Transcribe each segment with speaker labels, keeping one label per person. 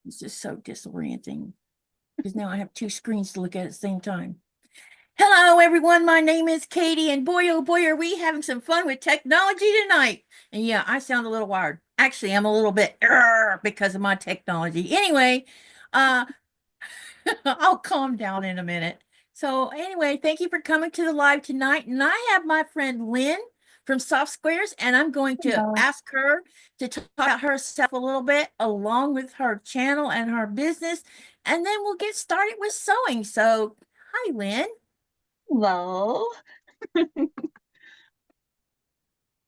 Speaker 1: It's just so disorienting because now I have two screens to look at the same time. Hello, everyone. My name is Katie, and boy, oh boy, are we having some fun with technology tonight. And yeah, I sound a little wired. Actually, I'm a little bit because of my technology. Anyway, uh, I'll calm down in a minute. So anyway, thank you for coming to the live tonight. And I have my friend Lynne from Soft Squares, and I'm going to ask her to talk about herself a little bit, along with her channel and her business, and then we'll get started with sewing. So, hi, Lynne.
Speaker 2: Hello.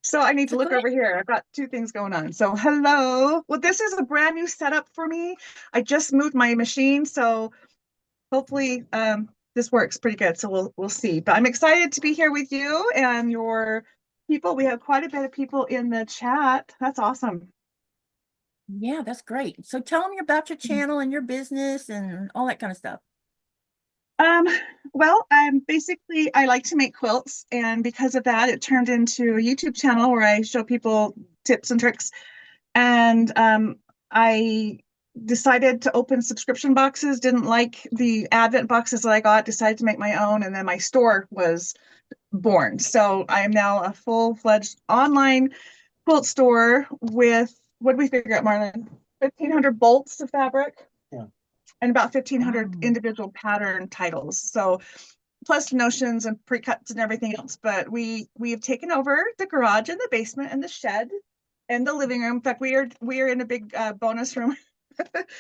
Speaker 2: So I need to
Speaker 1: So go
Speaker 2: look
Speaker 1: ahead.
Speaker 2: over here. I've got two things going on. So hello. Well, this is a brand new setup for me. I just moved my machine, so hopefully this works pretty good. So we'll see. But I'm excited to be here with you and your people. We have quite a bit of people in the chat. That's awesome.
Speaker 1: Yeah, that's great. So tell me about your channel and your business and all that kind of stuff.
Speaker 2: Um, well, I'm basically I like to make quilts, and because of that, it turned into a YouTube channel where I show people tips and tricks. And I decided to open subscription boxes, didn't like the Advent boxes that I got, decided to make my own, and then my store was born. So I am now a full-fledged online quilt store with, what did we figure out, Marlon? 1,500 bolts of fabric. Yeah. And about 1,500 individual pattern titles. So plus notions and pre-cuts and everything else. But we have taken over the garage and the basement and the shed and the living room. In fact, we are in a big bonus room,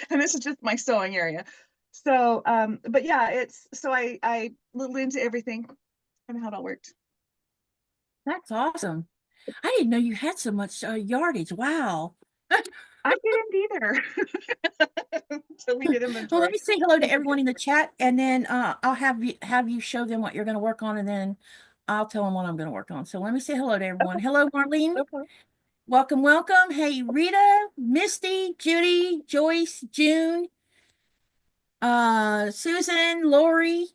Speaker 2: and this is just my sewing area. So, but yeah, it's so I little into everything and how it all worked.
Speaker 1: That's awesome. I didn't know you had so much yardage. Wow.
Speaker 2: I didn't either until we did
Speaker 1: Well, let
Speaker 2: inventory.
Speaker 1: me say hello to everyone in the chat, and then I'll have you show them what you're going to work on, and then I'll tell them what I'm going to work on. So let me say hello to everyone.
Speaker 2: Okay,
Speaker 1: Hello, Marlene.
Speaker 2: okay.
Speaker 1: Welcome, welcome. Hey, Rita, Misty, Judy, Joyce, June, Susan, Lori,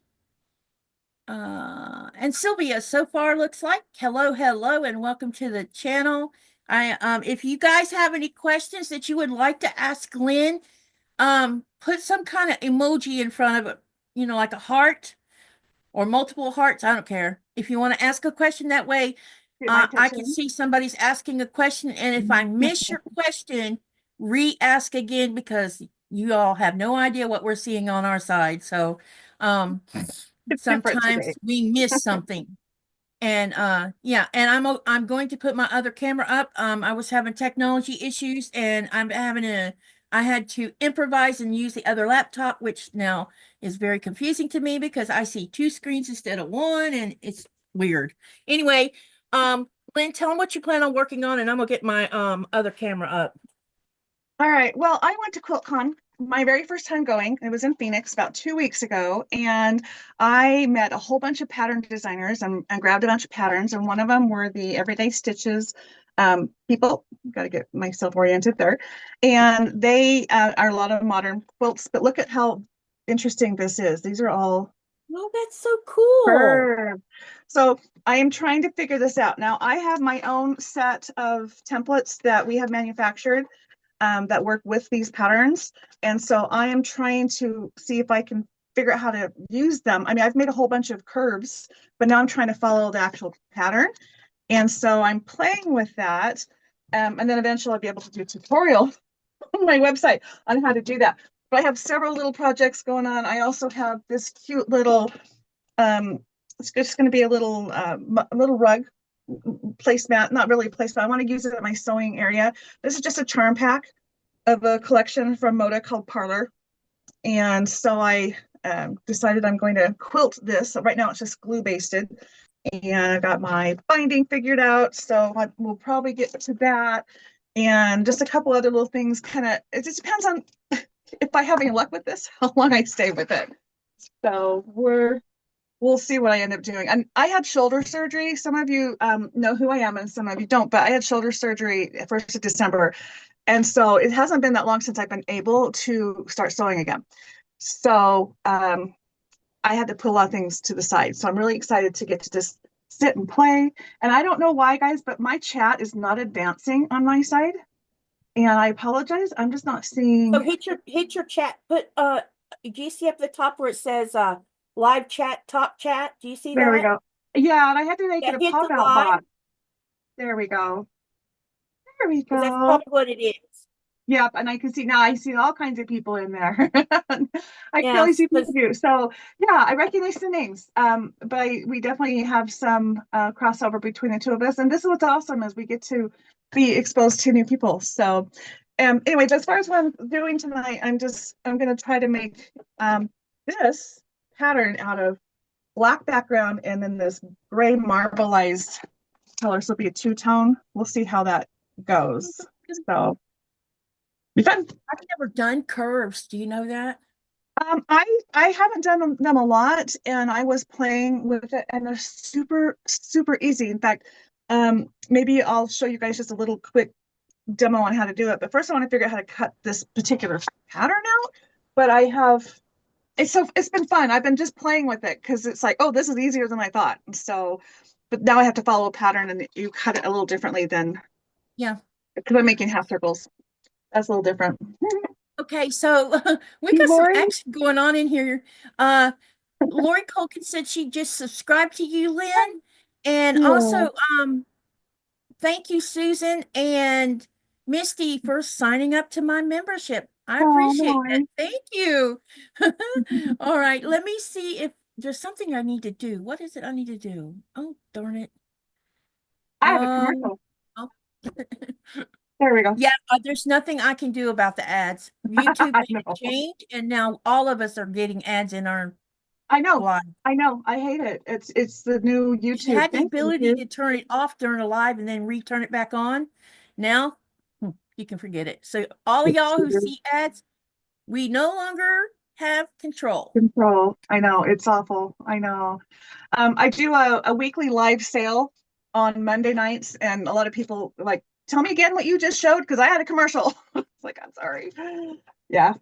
Speaker 1: and Sylvia. So far, looks like hello, hello, and welcome to the channel. If you guys have any questions that you would like to ask Lynne, put some kind of emoji in front of it, like a heart or multiple hearts. I don't care. If you want to ask a question that way,
Speaker 2: Get my
Speaker 1: I can
Speaker 2: attention.
Speaker 1: see somebody's asking a question. And if I miss your question, re-ask again because you all have no idea what we're seeing on our side. So
Speaker 2: It's different today.
Speaker 1: sometimes we miss something. And yeah, and I'm going to put my other camera up. I was having technology issues and I had to improvise and use the other laptop, which now is very confusing to me because I see two screens instead of one and it's weird. Anyway, Lynne, tell them what you plan on working on and I'm gonna get my other camera up.
Speaker 2: All right. Well, I went to QuiltCon my very first time going. It was in Phoenix about 2 weeks ago, and I met a whole bunch of pattern designers and grabbed a bunch of patterns. And one of them were the Everyday Stitches people. Got to get myself oriented there. And they are a lot of modern quilts, but look at how interesting this is. These are all
Speaker 1: Oh, that's so cool.
Speaker 2: curved. So I am trying to figure this out. Now, I have my own set of templates that we have manufactured that work with these patterns. And so I am trying to see if I can figure out how to use them. I mean, I've made a whole bunch of curves, but now I'm trying to follow the actual pattern. And so I'm playing with that. And then eventually I'll be able to do a tutorial on my website on how to do that. But I have several little projects going on. I also have this cute little, it's just going to be a little rug placemat, not really a placemat. I want to use it at my sewing area. This is just a charm pack of a collection from Moda called Parlor. And so I decided I'm going to quilt this. So right now it's just glue basted. And I got my binding figured out. So we'll probably get to that. And just a couple other little things kind of, it just depends on if I have any luck with this, how long I stay with it. So we'll see what I end up doing. And I had shoulder surgery. Some of you know who I am and some of you don't, but I had shoulder surgery 1st of December. And so it hasn't been that long since I've been able to start sewing again. So I had to put a lot of things to the side. So I'm really excited to get to just sit and play. And I don't know why, guys, but my chat is not advancing on my side. And I apologize. I'm just not
Speaker 1: So
Speaker 2: seeing.
Speaker 1: hit your chat. Put do you see up the top where it says live chat, top chat? Do you see
Speaker 2: There we
Speaker 1: that?
Speaker 2: go. Yeah, and I had to make
Speaker 1: Yeah,
Speaker 2: it a
Speaker 1: hit
Speaker 2: pop
Speaker 1: the
Speaker 2: out
Speaker 1: live
Speaker 2: box. There we go. There we
Speaker 1: because that's
Speaker 2: go.
Speaker 1: probably what it is.
Speaker 2: Yep, and I can see now I see all kinds of people in there. I can only
Speaker 1: Yes,
Speaker 2: see people
Speaker 1: because
Speaker 2: view. So yeah, I recognize the names. But we definitely have some crossover between the two of us. And this is what's awesome is we get to be exposed to new people. So anyways, as far as what I'm doing tonight, I'm gonna try to make this pattern out of black background and then this gray marbleized color. So it'll be a two-tone. We'll see how that goes. So be fun.
Speaker 1: I've never done curves. Do you know that?
Speaker 2: I haven't done them a lot, and I was playing with it, and they're super super easy. In fact, maybe I'll show you guys just a little quick demo on how to do it. But first, I want to figure out how to cut this particular pattern out. But I have it's been fun. I've been just playing with it because it's like, oh, this is easier than I thought. So, but now I have to follow a pattern, and you cut it a little differently than
Speaker 1: Yeah.
Speaker 2: because I'm making half circles. That's a little different.
Speaker 1: Okay, so we
Speaker 2: Hey,
Speaker 1: got some
Speaker 2: Lori.
Speaker 1: action going on in here. Lori Colkin said she just subscribed to you, Lynn. And
Speaker 2: Yeah.
Speaker 1: also, thank you, Susan and Misty, for signing up to my membership. I
Speaker 2: Oh, no
Speaker 1: appreciate that.
Speaker 2: worries.
Speaker 1: Thank you. All right, let me see if there's something I need to do. What is it I need to do? Oh, darn it.
Speaker 2: I have a
Speaker 1: Um,
Speaker 2: commercial.
Speaker 1: oh.
Speaker 2: There we go.
Speaker 1: Yeah, there's nothing I can do about the ads. YouTube
Speaker 2: I
Speaker 1: made a
Speaker 2: know.
Speaker 1: change, and now all of us are getting ads in our
Speaker 2: I know.
Speaker 1: live.
Speaker 2: I know. I hate it. It's the new
Speaker 1: If you
Speaker 2: YouTube
Speaker 1: had the
Speaker 2: thing. Thank
Speaker 1: ability
Speaker 2: you.
Speaker 1: to turn it off during a live and then return it back on, now you can forget it. So all of
Speaker 2: It's
Speaker 1: y'all who
Speaker 2: super
Speaker 1: see ads, we no longer have control.
Speaker 2: control. I know. It's awful. I know. I do a weekly live sale on Monday nights, and a lot of people like, tell me again what you just showed because I had a commercial. It's like, I'm sorry. Yeah.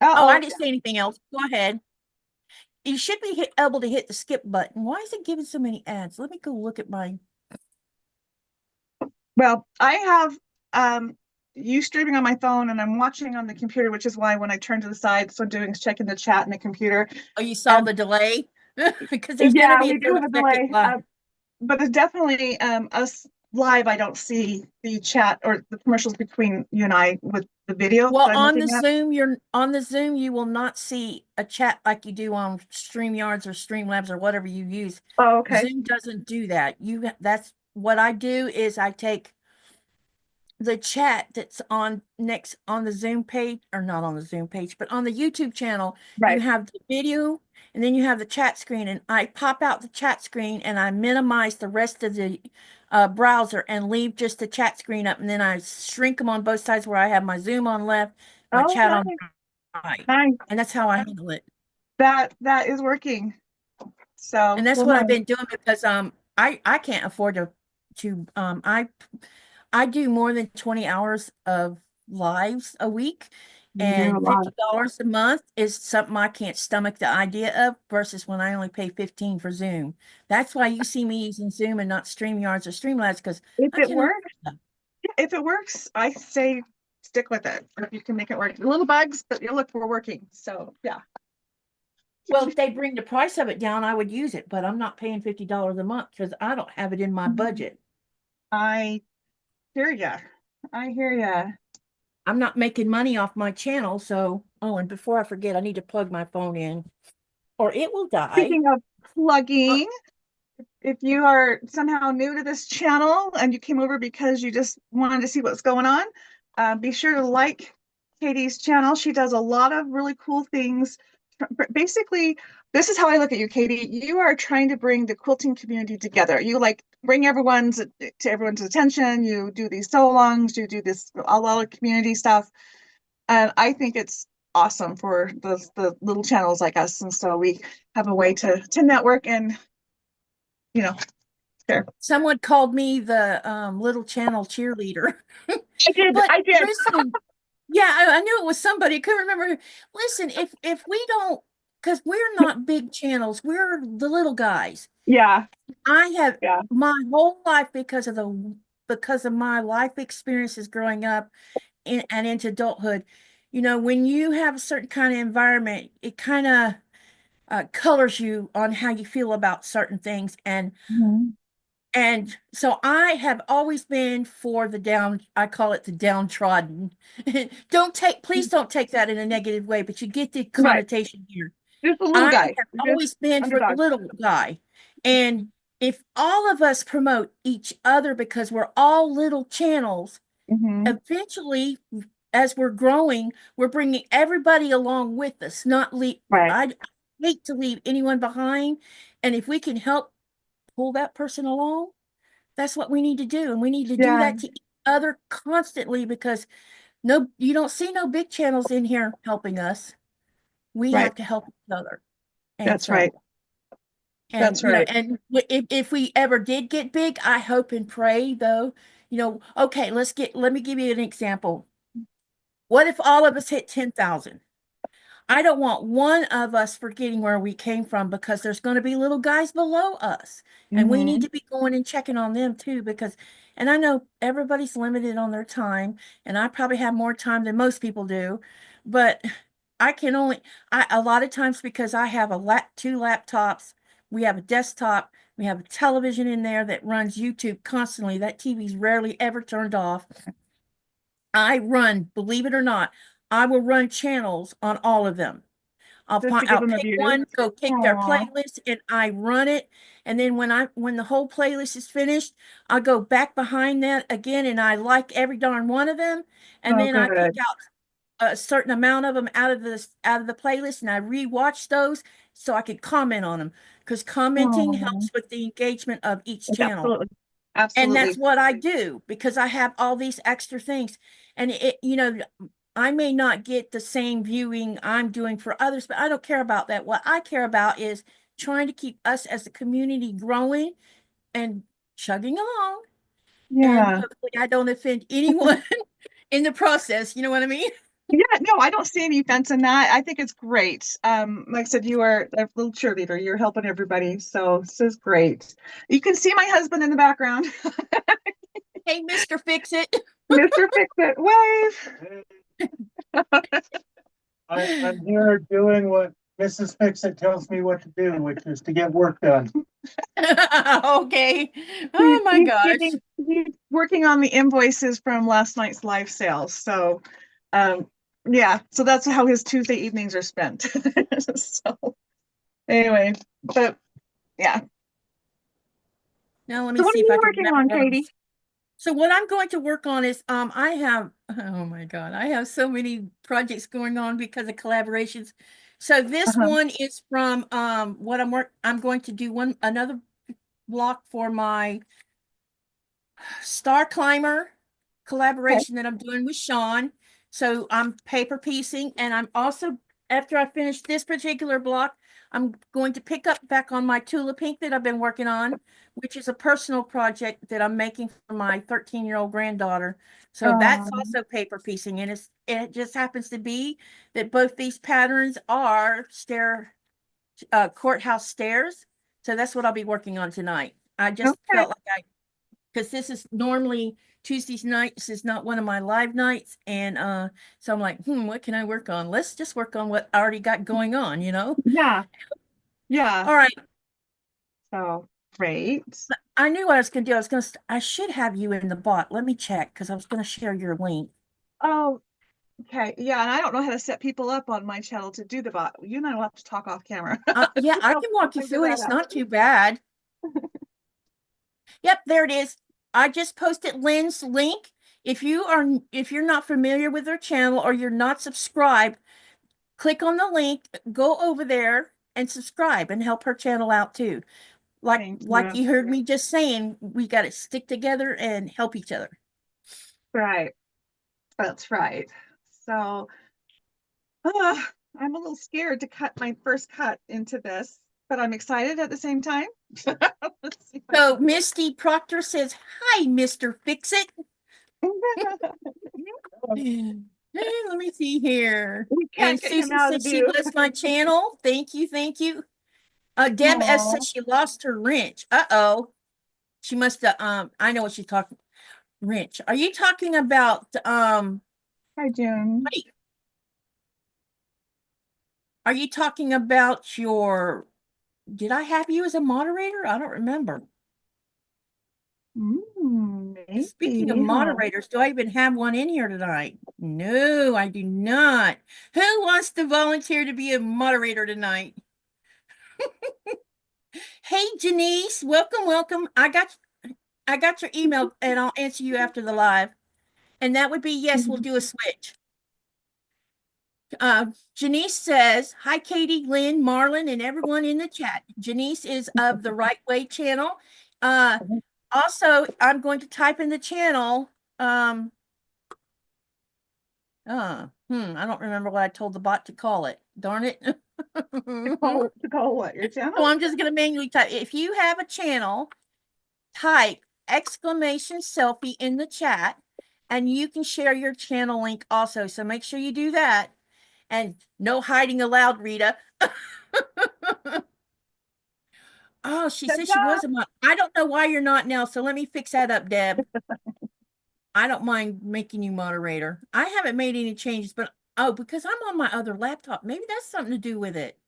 Speaker 1: Oh, I
Speaker 2: Uh-oh.
Speaker 1: didn't say anything else. Go ahead. You should be able to hit the skip button. Why is it giving so many ads? Let me go look at my.
Speaker 2: Well, I have you streaming on my phone and I'm watching on the computer, which is why when I turn to the side, so I'm doing is checking the chat in the computer.
Speaker 1: Oh, you saw
Speaker 2: And
Speaker 1: the delay? Because there's going to
Speaker 2: yeah,
Speaker 1: be a
Speaker 2: we do have a
Speaker 1: 30-second
Speaker 2: delay.
Speaker 1: lag.
Speaker 2: But it's definitely us live. I don't see the chat or the commercials between you and I with the video
Speaker 1: Well,
Speaker 2: that I'm
Speaker 1: on the
Speaker 2: looking at.
Speaker 1: Zoom, you will not see a chat like you do on StreamYards or Streamlabs or whatever you use.
Speaker 2: Oh, okay.
Speaker 1: Zoom doesn't do that. That's what I do is I take the chat that's on next on the Zoom page, or not on the Zoom page, but on the YouTube channel, you
Speaker 2: Right.
Speaker 1: have the video and then you have the chat screen, and I pop out the chat screen and I minimize the rest of the browser and leave just the chat screen up, and then I shrink them on both sides where I have my Zoom on left, my
Speaker 2: Oh,
Speaker 1: chat on
Speaker 2: nice.
Speaker 1: right,
Speaker 2: Nice.
Speaker 1: and that's how I handle it.
Speaker 2: That is working. So,
Speaker 1: And that's
Speaker 2: well,
Speaker 1: what I've
Speaker 2: nice.
Speaker 1: been doing because I can't afford to I do more than 20 hours of lives a week,
Speaker 2: You do a
Speaker 1: and
Speaker 2: lot.
Speaker 1: $50 a month is something I can't stomach the idea of versus when I only pay 15 for Zoom. That's why you see me using Zoom and not StreamYards or Streamlabs, because
Speaker 2: If
Speaker 1: I
Speaker 2: it
Speaker 1: can't
Speaker 2: works,
Speaker 1: afford them.
Speaker 2: if it works, I say stick with it. If you can make it work. Little bugs, but you look, we're working. So yeah.
Speaker 1: Well, if they bring the price of it down, I would use it, but I'm not paying $50 a month because I don't have it in my budget.
Speaker 2: I hear ya. I hear ya.
Speaker 1: I'm not making money off my channel, so oh, and before I forget, I need to plug my phone in or it will die.
Speaker 2: Speaking of
Speaker 1: Uh,
Speaker 2: plugging, if you are somehow new to this channel and you came over because you just wanted to see what's going on, be sure to like Katie's channel. She does a lot of really cool things. Basically, this is how I look at you, Katie. You are trying to bring the quilting community together. You like bring everyone's attention. You do these so-longs, you do this a lot of community stuff. And I think it's awesome for the little channels like us. And so we have a way to network and you know, share.
Speaker 1: Someone called me the little channel cheerleader.
Speaker 2: I did.
Speaker 1: But
Speaker 2: I did.
Speaker 1: listen, yeah, I knew it was somebody. I couldn't remember. Listen, if we don't, because we're not big channels, we're the little guys.
Speaker 2: Yeah.
Speaker 1: I have
Speaker 2: Yeah.
Speaker 1: my whole life because of the because of my life experiences growing up and into adulthood. You know, when you have a certain kind of environment, it kind of colors you on how you feel about certain things.
Speaker 2: Mhm.
Speaker 1: And so I have always been for the down, I call it the downtrodden. Please don't take that in a negative way, but you get the
Speaker 2: Right.
Speaker 1: connotation here.
Speaker 2: Just a little
Speaker 1: I
Speaker 2: guy.
Speaker 1: have
Speaker 2: Just
Speaker 1: always been for the
Speaker 2: underdog.
Speaker 1: little guy. And if all of us promote each other because we're all little channels,
Speaker 2: Hmm.
Speaker 1: eventually, as we're growing, we're bringing everybody along with us, not leave.
Speaker 2: Right.
Speaker 1: I hate to leave anyone behind. And if we can help pull that person along, that's what we need to do. And we need to do
Speaker 2: Yeah.
Speaker 1: that to each other constantly because no, you don't see no big channels in here helping us. We
Speaker 2: Right.
Speaker 1: have to help each other. And
Speaker 2: That's right.
Speaker 1: so, and
Speaker 2: That's
Speaker 1: you know,
Speaker 2: right.
Speaker 1: and if we ever did get big, I hope and pray though, you know, okay, let me give you an example. What if all of us hit 10,000? I don't want one of us forgetting where we came from because there's going to be little guys below us. And we need
Speaker 2: Hmm.
Speaker 1: to be going and checking on them too because, and I know everybody's limited on their time, and I probably have more time than most people do, but I can only, a lot of times because I have two laptops, we have a desktop, we have a television in there that runs YouTube constantly. That TV's rarely ever turned off. I run, believe it or not, I will run channels on all of them.
Speaker 2: Just to give
Speaker 1: I'll
Speaker 2: them a
Speaker 1: pick
Speaker 2: view.
Speaker 1: one, go pick their
Speaker 2: Aw.
Speaker 1: playlist, and I run it. And then when the whole playlist is finished, I go back behind that again, and I like every darn one of them. And
Speaker 2: Oh,
Speaker 1: then I pick
Speaker 2: good.
Speaker 1: out a certain amount of them out of the playlist, and I rewatch those so I can comment on them because commenting
Speaker 2: Oh,
Speaker 1: helps with the engagement of each channel.
Speaker 2: absolutely.
Speaker 1: And that's
Speaker 2: Absolutely.
Speaker 1: what I do because I have all these extra things. And you know, I may not get the same viewing I'm doing for others, but I don't care about that. What I care about is trying to keep us as a community growing and chugging along. And
Speaker 2: Yeah.
Speaker 1: hopefully I don't offend anyone in the process. You know what I mean?
Speaker 2: Yeah, no, I don't see any offense in that. I think it's great. Like I said, you are a little cheerleader. You're helping everybody. So this is great. You can see my husband in the background.
Speaker 1: Hey, Mr. Fix It.
Speaker 2: Mr. Fix It, wave.
Speaker 3: I'm here doing what Mrs. Fixit tells me what to do, which is to get work done.
Speaker 1: Okay. Oh my gosh.
Speaker 2: He's working on the invoices from last night's live sales. So, um, yeah, so that's how his Tuesday evenings are spent. So anyway, but yeah.
Speaker 1: Now let me
Speaker 2: So what are
Speaker 1: see if
Speaker 2: you
Speaker 1: I can
Speaker 2: working
Speaker 1: remember
Speaker 2: on,
Speaker 1: what I'm.
Speaker 2: Katie?
Speaker 1: So what I'm going to work on is I have, oh my God, I have so many projects going on because of collaborations. So this
Speaker 2: Uh-huh.
Speaker 1: one is from what I'm going to do another block for my Star Climber
Speaker 2: Okay.
Speaker 1: collaboration that I'm doing with Sean. So I'm paper piecing, and I'm also, after I finish this particular block, I'm going to pick up back on my Tula Pink that I've been working on, which is a personal project that I'm making for my 13-year-old granddaughter. So that's
Speaker 2: Um,
Speaker 1: also paper piecing, and it just happens to be that both these patterns are courthouse stairs. So that's what I'll be working on tonight. I just
Speaker 2: okay.
Speaker 1: felt like because this is normally Tuesdays nights is not one of my live nights. And so I'm like, what can I work on? Let's just work on what I already got going on, you know?
Speaker 2: Yeah. Yeah.
Speaker 1: All right.
Speaker 2: So great.
Speaker 1: I knew what I was gonna do. I should have you in the bot. Let me check because I was gonna share your link.
Speaker 2: Oh, okay. Yeah, and I don't know how to set people up on my channel to do the bot. You and I will have to talk off camera.
Speaker 1: Yeah, I can
Speaker 2: I'll
Speaker 1: walk you
Speaker 2: figure
Speaker 1: through it.
Speaker 2: that
Speaker 1: It's
Speaker 2: out.
Speaker 1: not too bad. Yep, there it is. I just posted Lynn's link. If you're not familiar with her channel or you're not subscribed, click on the link, go over there and subscribe and help her channel out too.
Speaker 2: Thank
Speaker 1: Like
Speaker 2: you.
Speaker 1: you heard me just saying, we got to stick together and help each other.
Speaker 2: Right. That's right. So, I'm a little scared to cut my first cut into this, but I'm excited at the same time. Let's see if I
Speaker 1: So
Speaker 2: can
Speaker 1: Misty Proctor says, "Hi, Mr. Fix It." Let me see here.
Speaker 2: We can't
Speaker 1: And
Speaker 2: get him
Speaker 1: Susan
Speaker 2: out of
Speaker 1: says
Speaker 2: the
Speaker 1: she
Speaker 2: view.
Speaker 1: loves my channel. Thank you, thank you. Deb S
Speaker 2: Aw.
Speaker 1: says she lost her wrench. Uh-oh. She must have I know what she's talking. wrench. Are you talking about
Speaker 2: Hi, June.
Speaker 1: wait, are you talking about your, did I have you as a moderator? I don't remember. Speaking of
Speaker 2: Maybe, huh?
Speaker 1: moderators, do I even have one in here tonight? No, I do not. Who wants to volunteer to be a moderator tonight? Hey, Janice, welcome, welcome. I got your email and I'll answer you after the live. And that would be yes, we'll do a switch. Janice says, hi, Katie, Lynn, Marlon, and everyone in the chat. Janice is of the Right Way channel. Also, I'm going to type in the channel. I don't remember what I told the bot to call it. Darn it.
Speaker 2: To call what? Your channel?
Speaker 1: So I'm just going to manually type. If you have a channel, type exclamation selfie in the chat, and you can share your channel link also. So make sure you do that. And no hiding allowed, Rita. Oh, she said she was a mod. I don't know why you're not now. So let me fix that up, Deb. I don't mind making you moderator. I haven't made any changes, but oh, because I'm on my other laptop. Maybe that's something to do with it.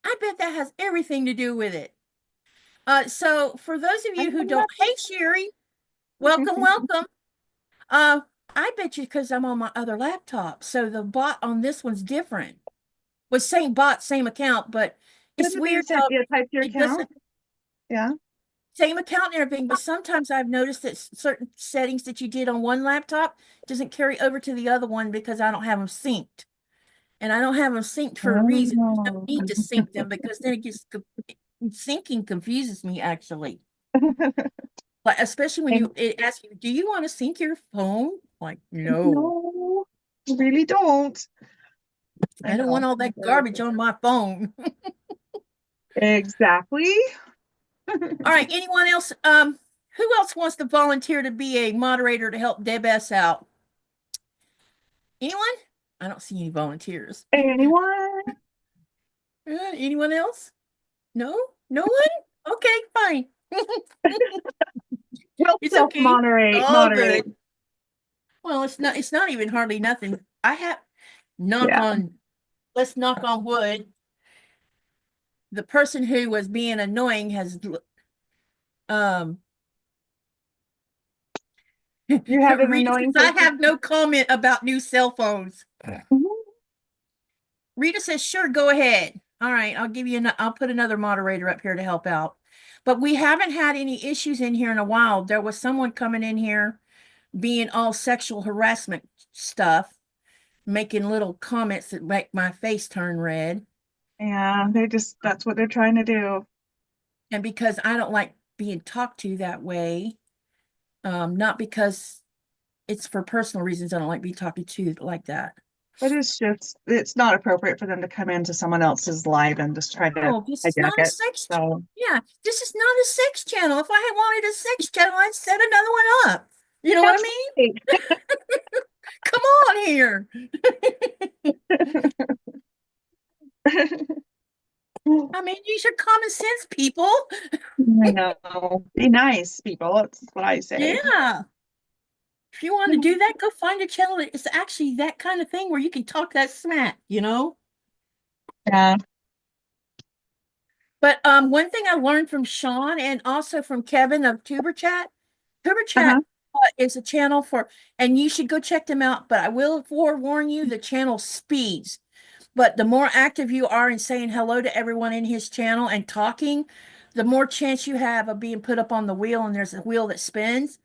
Speaker 1: I bet that has everything to do with it. So for those of you who don't, hey Sherry, welcome, welcome. I bet you because I'm on my other laptop. So the bot on this one's different. Was same bot, same account, but it's weird how
Speaker 2: you type your
Speaker 1: it
Speaker 2: account.
Speaker 1: doesn't.
Speaker 2: Yeah.
Speaker 1: Same account and everything, but sometimes I've noticed that certain settings that you did on one laptop doesn't carry over to the other one because I don't have them synced. And I don't have them synced for a reason. There's no need to sync them because then it gets syncing confuses me actually. Like especially when it asks you, do you want to sync your phone? Like, no.
Speaker 2: No, really don't.
Speaker 1: I don't want all that garbage on my phone.
Speaker 2: Exactly.
Speaker 1: All right, anyone else? Who else wants to volunteer to be a moderator to help Deb S out? Anyone? I don't see any volunteers.
Speaker 2: Anyone?
Speaker 1: Anyone else? No? No one? Okay, fine.
Speaker 2: Well,
Speaker 1: It's okay.
Speaker 2: moderate.
Speaker 1: Good. Well, it's not even hardly nothing. I have let's knock on wood. The person who was being annoying has
Speaker 2: You have an
Speaker 1: Rita
Speaker 2: annoying
Speaker 1: says, I
Speaker 2: person?
Speaker 1: have no comment about new cell phones. Rita says, sure, go ahead. All right, I'll put another moderator up here to help out. But we haven't had any issues in here in a while. There was someone coming in here being all sexual harassment stuff, making little comments that make my face turn red.
Speaker 2: Yeah, that's what they're trying to do.
Speaker 1: And because I don't like being talked to that way, not because it's for personal reasons, I don't like being talked to like that.
Speaker 2: But it's not appropriate for them to come into someone else's live and just try to
Speaker 1: Oh, this is not a sex channel. Yeah, this is not a sex channel. If I had wanted a sex channel, I'd set another one up. You know what I mean? Come on here. I mean, use your common sense, people.
Speaker 2: I know. Be nice, people. That's what I say.
Speaker 1: Yeah. If you want to do that, go find a channel that is actually that kind of thing where you can talk that smack, you know?
Speaker 2: Yeah.
Speaker 1: But one thing I learned from Sean and also from Kevin of Tuber Chat is a channel for, and you should go check them out, but I will forewarn you, the channel speeds. But the more active you are in saying hello to everyone in his channel and talking, the more chance you have of being put up on the wheel, and there's a wheel that spins.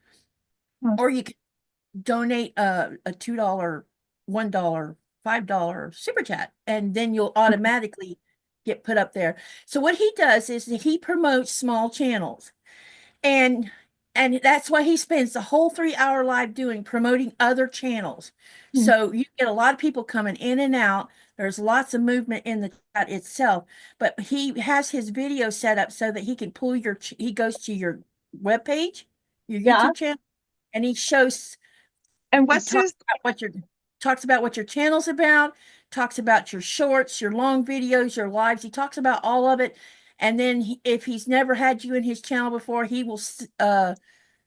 Speaker 1: Or you can donate a $2, $1, $5 super chat, and then you'll automatically get put up there. So what he does is that he promotes small channels, and that's why he spends the whole 3-hour live promoting other channels. So you get a lot of people coming in and out. There's lots of movement in the chat itself, but he has his video set up so that he can pull he goes to your webpage, your YouTube channel, and he shows
Speaker 2: and what's his
Speaker 1: talks about what your channel's about, talks about your shorts, your long videos, your lives. He talks about all of it. And then if he's never had you in his channel before, he will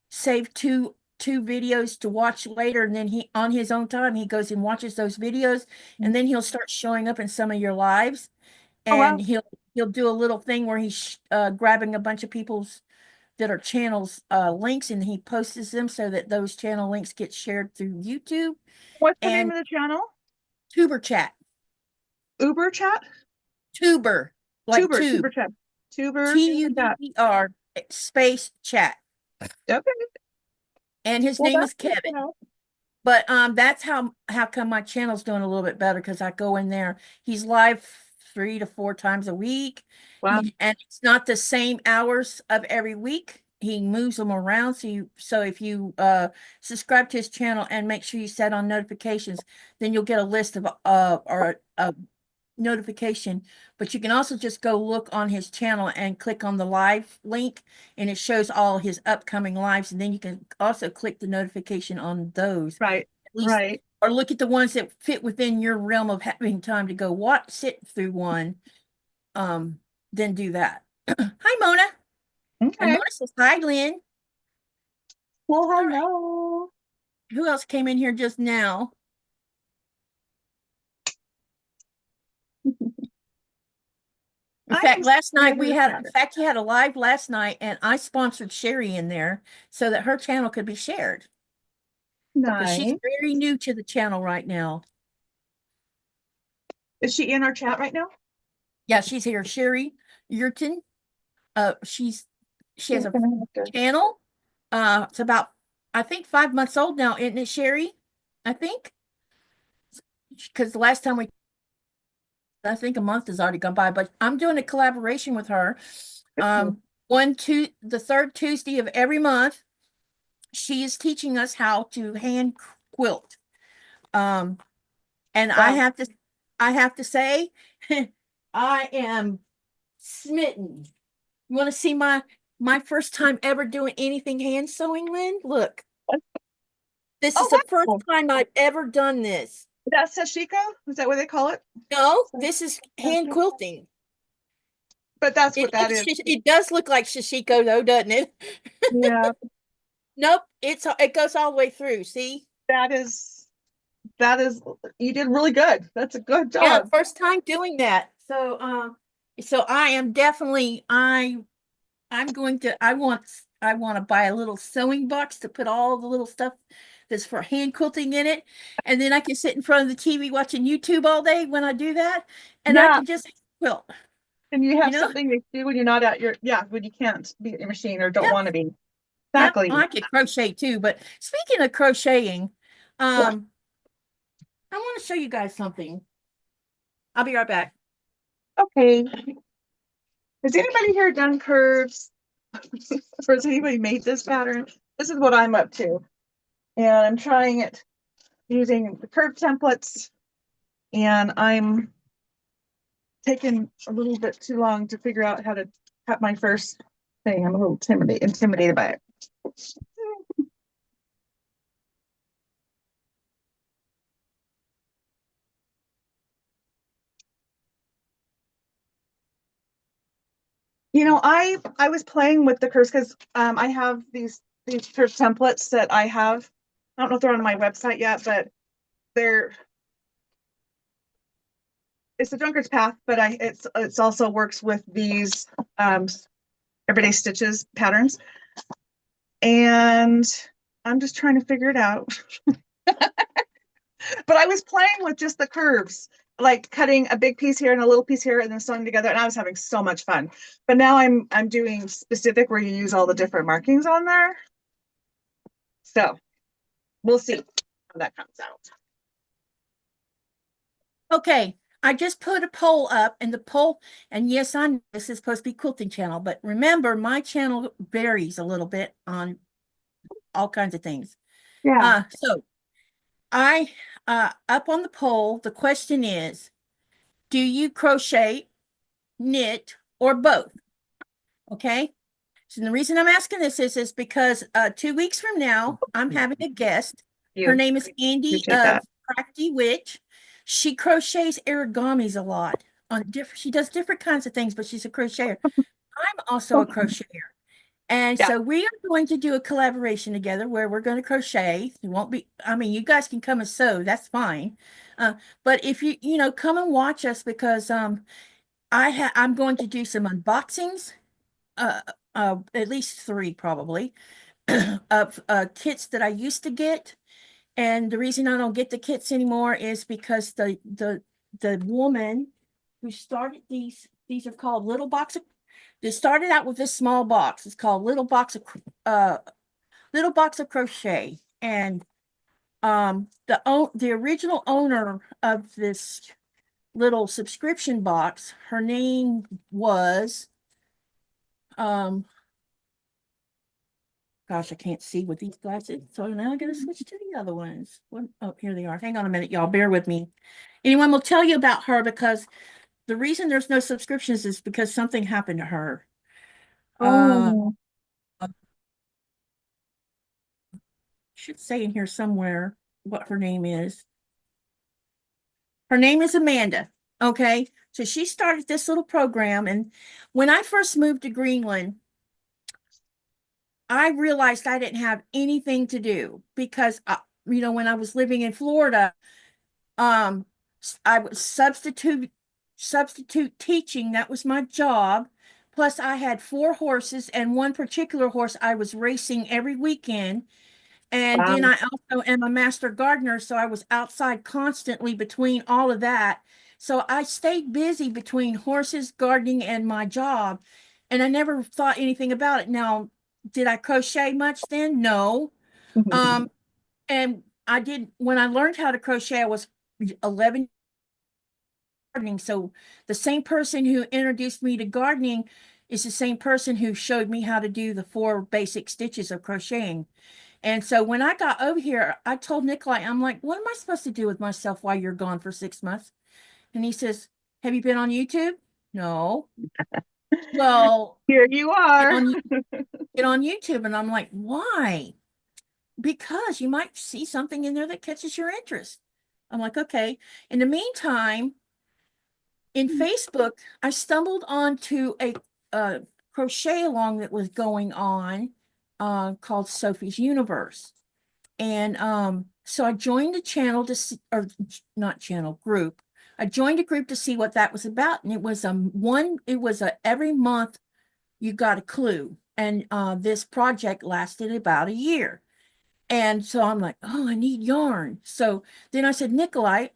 Speaker 1: save two 2 videos to watch later, and then he on his own time he goes and watches those videos, and then he'll start showing up in some of your lives,
Speaker 2: Oh, wow.
Speaker 1: and he'll do a little thing where he's grabbing a bunch of people's that are channels links, and he posts them so that those channel links get shared through YouTube
Speaker 2: What's the name
Speaker 1: and
Speaker 2: of the channel?
Speaker 1: Tuber Chat.
Speaker 2: Uber chat?
Speaker 1: Tuber, like
Speaker 2: Tuber,
Speaker 1: tube.
Speaker 2: Tuber chat. Tuber chat.
Speaker 1: TUBER space chat.
Speaker 2: Okay.
Speaker 1: And his
Speaker 2: Well,
Speaker 1: name
Speaker 2: that's
Speaker 1: is
Speaker 2: good to
Speaker 1: Kevin.
Speaker 2: know.
Speaker 1: But that's how come my channel's doing a little bit better, because I go in there. He's live 3 to 4 times a week.
Speaker 2: Wow.
Speaker 1: And it's not the same hours of every week. He moves them around. So if you subscribe to his channel and make sure you set on notifications, then you'll get a list of or a notification. But you can also just go look on his channel and click on the live link, and it shows all his upcoming lives. And then you can also click the notification on those,
Speaker 2: Right.
Speaker 1: at least,
Speaker 2: Right.
Speaker 1: or look at the ones that fit within your realm of having time to go sit through one. Then do that. Hi, Mona. And
Speaker 2: Okay.
Speaker 1: Mona says, hi, Lynn.
Speaker 2: Well,
Speaker 1: right.
Speaker 2: hello.
Speaker 1: Who else came in here just now? In fact, last night he had a live last night, and I sponsored Sherry in there so that her channel could be shared. Because she's
Speaker 2: Nice.
Speaker 1: very new to the channel right now.
Speaker 2: Is she in our chat right now?
Speaker 1: Yeah, she's here. Sherry Yurton. She has a channel. It's about, I think, 5 months old now, isn't it, Sherry? I think. Because the last time I think a month has already gone by, but I'm doing a collaboration with her. The third Tuesday of every month, she is teaching us how to hand quilt. And wow. I have to say, I am smitten. You want to see my first time ever doing anything hand sewing, Lynn? Look. This is the first time I've ever done this.
Speaker 2: That's sashiko? Is that what they call it?
Speaker 1: No, this is hand quilting.
Speaker 2: But that's what that is.
Speaker 1: It does look like sashiko though, doesn't it?
Speaker 2: Yeah.
Speaker 1: Nope, it goes all the way through. See?
Speaker 2: That is you did really good. That's a good job.
Speaker 1: Yeah, first time doing that. So I am definitely I want to buy a little sewing box to put all the little stuff that's for hand quilting in it, and then I can sit in front of the TV watching YouTube all day when I do that, and I can just quilt.
Speaker 2: And you have something to do when you're not at when you can't be at your machine or don't want to be. Exactly.
Speaker 1: Yep, I can crochet too. But speaking of crocheting, I want to show you guys something. I'll be right back.
Speaker 2: Okay. Has anybody here done curves? Or has anybody made this pattern? This is what I'm up to. And I'm trying it using the curve templates. And I'm taking a little bit too long to figure out how to cut my first thing. I'm a little intimidated by it. You know, I was playing with the curves because I have these curve templates that I have. I don't know if they're on my website yet, but it's the Drunkard's Path, but it's also works with these everyday stitches patterns, and I'm just trying to figure it out. But I was playing with just the curves, like cutting a big piece here and a little piece here and then sewing together, and I was having so much fun. But now I'm doing specific where you use all the different markings on there. So we'll see how that comes out.
Speaker 1: Okay, I just put a poll up, and the poll, and yes, I know this is supposed to be quilting channel, but remember my channel varies a little bit on all kinds of things.
Speaker 2: Yeah.
Speaker 1: So I up on the poll, the question is, do you crochet, knit, or both? Okay. So the reason I'm asking this is because 2 weeks from now, I'm having a guest. Her name is Andy of Crafty Witch. She crochets origamis a lot she does different kinds of things, but she's a crocheter. I'm also a crocheter. And
Speaker 2: Yeah.
Speaker 1: so we are going to do a collaboration together where we're going to crochet. It won't be, I mean, you guys can come and sew, that's fine. But if you know, come and watch us because I'm going to do some unboxings, uh, at least 3 probably, of kits that I used to get. And the reason I don't get the kits anymore is because the woman who started these are called little box of, they started out with this small box. It's called little box of crochet. And the original owner of this little subscription box, her name was gosh, I can't see with these glasses. So now I gotta switch to the other ones. Oh, here they are. Hang on a minute, y'all. Bear with me. Anyone will tell you about her because the reason there's no subscriptions is because something happened to her.
Speaker 2: Oh,
Speaker 1: Should say in here somewhere what her name is. Her name is Amanda. Okay. So she started this little program. And when I first moved to Greenland, I realized I didn't have anything to do because, when I was living in Florida, um, I was substitute teaching. That was my job. Plus, I had 4 horses, and one particular horse I was racing every weekend. And
Speaker 2: wow.
Speaker 1: then I also am a master gardener, so I was outside constantly between all of that. So I stayed busy between horses, gardening, and my job, and I never thought anything about it. Now, did I crochet much then? No. Um, and I did when I learned how to crochet, I was 11 gardening. So the same person who introduced me to gardening is the same person who showed me how to do the 4 basic stitches of crocheting. And so when I got over here, I told Nikolai, I'm like, what am I supposed to do with myself while you're gone for 6 months? And he says, have you been on YouTube? No. Well,
Speaker 2: Here you
Speaker 1: get
Speaker 2: are.
Speaker 1: on, get on YouTube. And I'm like, why? Because you might see something in there that catches your interest. I'm like, okay. In the meantime, in Facebook, I stumbled onto a crochet along that was going on called Sophie's Universe. And so I joined the channel to see, or not channel, group. I joined a group to see what that was about. And it was every month you got a clue. And this project lasted about a year. And so I'm like, oh, I need yarn. So then I said, Nikolai,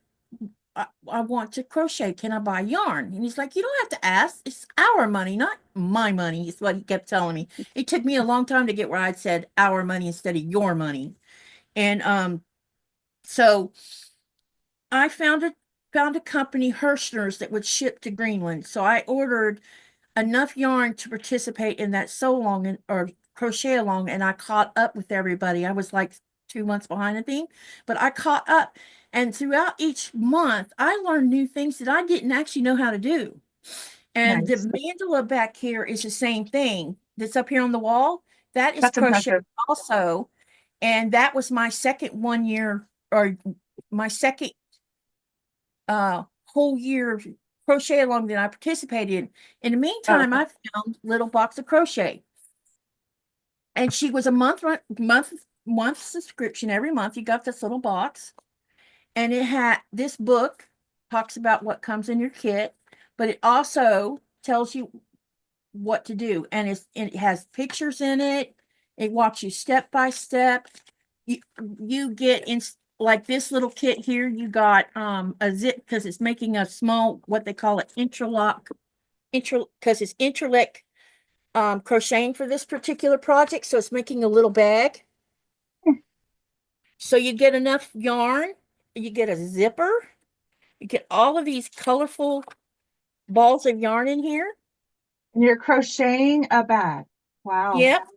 Speaker 1: I want to crochet. Can I buy yarn? And he's like, you don't have to ask. It's our money, not my money, is what he kept telling me. It took me a long time to get where I'd said our money instead of your money. And so I found a company, Hirschner's, that would ship to Greenland. So I ordered enough yarn to participate in that sew along or crochet along, and I caught up with everybody. I was like 2 months behind, I think, but I caught up. And throughout each month, I learned new things that I didn't actually know how to do. And the
Speaker 2: Nice.
Speaker 1: mandala back here is the same thing that's up here on the wall. That is
Speaker 2: That's
Speaker 1: crochet
Speaker 2: impressive.
Speaker 1: also. And that was my second 1 year or my second whole year crochet along that I participated in. In the meantime,
Speaker 2: Okay.
Speaker 1: I found Little Box of Crochet. And she was a month subscription. Every month you got this little box. And it had this book talks about what comes in your kit, but it also tells you what to do. And it has pictures in it. It walks you step by step. You get in like this little kit here, you got a zip because it's making a small, what they call it, because it's interlock crocheting for this particular project. So it's making a little bag. So you get enough yarn, you get a zipper, you get all of these colorful balls of yarn in here.
Speaker 2: And you're crocheting a bag. Wow.
Speaker 1: Yep.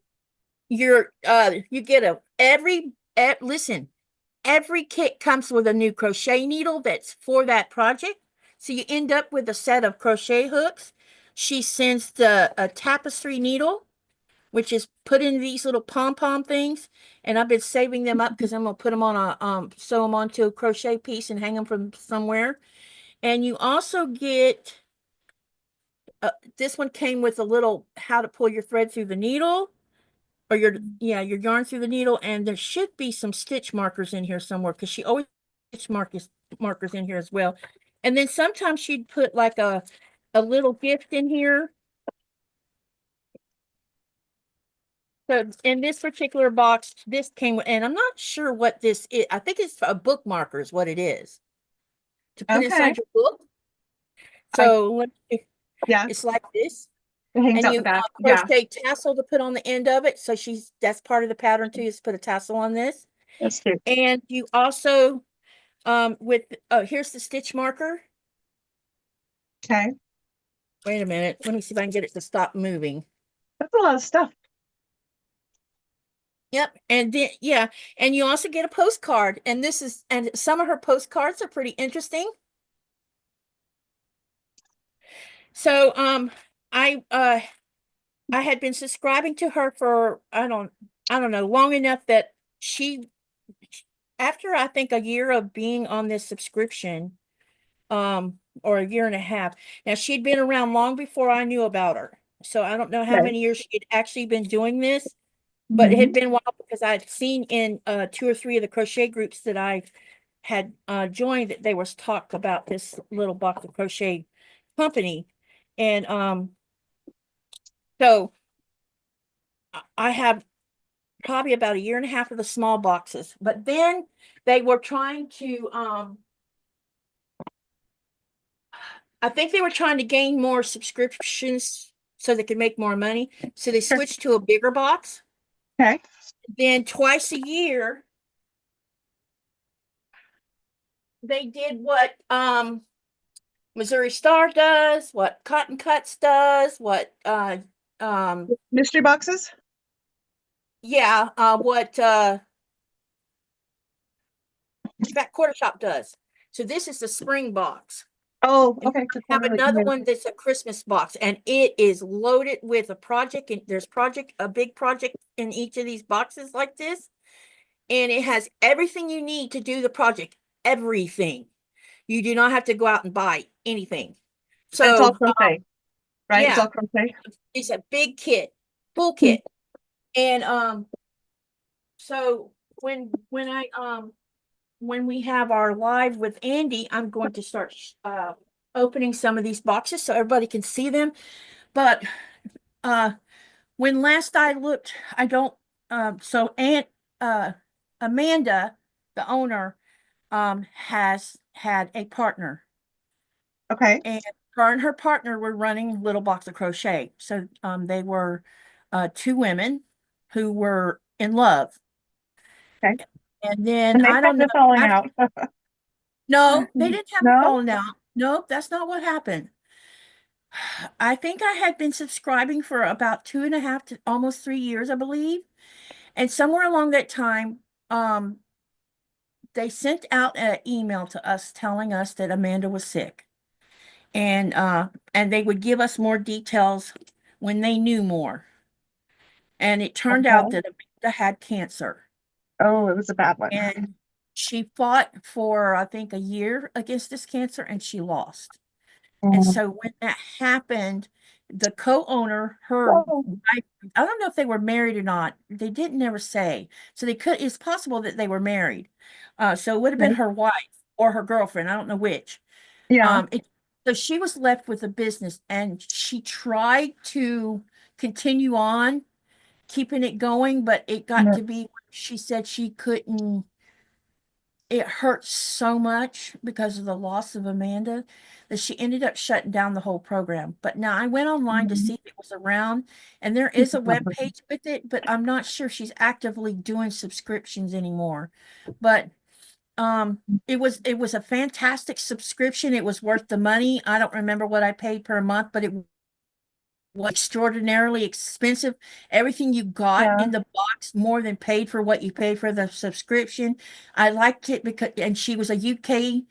Speaker 1: You get listen, every kit comes with a new crochet needle that's for that project. So you end up with a set of crochet hooks. She sends a tapestry needle, which is put in these little pom-pom things. And I've been saving them up because I'm gonna put them on sew them onto a crochet piece and hang them from somewhere. And you also get this one came with a little how to pull your thread through the needle. or your yarn through the needle, and there should be some stitch markers in here somewhere because she always stitch markers in here as well. And then sometimes she'd put like a little gift in here. So in this particular box, this came, and I'm not sure what this is. I think it's a bookmarker is what it is to put
Speaker 2: Okay.
Speaker 1: inside your book. So
Speaker 2: Yeah,
Speaker 1: it's like this.
Speaker 2: it hangs
Speaker 1: And
Speaker 2: out
Speaker 1: you
Speaker 2: the back. Yeah,
Speaker 1: crochet tassel to put on the end of it. So that's part of the pattern too, is put a tassel on this.
Speaker 2: that's cute.
Speaker 1: And you also here's the stitch marker.
Speaker 2: Okay,
Speaker 1: Wait a minute. Let me see if I can get it to stop moving.
Speaker 2: that's a lot of stuff.
Speaker 1: Yep. And then and you also get a postcard. And some of her postcards are pretty interesting. So I had been subscribing to her for I don't know, long enough that after I think a year of being on this subscription, or a year and a half. Now she'd been around long before I knew about her. So I don't know how
Speaker 2: Okay.
Speaker 1: many years she'd actually been doing this, but it had been a while because I'd seen in 2 or 3 of the crochet groups that I had joined that there was talk about this little box of crochet company. And so I have probably about a year and a half of the small boxes, but then they were trying to I think they were trying to gain more subscriptions so they could make more money. So they switched to a bigger box.
Speaker 2: Okay.
Speaker 1: Then twice a year, they did what Missouri Star does, what Cotton Cuts does, what
Speaker 2: Mystery boxes.
Speaker 1: what Fat Quarter Shop does. So this is the spring box.
Speaker 2: Oh,
Speaker 1: And
Speaker 2: okay.
Speaker 1: I have another one that's a Christmas box, and it is loaded with a project, and there's a big project in each of these boxes like this, and it has everything you need to do the project. Everything. You do not have to go out and buy anything.
Speaker 2: And it's all
Speaker 1: So
Speaker 2: crochet, right? It's
Speaker 1: yeah,
Speaker 2: all crochet.
Speaker 1: it's a big kit, full kit. And so when we have our live with Andy, I'm going to start opening some of these boxes so everybody can see them. But when last I looked, I don't so Amanda, the owner, has had a partner,
Speaker 2: Okay.
Speaker 1: and her partner were running Little Box of Crochet. So they were 2 women who were in love.
Speaker 2: Okay.
Speaker 1: And then
Speaker 2: And they
Speaker 1: I don't know.
Speaker 2: started falling out.
Speaker 1: No, they didn't have a
Speaker 2: No?
Speaker 1: falling out. Nope, that's not what happened. I think I had been subscribing for about 2.5 to almost 3 years, I believe. And somewhere along that time, they sent out an email to us telling us that Amanda was sick. And they would give us more details when they knew more. And it turned out
Speaker 2: Okay.
Speaker 1: that Amanda had cancer.
Speaker 2: Oh, it was a bad one.
Speaker 1: And she fought for, I think, a year against this cancer, and she lost. And so when that happened, the co-owner, her wife, I don't know if they were married or not. They didn't never say. So it's possible that they were married. So it would have been her wife or her girlfriend. I don't know which.
Speaker 2: Yeah.
Speaker 1: So she was left with a business, and she tried to continue on keeping it going, but it got to be, she said she couldn't. It hurt so much because of the loss of Amanda that she ended up shutting down the whole program. But now I went online to see if it was around, and there is a web page with it, but I'm not sure she's actively doing subscriptions anymore. But it was a fantastic subscription. It was worth the money. I don't remember what I paid per month, but it was extraordinarily expensive. Everything you got in the box more than paid for what you paid for the subscription. I liked it because, and she was a UK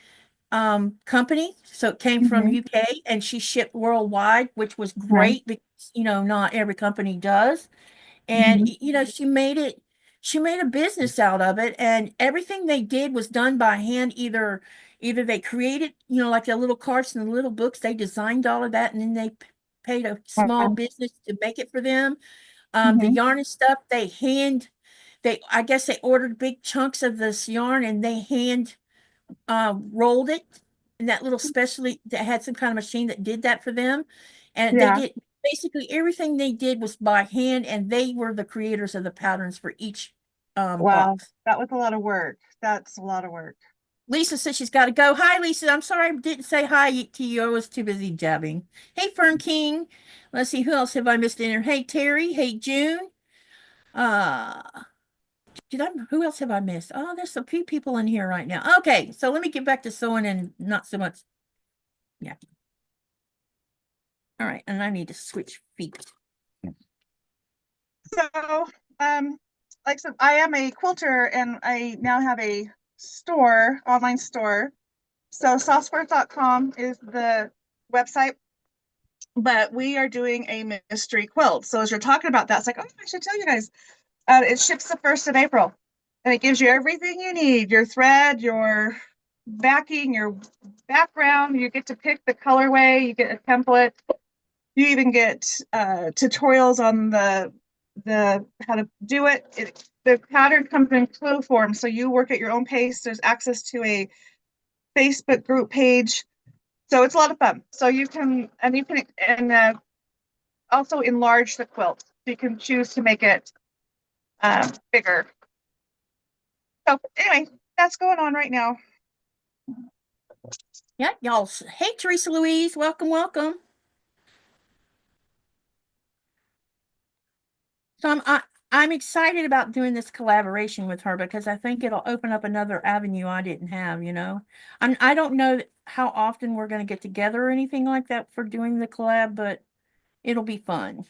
Speaker 1: company, so it came from UK, and she shipped worldwide, which was great because not every company does. And she made a business out of it, and everything they did was done by hand. Either they created, like the little carts and the little books, they designed all of that, and then they paid a small business to make it for them. The
Speaker 2: Mhm.
Speaker 1: yarn and stuff, I guess they ordered big chunks of this yarn and they hand rolled it in that little specially that had some kind of machine that did that for them. And they
Speaker 2: Yeah.
Speaker 1: did basically everything they did was by hand, and they were the creators of the patterns for each
Speaker 2: Wow.
Speaker 1: box.
Speaker 2: That was a lot of work. That's a lot of work.
Speaker 1: Lisa says she's got to go. Hi, Lisa. I'm sorry I didn't say hi to you. I was too busy jabbing. Hey, Fern King. Let's see, who else have I missed in here? Hey, Terry. Hey, June. Uh, who else have I missed? Oh, there's a few people in here right now. Okay, so let me get back to sewing and not so much. Yeah. All right, and I need to switch feet.
Speaker 2: So, like I said, I am a quilter and I now have a store, online store. So software.com is the website, but we are doing a mystery quilt. So as you're talking about that, it's like, oh, I should tell you guys, it ships the 1st of April and it gives you everything you need, your thread, your backing, your background. You get to pick the colorway, you get a template. You even get tutorials on the how to do it. The pattern comes in clue form, so you work at your own pace. There's access to a Facebook group page, so it's a lot of fun. So you can also enlarge the quilt. So you can choose to make it bigger. So anyway, that's going on right now.
Speaker 1: Yeah, y'all. Hey, Teresa Louise. Welcome, welcome. So I'm excited about doing this collaboration with her because I think it'll open up another avenue I didn't have, you know. I don't know how often we're going to get together or anything like that for doing the collab, but it'll be fun.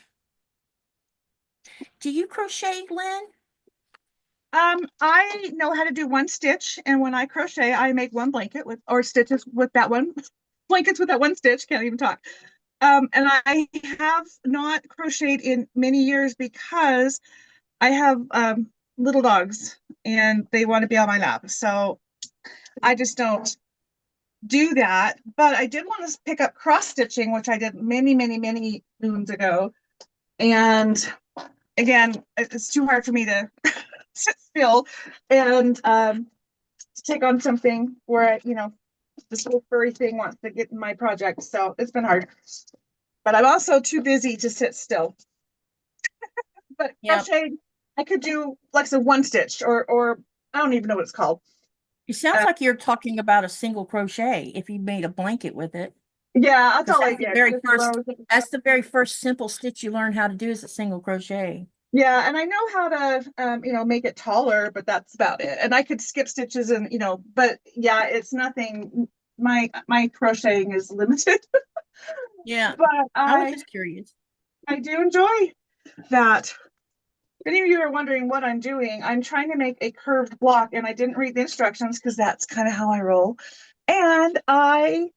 Speaker 1: Do you crochet, Lynn?
Speaker 2: I know how to do one stitch, and when I crochet, I make one blanket with or stitches with that one blankets with that one stitch. Can't even talk. And I have not crocheted in many years because I have little dogs and they want to be on my lap. So I just don't do that. But I did want to pick up cross stitching, which I did many, many, many moons ago. And again, it's too hard for me to sit still and to take on something where, this little furry thing wants to get in my project. So it's been hard. But I'm also too busy to sit still. But
Speaker 1: Yep.
Speaker 2: crochet, I could do like a one stitch or I don't even know what it's called.
Speaker 1: It sounds like you're talking about a single crochet if you made a blanket with it.
Speaker 2: Yeah, that's all
Speaker 1: That's that's the very first simple stitch you learn how to do is a single crochet.
Speaker 2: Yeah, and I know how to make it taller, but that's about it. And I could skip stitches and but yeah, it's nothing. My crocheting is limited.
Speaker 1: Yeah,
Speaker 2: But
Speaker 1: I was just curious.
Speaker 2: I do enjoy that. If any of you are wondering what I'm doing, I'm trying to make a curved block, and I didn't read the instructions because that's kind of how I roll. And I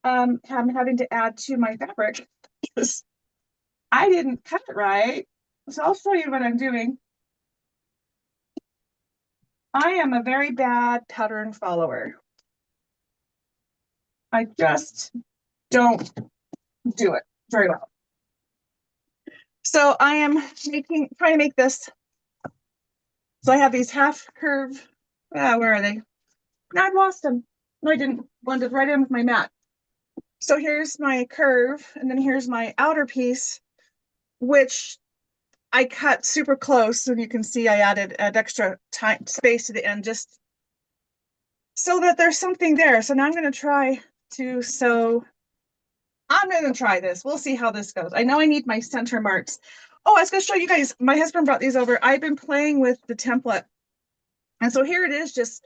Speaker 2: am having to add to my fabric because I didn't cut it right. So I'll show you what I'm doing. I am a very bad pattern follower. I just don't do it very well. So I am trying to make this. So I have these half curve. Where are they? No, I've lost them. No, I didn't. Blended right in with my mat. So here's my curve, and then here's my outer piece, which I cut super close. And you can see I added an extra time space to the end just so that there's something there. So now I'm going to try to sew. I'm going to try this. We'll see how this goes. I know I need my center marks. Oh, I was going to show you guys. My husband brought these over. I've been playing with the template. And so here it is, just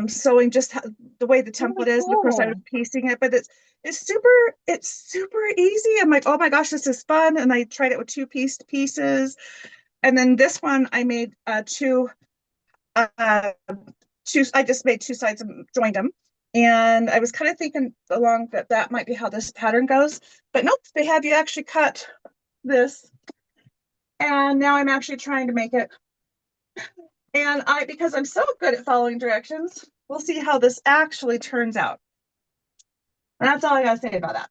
Speaker 2: sewing just the way the template is. And of course I was piecing it, but it's super easy. I'm like, oh my gosh, this is fun. And I tried it with two pieces. And then this one I made I just made two sides and joined them. And I was kind of thinking along that might be how this pattern goes, but nope, they have you actually cut this. And now I'm actually trying to make it. And because I'm so good at following directions, we'll see how this actually turns out. And that's all I gotta say about that.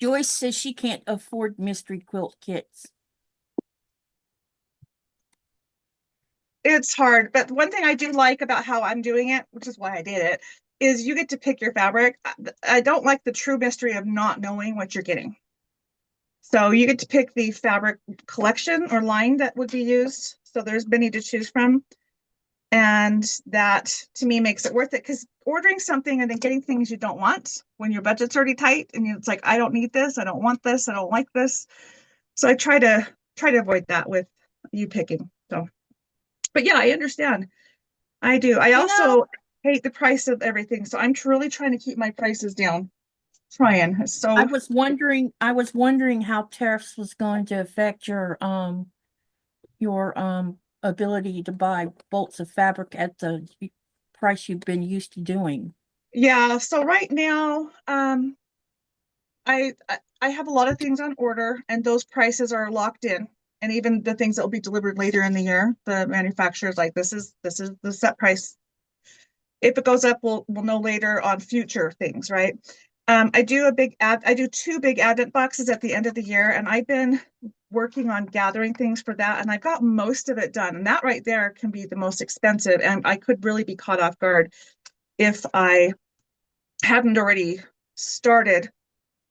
Speaker 1: Joyce says she can't afford mystery quilt kits.
Speaker 2: It's hard, but one thing I do like about how I'm doing it, which is why I did it, is you get to pick your fabric. I don't like the true mystery of not knowing what you're getting. So you get to pick the fabric collection or line that would be used. So there's many to choose from. And that to me makes it worth it, because ordering something and then getting things you don't want when your budget's already tight and it's like, I don't need this, I don't want this, I don't like this. So I try to avoid that with you picking. So, but yeah, I understand. I do. I also hate the price of everything. So I'm truly trying to keep my prices down. Trying. So
Speaker 1: I was wondering how tariffs was going to affect your ability to buy bolts of fabric at the price you've been used to doing.
Speaker 2: yeah, so right now, I have a lot of things on order and those prices are locked in. And even the things that will be delivered later in the year, the manufacturers like this is the set price. If it goes up, we'll know later on future things, right? I do two big advent boxes at the end of the year, and I've been working on gathering things for that, and I've got most of it done. And that right there can be the most expensive, and I could really be caught off guard if I hadn't already started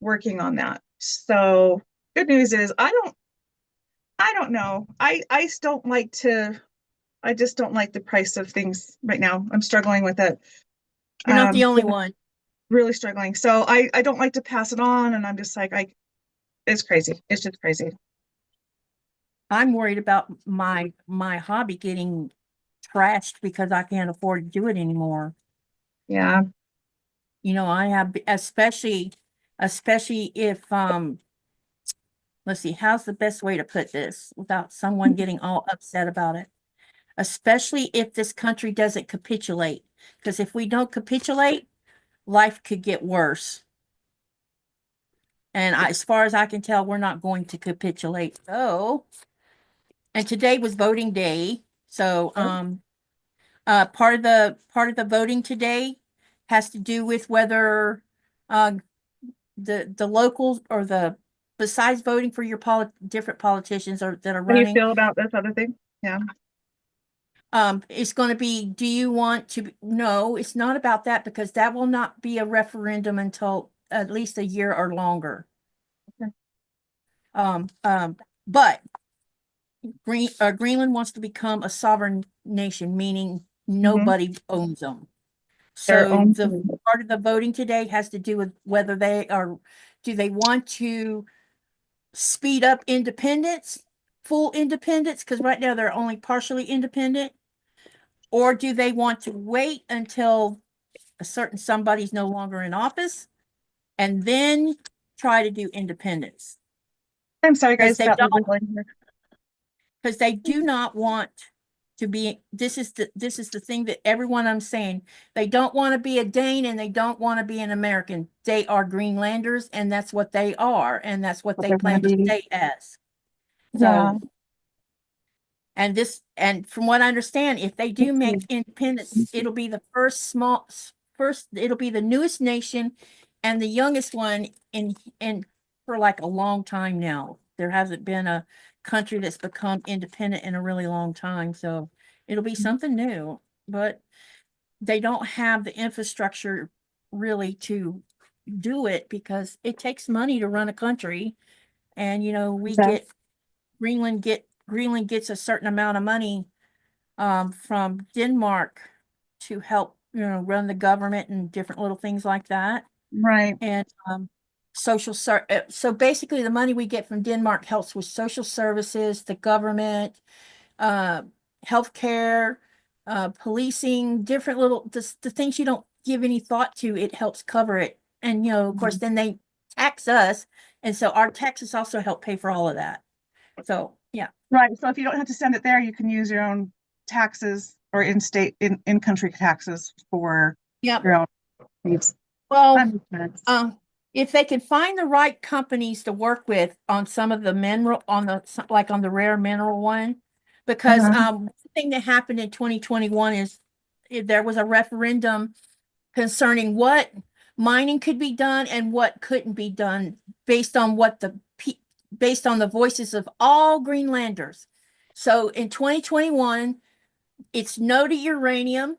Speaker 2: working on that. So good news is I don't know. I just don't like the price of things right now. I'm struggling with it.
Speaker 1: You're not the only one.
Speaker 2: Really struggling. So I don't like to pass it on, and I'm just like, it's crazy. It's just crazy.
Speaker 1: I'm worried about my hobby getting trashed because I can't afford to do it anymore.
Speaker 2: Yeah.
Speaker 1: You know, I have, especially if let's see, how's the best way to put this without someone getting all upset about it? Especially if this country doesn't capitulate, because if we don't capitulate, life could get worse. And as far as I can tell, we're not going to capitulate. Oh, and today was voting day. So part of the voting today has to do with whether the locals or besides voting for your different politicians that are
Speaker 2: How do you
Speaker 1: running.
Speaker 2: feel about this other thing? Yeah.
Speaker 1: It's going to be, do you want to, no, it's not about that, because that will not be a referendum until at least a year or longer.
Speaker 2: Okay.
Speaker 1: But Greenland wants to become a sovereign nation, meaning nobody owns them.
Speaker 2: Their
Speaker 1: So
Speaker 2: own
Speaker 1: the
Speaker 2: thing.
Speaker 1: part of the voting today has to do with whether do they want to speed up independence, full independence, because right now they're only partially independent, or do they want to wait until a certain somebody's no longer in office and then try to do independence?
Speaker 2: I'm sorry,
Speaker 1: Because
Speaker 2: guys.
Speaker 1: they
Speaker 2: That was
Speaker 1: don't,
Speaker 2: really here.
Speaker 1: because they do not want to be, this is the thing that everyone I'm saying, they don't want to be a Dane and they don't want to be an American. They are Greenlanders, and that's what they are, and that's what they
Speaker 2: they're
Speaker 1: plan
Speaker 2: gonna
Speaker 1: to
Speaker 2: be.
Speaker 1: stay as.
Speaker 2: Yeah.
Speaker 1: So, and from what I understand, if they do make independence, it'll be the it'll be the newest nation and the youngest one in for like a long time now. There hasn't been a country that's become independent in a really long time. So it'll be something new, but they don't have the infrastructure really to do it, because it takes money to run a country. And, you know, Greenland gets a certain amount of money from Denmark to help, you know, run the government and different little things like that.
Speaker 2: Right.
Speaker 1: And so basically the money we get from Denmark helps with social services, the government, uh, healthcare, policing, different little the things you don't give any thought to. It helps cover it, and you know, of course, then they tax us, and so our taxes also help pay for all of that. So yeah.
Speaker 2: Right. So if you don't have to send it there, you can use your own taxes or in country taxes for
Speaker 1: Yep.
Speaker 2: your own needs.
Speaker 1: Well, if they can find the right companies to work with on some of the mineral, on the rare mineral one, because one thing that happened in 2021 is there was a referendum concerning what mining could be done and what couldn't be done based on what based on the voices of all Greenlanders. So in 2021, it's no to uranium,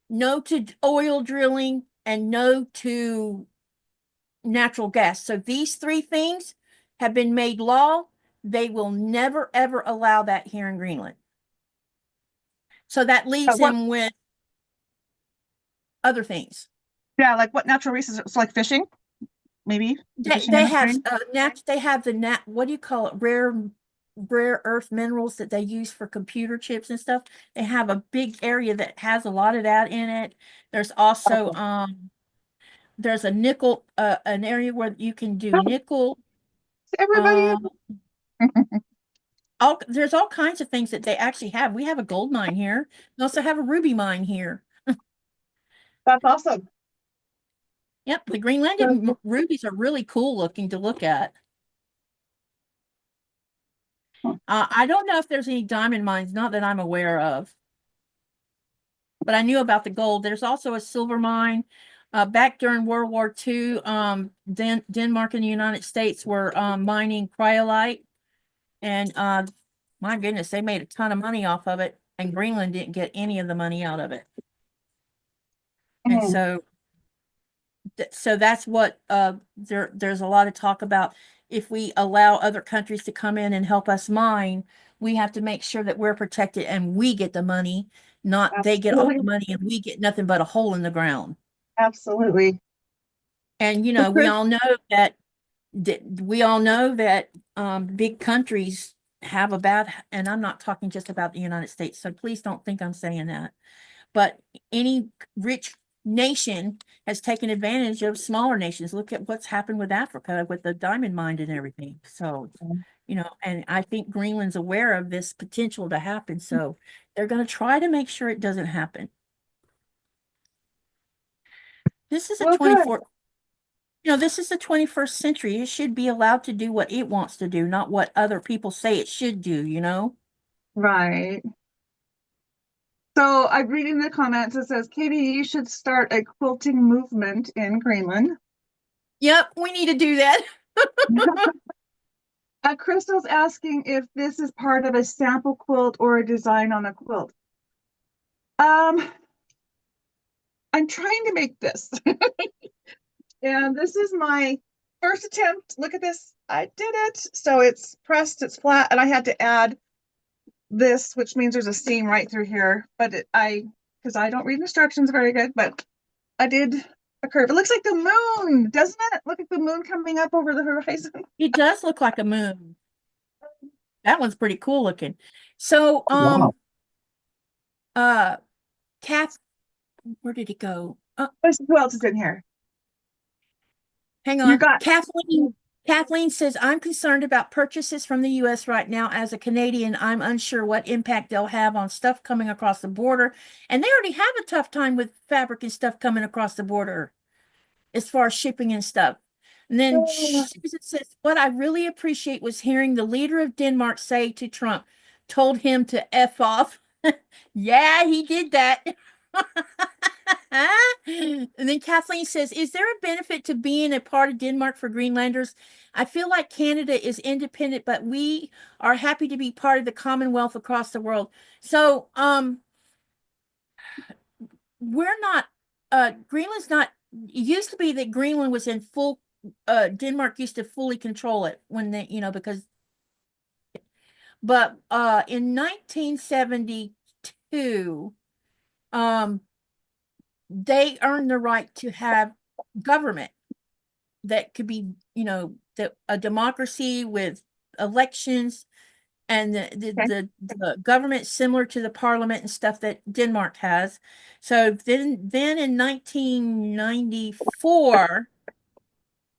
Speaker 1: no to oil drilling, and no to natural gas. So these three things have been made law. They will never, ever allow that here in Greenland. So that leaves
Speaker 2: What?
Speaker 1: him with other things.
Speaker 2: Yeah, like what natural resources? So like fishing, maybe the fishing
Speaker 1: They have
Speaker 2: industry?
Speaker 1: they have the what do you call it? Rare earth minerals that they use for computer chips and stuff. They have a big area that has a lot of that in it. There's also
Speaker 2: Okay.
Speaker 1: there's a nickel an area where you can do
Speaker 2: Oh,
Speaker 1: nickel.
Speaker 2: everybody.
Speaker 1: There's all kinds of things that they actually have. We have a gold mine here. We also have a ruby mine here.
Speaker 2: That's awesome.
Speaker 1: Yep, the Greenland rubies are really cool looking to look at. I don't know if there's any diamond mines, not that I'm aware of, but I knew about the gold. There's also a silver mine. Back during World War II, Denmark and the United States were mining cryolite, and my goodness, they made a ton of money off of it, and Greenland didn't get any of the money out of it. And
Speaker 2: Mhm.
Speaker 1: so that's what there's a lot of talk about. If we allow other countries to come in and help us mine, we have to make sure that we're protected and we get the money, not they get all the
Speaker 2: Absolutely.
Speaker 1: money and we get nothing but a hole in the ground.
Speaker 2: Absolutely.
Speaker 1: And
Speaker 2: So
Speaker 1: we
Speaker 2: Chris,
Speaker 1: all know that big countries have a bad, and I'm not talking just about the United States, so please don't think I'm saying that. But any rich nation has taken advantage of smaller nations. Look at what's happened with Africa with the diamond mine and everything. So, and I think Greenland's aware of this potential to happen. So they're going to try to make sure it doesn't happen. This is a
Speaker 2: well, good.
Speaker 1: this is the 21st century. It should be allowed to do what it wants to do, not what other people say it should do.
Speaker 2: Right. So I'm reading the comments. It says, Katie, you should start a quilting movement in Greenland.
Speaker 1: Yep, we need to do that.
Speaker 2: Crystal's asking if this is part of a sample quilt or a design on a quilt. I'm trying to make this. And this is my first attempt. Look at this. I did it. So it's pressed, it's flat, and I had to add this, which means there's a seam right through here. But because I don't read instructions very good, but I did a curve. It looks like the moon, doesn't it? Look at the moon coming up over the horizon.
Speaker 1: It does look like a moon. That one's pretty cool looking. So,
Speaker 3: Wow.
Speaker 1: Kath, where did it go?
Speaker 2: Who else is in here?
Speaker 1: Hang
Speaker 2: You
Speaker 1: on.
Speaker 2: got
Speaker 1: Kathleen says, I'm concerned about purchases from the US right now. As a Canadian, I'm unsure what impact they'll have on stuff coming across the border. And they already have a tough time with fabric and stuff coming across the border as far as shipping and stuff. And then Susan says, what I really appreciate was hearing the leader of Denmark say to Trump, told him to F off. Yeah, he did that. And then Kathleen says, is there a benefit to being a part of Denmark for Greenlanders? I feel like Canada is independent, but we are happy to be part of the Commonwealth across the world. So, we're not, Greenland's not, it used to be that Greenland was in full, Denmark used to fully control it when they, because, but, in 1972, they earned the right to have government that could be, a democracy with elections and the government similar to the parliament and stuff that Denmark has. So then in 1994,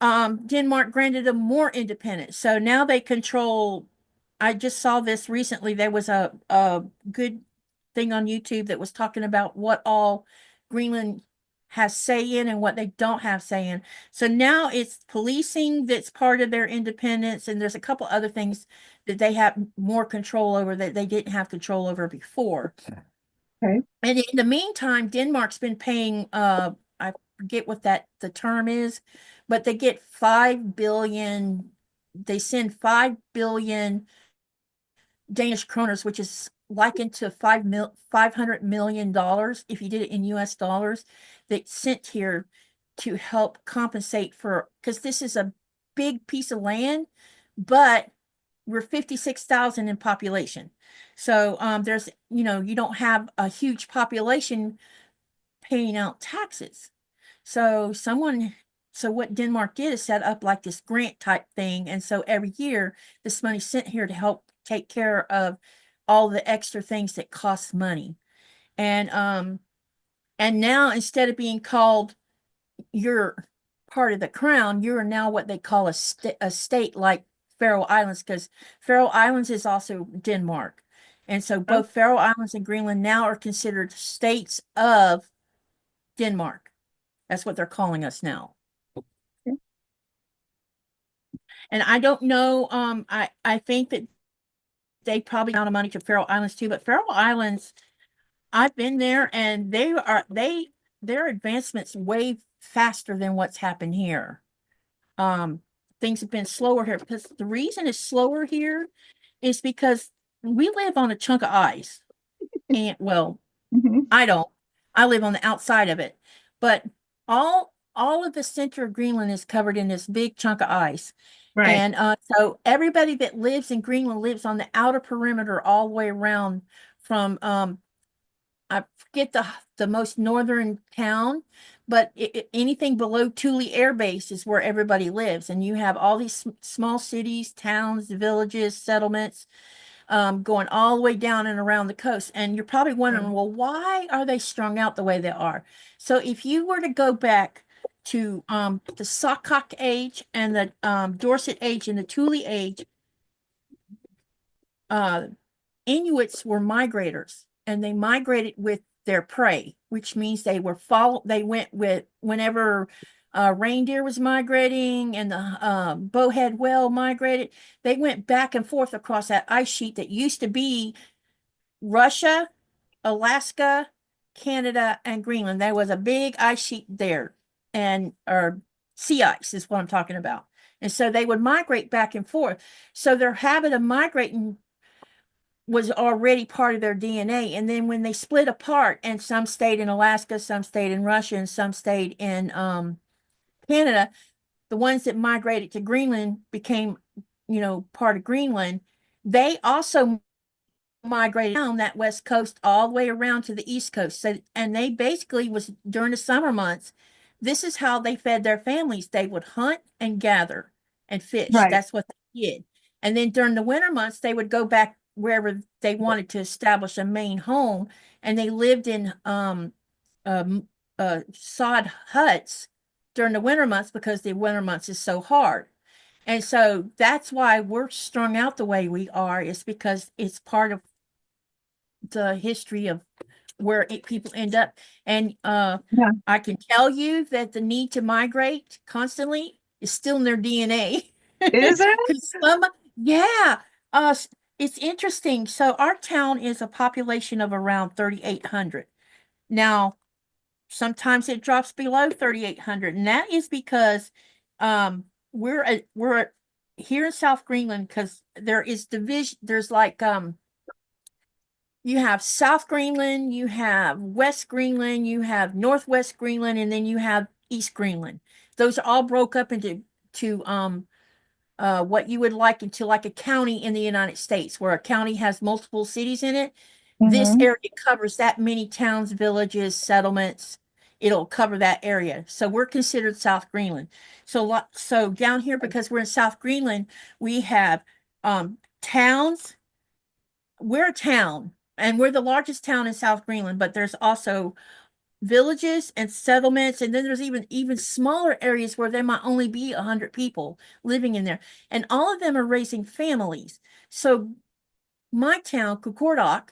Speaker 1: Denmark granted them more independence. So now they control. I just saw this recently. There was a good thing on YouTube that was talking about what all Greenland has say in and what they don't have say in. So now it's policing that's part of their independence, and there's a couple other things that they have more control over that they didn't have control over before.
Speaker 2: Okay.
Speaker 1: And in the meantime, Denmark's been paying I forget what the term is, but they get 5 billion, they send 5 billion Danish kroners, which is likened to $500 million if you did it in US dollars, that sent here to help compensate for, because this is a big piece of land, but we're 56,000 in population. So there's, you don't have a huge population paying out taxes. So what Denmark did is set up like this grant type thing. And so every year this money's sent here to help take care of all the extra things that cost money. And now instead of being called you're part of the crown, you are now what they call a state like Faroe Islands, because Faroe Islands is also Denmark. And so both Faroe Islands and Greenland now are considered states of Denmark. That's what they're calling us now. And I don't know, I think that they probably amount of money to Faroe Islands too, but Faroe Islands, I've been there and their advancements way faster than what's happened here. Things have been slower here because the reason it's slower here is because we live on a chunk of ice. And well, I don't. I live on the outside of it. But all of the center of Greenland is covered in this big chunk of ice.
Speaker 2: Right.
Speaker 1: And so everybody that lives in Greenland lives on the outer perimeter all the way around from I forget the most northern town, but anything below Thule Air Base is where everybody lives. And you have all these small cities, towns, villages, settlements, going all the way down and around the coast. And you're probably wondering, well, why are they strung out the way they are? So if you were to go back to the Sakak age and the Dorset age and the Thule age, Inuits were migrators, and they migrated with their prey, which means they went with whenever reindeer was migrating and the bowhead whale migrated, they went back and forth across that ice sheet that used to be Russia, Alaska, Canada, and Greenland. There was a big ice sheet there, or sea ice is what I'm talking about. And so they would migrate back and forth. So their habit of migrating was already part of their DNA. And then when they split apart, and some stayed in Alaska, some stayed in Russia, and some stayed in Canada, the ones that migrated to Greenland became, part of Greenland. They also migrated down that west coast all the way around to the east coast. So, and they basically was during the summer months, this is how they fed their families. They would hunt and gather and fish.
Speaker 2: Right.
Speaker 1: That's what they did. And then during the winter months, they would go back wherever they wanted to establish a main home, and they lived in sod huts during the winter months because the winter months is so hard. And so that's why we're strung out the way we are, is because it's part of the history of where people end up. And I can tell you that the need to migrate constantly is still in their DNA.
Speaker 2: Is it?
Speaker 1: Yeah. It's interesting. So our town is a population of around 3,800. Now, sometimes it drops below 3,800, and that is because we're here in South Greenland, because there is division. There's like you have South Greenland, you have West Greenland, you have Northwest Greenland, and then you have East Greenland. Those are all broke up into what you would like into like a county in the United States, where a county has multiple cities in it. This area covers that many towns, villages, settlements. It'll cover that area. So we're considered South Greenland. So down here, because we're in South Greenland, we have towns. We're a town, and we're the largest town in South Greenland, but there's also villages and settlements, and then there's even smaller areas where there might only be 100 people living in there, and all of them are raising families. So my town, Kukordak,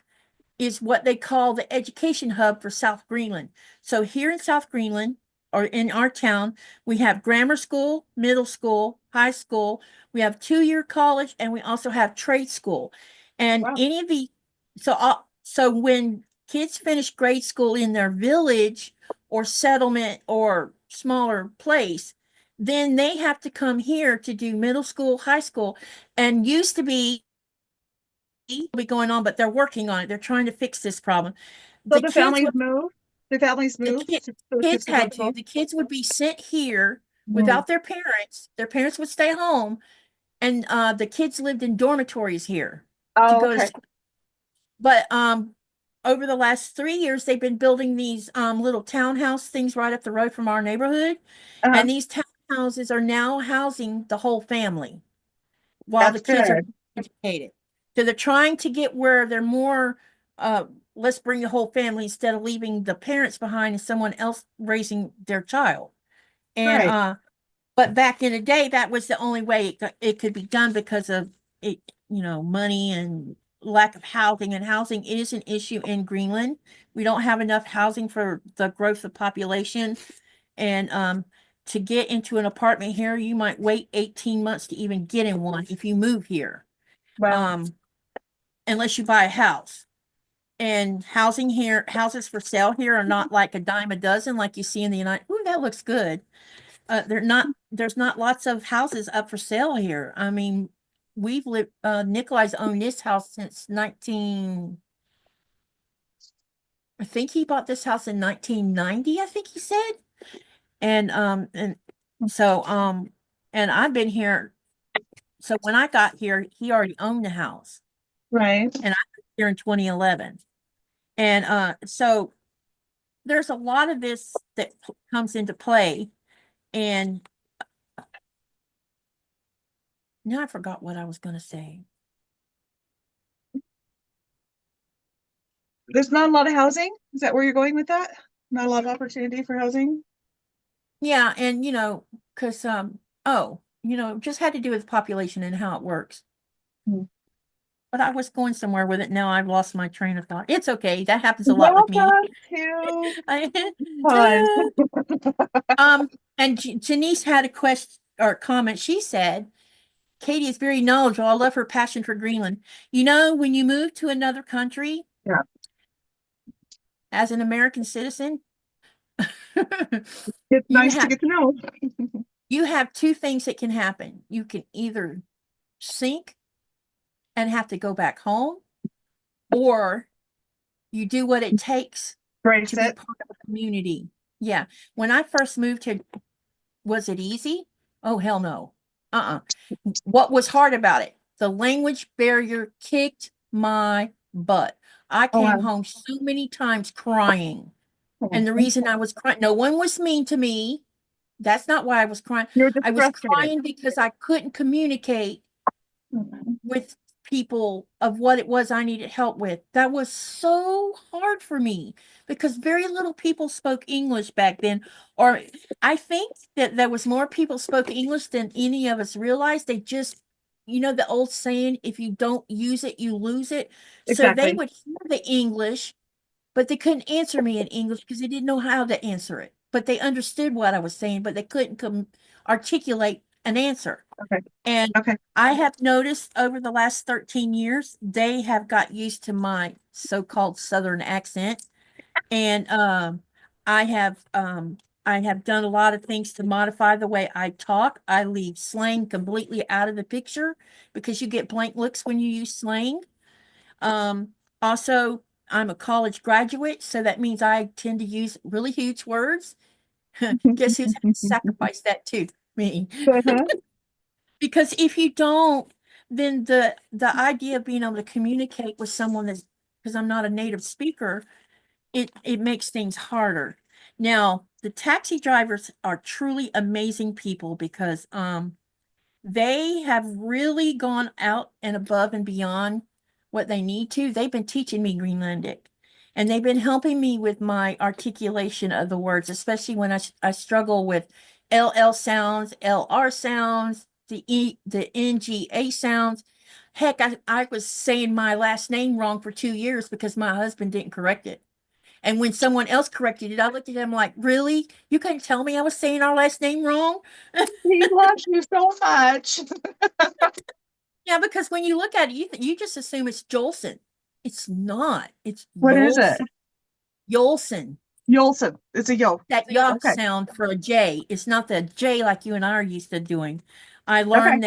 Speaker 1: is what they call the education hub for South Greenland. So here in South Greenland, or in our town, we have grammar school, middle school, high school, we have 2-year college, and we also have trade school. And any of the so when kids finish grade school in their village or settlement or smaller place, then they have to come here to do middle school, high school, and used to be going on, but they're working on it. They're trying to fix this problem.
Speaker 2: So
Speaker 1: The
Speaker 2: the
Speaker 1: kids
Speaker 2: families
Speaker 1: would,
Speaker 2: move? The families
Speaker 1: the
Speaker 2: move?
Speaker 1: kid,
Speaker 2: So the
Speaker 1: kids
Speaker 2: can go
Speaker 1: had
Speaker 2: to
Speaker 1: to,
Speaker 2: both?
Speaker 1: the kids would be sent here
Speaker 2: Mm.
Speaker 1: without their parents. Their parents would stay home, and the kids lived in dormitories here to
Speaker 2: Oh,
Speaker 1: go to
Speaker 2: okay.
Speaker 1: school. But over the last 3 years, they've been building these little townhouse things right up the road from our neighborhood.
Speaker 2: Uh-huh.
Speaker 1: And these townhouses are now housing the whole family while the
Speaker 2: That's
Speaker 1: kids are
Speaker 2: good.
Speaker 1: educated. So they're trying to get where they're more, let's bring the whole family instead of leaving the parents behind and someone else raising their child. And
Speaker 2: Right.
Speaker 1: but back in the day, that was the only way it could be done because of it, money and lack of housing. And housing is an issue in Greenland. We don't have enough housing for the growth of population. And to get into an apartment here, you might wait 18 months to even get in one if you move here.
Speaker 2: Wow.
Speaker 1: Unless you buy a house. And houses for sale here are not like a dime a dozen like you see in the United. Ooh, that looks good. There's not lots of houses up for sale here. I mean, we've lived, Nikolai's owned this house since I think he bought this house in 1990, I think he said. And so, and I've been here. So when I got here, he already owned the house,
Speaker 2: Right.
Speaker 1: and I got here in 2011. And so there's a lot of this that comes into play. And now I forgot what I was going to say.
Speaker 2: There's not a lot of housing? Is that where you're going with that? Not a lot of opportunity for housing?
Speaker 1: Yeah, and because just had to do with population and how it works.
Speaker 2: Hmm.
Speaker 1: But I was going somewhere with it. Now I've lost my train of thought. It's okay. That happens a lot
Speaker 2: Well
Speaker 1: with me.
Speaker 2: done, too.
Speaker 1: I-
Speaker 2: Fun.
Speaker 1: and Janice had a question or comment. She said, Katie is very knowledgeable. I love her passion for Greenland. When you move to another country,
Speaker 2: Yeah.
Speaker 1: as an American citizen,
Speaker 2: It's
Speaker 1: you
Speaker 2: nice to
Speaker 1: have
Speaker 2: get to know.
Speaker 1: you have two things that can happen. You can either sink and have to go back home, or you do what it takes
Speaker 2: Brace
Speaker 1: to be
Speaker 2: it.
Speaker 1: part of a community. Yeah. When I first moved here, was it easy? Oh, hell no. What was hard about it? The language barrier kicked my butt. I
Speaker 2: Oh,
Speaker 1: came
Speaker 2: wow.
Speaker 1: home so many times crying. And the
Speaker 2: Oh,
Speaker 1: reason I was crying, no one was mean to me. That's not why I was crying.
Speaker 2: you're just
Speaker 1: I was
Speaker 2: frustrated.
Speaker 1: crying because I couldn't communicate
Speaker 2: Mhm.
Speaker 1: with people of what it was I needed help with. That was so hard for me because very little people spoke English back then. Or I think that there was more people spoke English than any of us realized. They just, the old saying, if you don't use it, you lose it. So they
Speaker 2: Exactly.
Speaker 1: would hear the English, but they couldn't answer me in English because they didn't know how to answer it. But they understood what I was saying, but they couldn't articulate an answer.
Speaker 2: Okay.
Speaker 1: And
Speaker 2: Okay.
Speaker 1: I have noticed over the last 13 years, they have got used to my so-called Southern accent. And I have done a lot of things to modify the way I talk. I leave slang completely out of the picture because you get blank looks when you use slang. Also, I'm a college graduate, so that means I tend to use really huge words. Guess who's had to sacrifice that too? Me.
Speaker 2: Uh-huh.
Speaker 1: Because if you don't, then the idea of being able to communicate with someone that's, because I'm not a native speaker, it makes things harder. Now, the taxi drivers are truly amazing people because they have really gone out and above and beyond what they need to. They've been teaching me Greenlandic, and they've been helping me with my articulation of the words, especially when I struggle with LL sounds, LR sounds, the NGA sounds. Heck, I was saying my last name wrong for 2 years because my husband didn't correct it. And when someone else corrected it, I looked at him like, really? You couldn't tell me I was saying our last name wrong?
Speaker 2: He loves you so much.
Speaker 1: Yeah, because when you look at it, you just assume it's Jolson. It's not. It's
Speaker 2: What is it?
Speaker 1: Yolson.
Speaker 2: Yolson. It's a yo.
Speaker 1: That yuck
Speaker 2: Okay.
Speaker 1: sound for a J. It's not the J like you and I are used to doing. I
Speaker 2: Okay.
Speaker 1: learned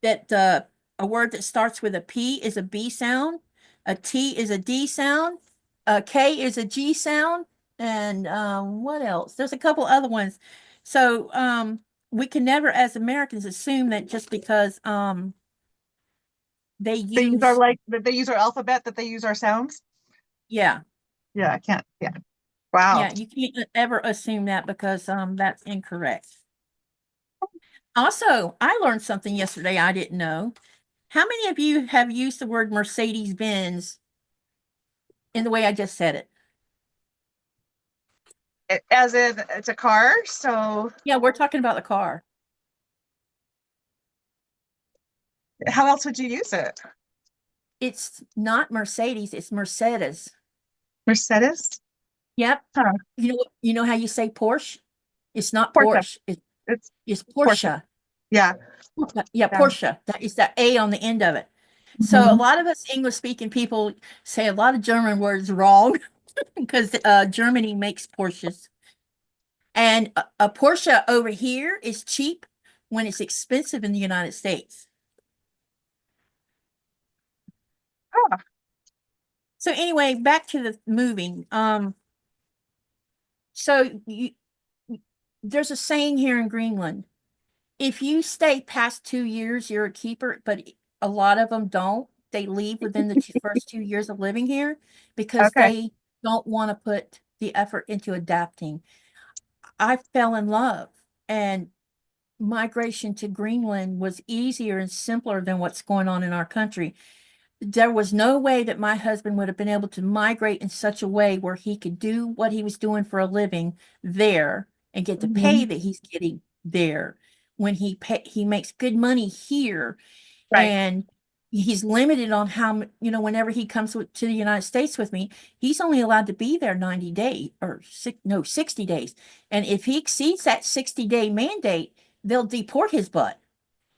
Speaker 1: that a word that starts with a P is a B sound, a T is a D sound, a K is a G sound, and what else? There's a couple other ones. So we can never, as Americans, assume that just because they
Speaker 2: They use our
Speaker 1: use,
Speaker 2: like that they use our alphabet, that they use our sounds.
Speaker 1: yeah,
Speaker 2: Yeah, I can't. Yeah. Wow.
Speaker 1: yeah, you can't ever assume that because that's incorrect. Also, I learned something yesterday I didn't know. How many of you have used the word Mercedes-Benz in the way I just said it?
Speaker 2: As in it's a car, so
Speaker 1: Yeah, we're talking about the car.
Speaker 2: how else would you use it?
Speaker 1: It's not Mercedes, it's Mercedes.
Speaker 2: Mercedes?
Speaker 1: Yep.
Speaker 2: Huh.
Speaker 1: You know how you say Porsche? It's not
Speaker 2: Porsche.
Speaker 1: Porsche.
Speaker 2: It's
Speaker 1: It's
Speaker 2: Porsche.
Speaker 1: Porsche.
Speaker 2: Yeah.
Speaker 1: Yeah,
Speaker 2: Yeah.
Speaker 1: Porsche. That is that A on the end of it. So a
Speaker 2: Mhm.
Speaker 1: lot of us English speaking people say a lot of German words wrong because Germany makes Porsches. And a Porsche over here is cheap when it's expensive in the United States.
Speaker 2: Ah,
Speaker 1: So anyway, back to the moving. So there's a saying here in Greenland. If you stay past 2 years, you're a keeper, but a lot of them don't. They leave within the first 2 years of living here because
Speaker 2: okay.
Speaker 1: they don't want to put the effort into adapting. I fell in love, and migration to Greenland was easier and simpler than what's going on in our country. There was no way that my husband would have been able to migrate in such a way where he could do what he was doing for a living there and get the pay
Speaker 2: Mhm.
Speaker 1: that he's getting there when he makes good money here,
Speaker 2: Right.
Speaker 1: and he's limited on how, whenever he comes to the United States with me, he's only allowed to be there 90 days or 60 days. And if he exceeds that 60-day mandate, they'll deport his butt.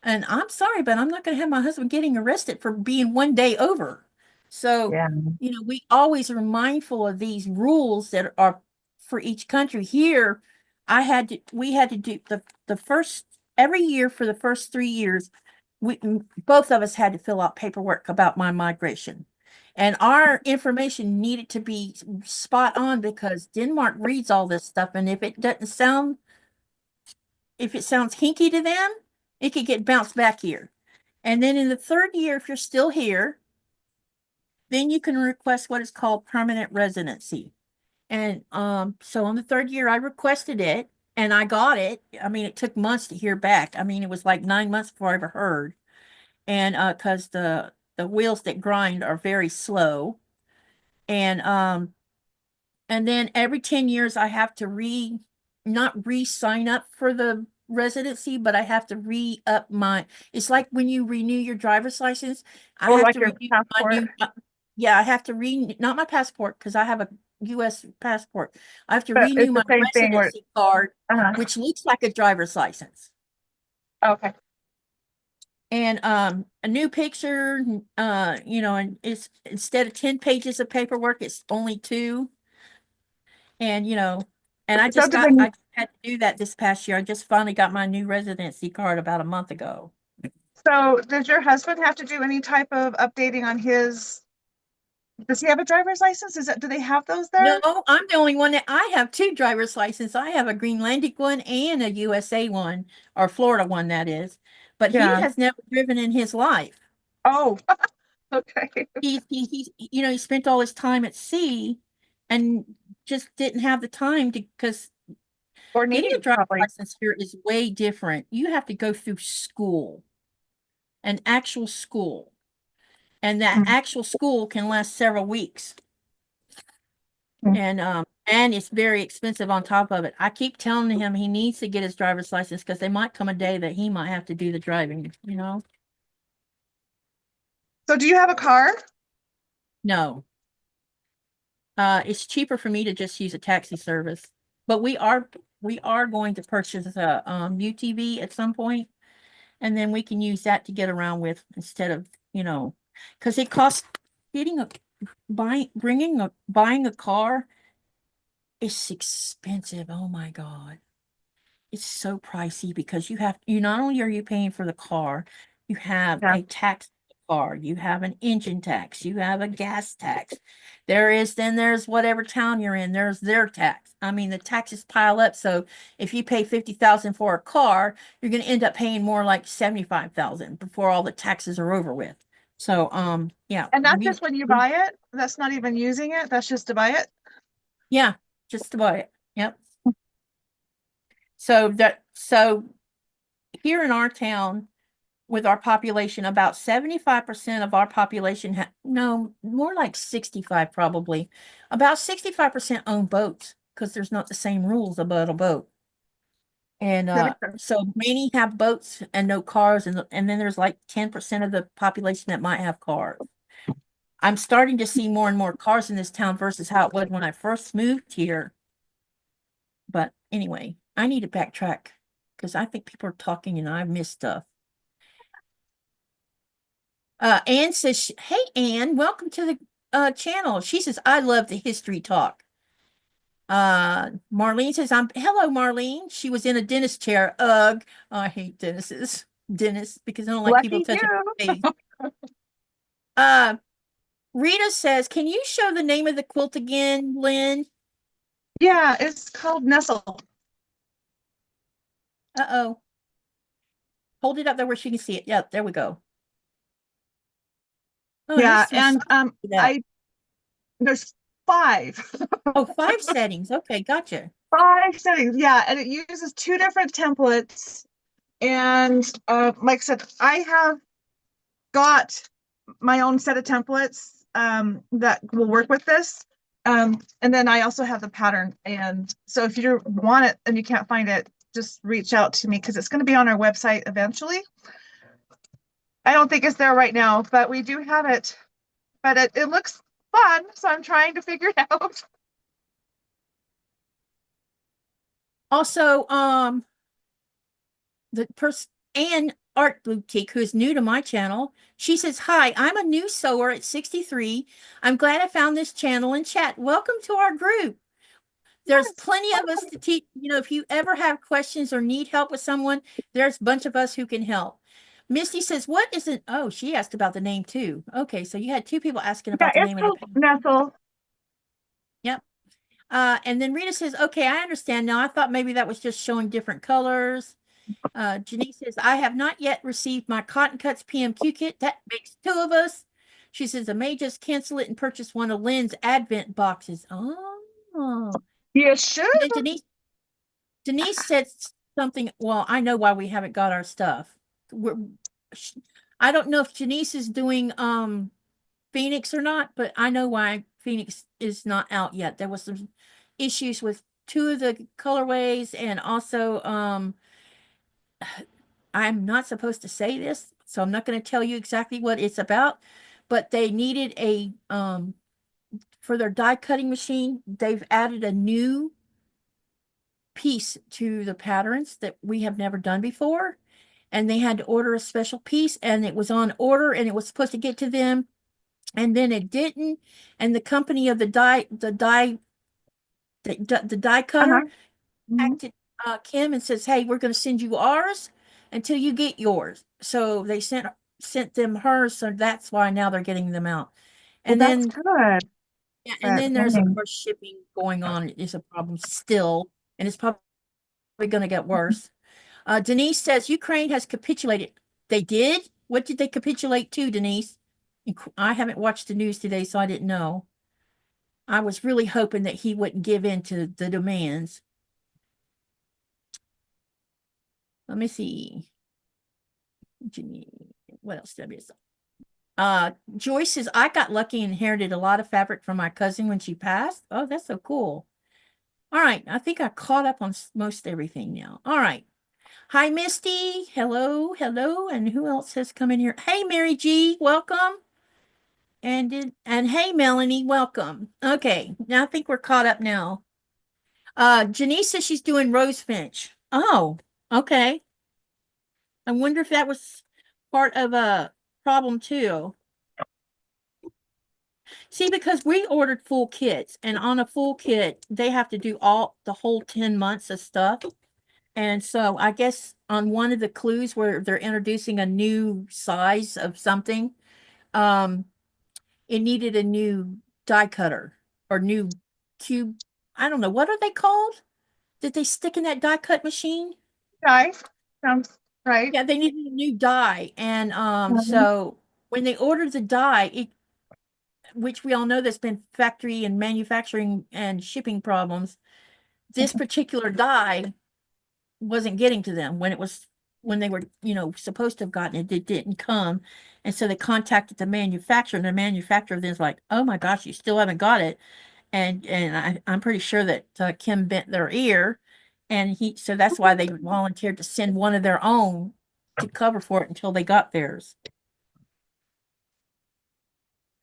Speaker 1: And I'm sorry, but I'm not going to have my husband getting arrested for being one day over. So,
Speaker 2: Yeah.
Speaker 1: we always are mindful of these rules that are for each country. Here, we had to do the first, every year for the first 3 years, both of us had to fill out paperwork about my migration. And our information needed to be spot on because Denmark reads all this stuff. And if it sounds hinky to them, it could get bounced back here. And then in the third year, if you're still here, then you can request what is called permanent residency. And so on the third year, I requested it and I got it. I mean, it took months to hear back. I mean, it was like 9 months before I ever heard. And because the wheels that grind are very slow. And then every 10 years I have to not re-sign up for the residency, but I have to re-up it's like when you renew your driver's license, I
Speaker 2: Or
Speaker 1: have
Speaker 2: like
Speaker 1: to
Speaker 2: your
Speaker 1: renew
Speaker 2: passport.
Speaker 1: yeah, I have to not my passport because I have a US passport. I have to
Speaker 2: But
Speaker 1: renew
Speaker 2: it's the
Speaker 1: my
Speaker 2: same thing where
Speaker 1: residency card,
Speaker 2: uh-huh.
Speaker 1: which looks like a driver's license.
Speaker 2: Okay.
Speaker 1: And a new picture, and it's instead of 10 pages of paperwork, it's only 2. And and
Speaker 2: So
Speaker 1: I had to do that this past year. I just finally got my new residency card about a month ago.
Speaker 2: does your husband have to do any type of updating on his, does he have a driver's license? Do they have those
Speaker 1: No,
Speaker 2: there?
Speaker 1: I'm the only one that I have 2 driver's licenses. I have a Greenlandic one and a USA one, or Florida one, that is. But he
Speaker 2: Yeah.
Speaker 1: has never driven in his life.
Speaker 2: Oh, okay.
Speaker 1: He spent all his time at sea and just didn't have the time because
Speaker 2: Or
Speaker 1: getting a
Speaker 2: need,
Speaker 1: driver's
Speaker 2: probably.
Speaker 1: license here is way different. You have to go through school, an actual school. And that
Speaker 2: Mm.
Speaker 1: actual school can last several weeks.
Speaker 2: Mm.
Speaker 1: And it's very expensive on top of it. I keep telling him he needs to get his driver's license because there might come a day that he might have to do the driving.
Speaker 2: So do you have a car?
Speaker 1: No. It's cheaper for me to just use a taxi service. But we are going to purchase a UTV at some point, and then we can use that to get around with instead of, because it costs buying a car it's expensive. Oh my God. It's so pricey because you not only are you paying for the car, you have
Speaker 2: Yeah.
Speaker 1: a tax on the car, you have an engine tax, you have a gas tax. Then there's whatever town you're in, there's their tax. I mean, the taxes pile up. So if you pay 50,000 for a car, you're going to end up paying more like 75,000 before all the taxes are over with. So, yeah.
Speaker 2: And that's just when you buy it. That's not even using it. That's just to buy it.
Speaker 1: Yeah, just to buy it. Yep. So here in our town, with our population, about 75% of our population, no, more like 65 probably, about 65% own boats because there's not the same rules about a boat. And
Speaker 2: That makes sense.
Speaker 1: so many have boats and no cars, and then there's like 10% of the population that might have cars. I'm starting to see more and more cars in this town versus how it was when I first moved here. But anyway, I need to backtrack because I think people are talking and I've missed stuff. Anne says, hey, Anne, welcome to the channel. She says, I love the history talk. Marlene says, hello, Marlene. She was in a dentist chair. Ugh, I hate dentists because I don't like people
Speaker 2: Lucky
Speaker 1: touching
Speaker 2: you.
Speaker 1: my face. Uh, Rita says, can you show the name of the quilt again, Lynn?
Speaker 2: Yeah, it's called Nestle.
Speaker 1: Uh-oh. Hold it up there where she can see it. Yeah, there we go. Oh,
Speaker 2: Yeah,
Speaker 1: there's some
Speaker 2: and
Speaker 1: to that.
Speaker 2: there's 5.
Speaker 1: Oh, 5 settings. Okay, gotcha.
Speaker 2: 5 settings. Yeah, and it uses 2 different templates. And like I said, I have got my own set of templates that will work with this. And then I also have the pattern. And so if you want it and you can't find it, just reach out to me because it's going to be on our website eventually. I don't think it's there right now, but we do have it. But it looks fun, so I'm trying to figure it out.
Speaker 1: Also, the person Anne Art Boutique, who is new to my channel, she says, hi, I'm a new sewer at 63. I'm glad I found this channel and chat. Welcome to our group. There's
Speaker 2: Yes.
Speaker 1: plenty of us to teach. You know, if you ever have questions or need help with someone, there's a bunch of us who can help. Misty says, what is it? Oh, she asked about the name too. Okay, so you had 2 people asking
Speaker 2: Yeah,
Speaker 1: about the
Speaker 2: it's
Speaker 1: name of the
Speaker 2: called
Speaker 1: page.
Speaker 2: Nestle.
Speaker 1: Yep. And then Rita says, okay, I understand now. I thought maybe that was just showing different colors. Janice says, I have not yet received my Cotton Cuts PMQ kit. That makes 2 of us. She says, I may just cancel it and purchase one of Lynn's Advent boxes. Oh.
Speaker 2: You should.
Speaker 1: And then Denise said something. Well, I know why we haven't got our stuff. I don't know if Janice is doing Phoenix or not, but I know why Phoenix is not out yet. There was some issues with 2 of the colorways, and also I'm not supposed to say this, so I'm not going to tell you exactly what it's about, but they needed a for their die cutting machine, they've added a new piece to the patterns that we have never done before, and they had to order a special piece, and it was on order and it was supposed to get to them, and then it didn't, and the company of the die cutter acted Kim and says, hey, we're going to send you ours until you get yours. So they sent them hers, so that's why now they're getting them out.
Speaker 2: Well,
Speaker 1: And
Speaker 2: that's
Speaker 1: then
Speaker 2: good.
Speaker 1: yeah, and then there's of course shipping going on is a problem still, and it's probably going to get worse. Denise says Ukraine has capitulated. They did? What did they capitulate to, Denise? I haven't watched the news today, so I didn't know. I was really hoping that he wouldn't give in to the demands. Let me see. What else did I miss? Joyce says, I got lucky and inherited a lot of fabric from my cousin when she passed. Oh, that's so cool. All right. I think I caught up on most everything now. All right. Hi, Misty. Hello. Hello. And who else has come in here? Hey, Mary G. Welcome. And hey, Melanie. Welcome. Okay. Now I think we're caught up now. Janice says she's doing Rose Finch. Oh, okay. I wonder if that was part of a problem too. See, because we ordered full kits, and on a full kit, they have to do the whole 10 months of stuff. And so I guess on one of the clues where they're introducing a new size of something, it needed a new die cutter or new cube. I don't know. What are they called? Did they stick in that die cut machine?
Speaker 2: Okay, sounds right.
Speaker 1: Yeah, they needed a new die. And
Speaker 2: Mhm.
Speaker 1: so when they ordered the die, which we all know there's been factory and manufacturing and shipping problems, this particular die wasn't getting to them when they were, supposed to have gotten it. It didn't come. And so they contacted the manufacturer, and the manufacturer then's like, oh my gosh, you still haven't got it. And I'm pretty sure that Kim bent their ear, and so that's why they volunteered to send one of their own to cover for it until they got theirs.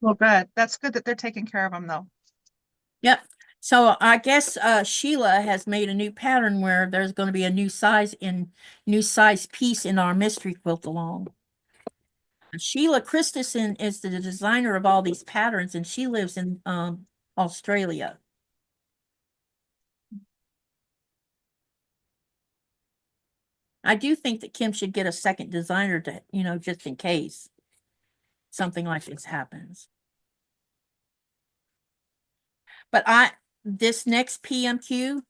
Speaker 2: Well, good. That's good that they're taking care of them though.
Speaker 1: Yep. So I guess Sheila has made a new pattern where there's going to be a new size piece in our mystery quilt along. Sheila Christensen is the designer of all these patterns, and she lives in Australia. I do think that Kim should get a second designer to, just in case something like this happens. But this next PMQ,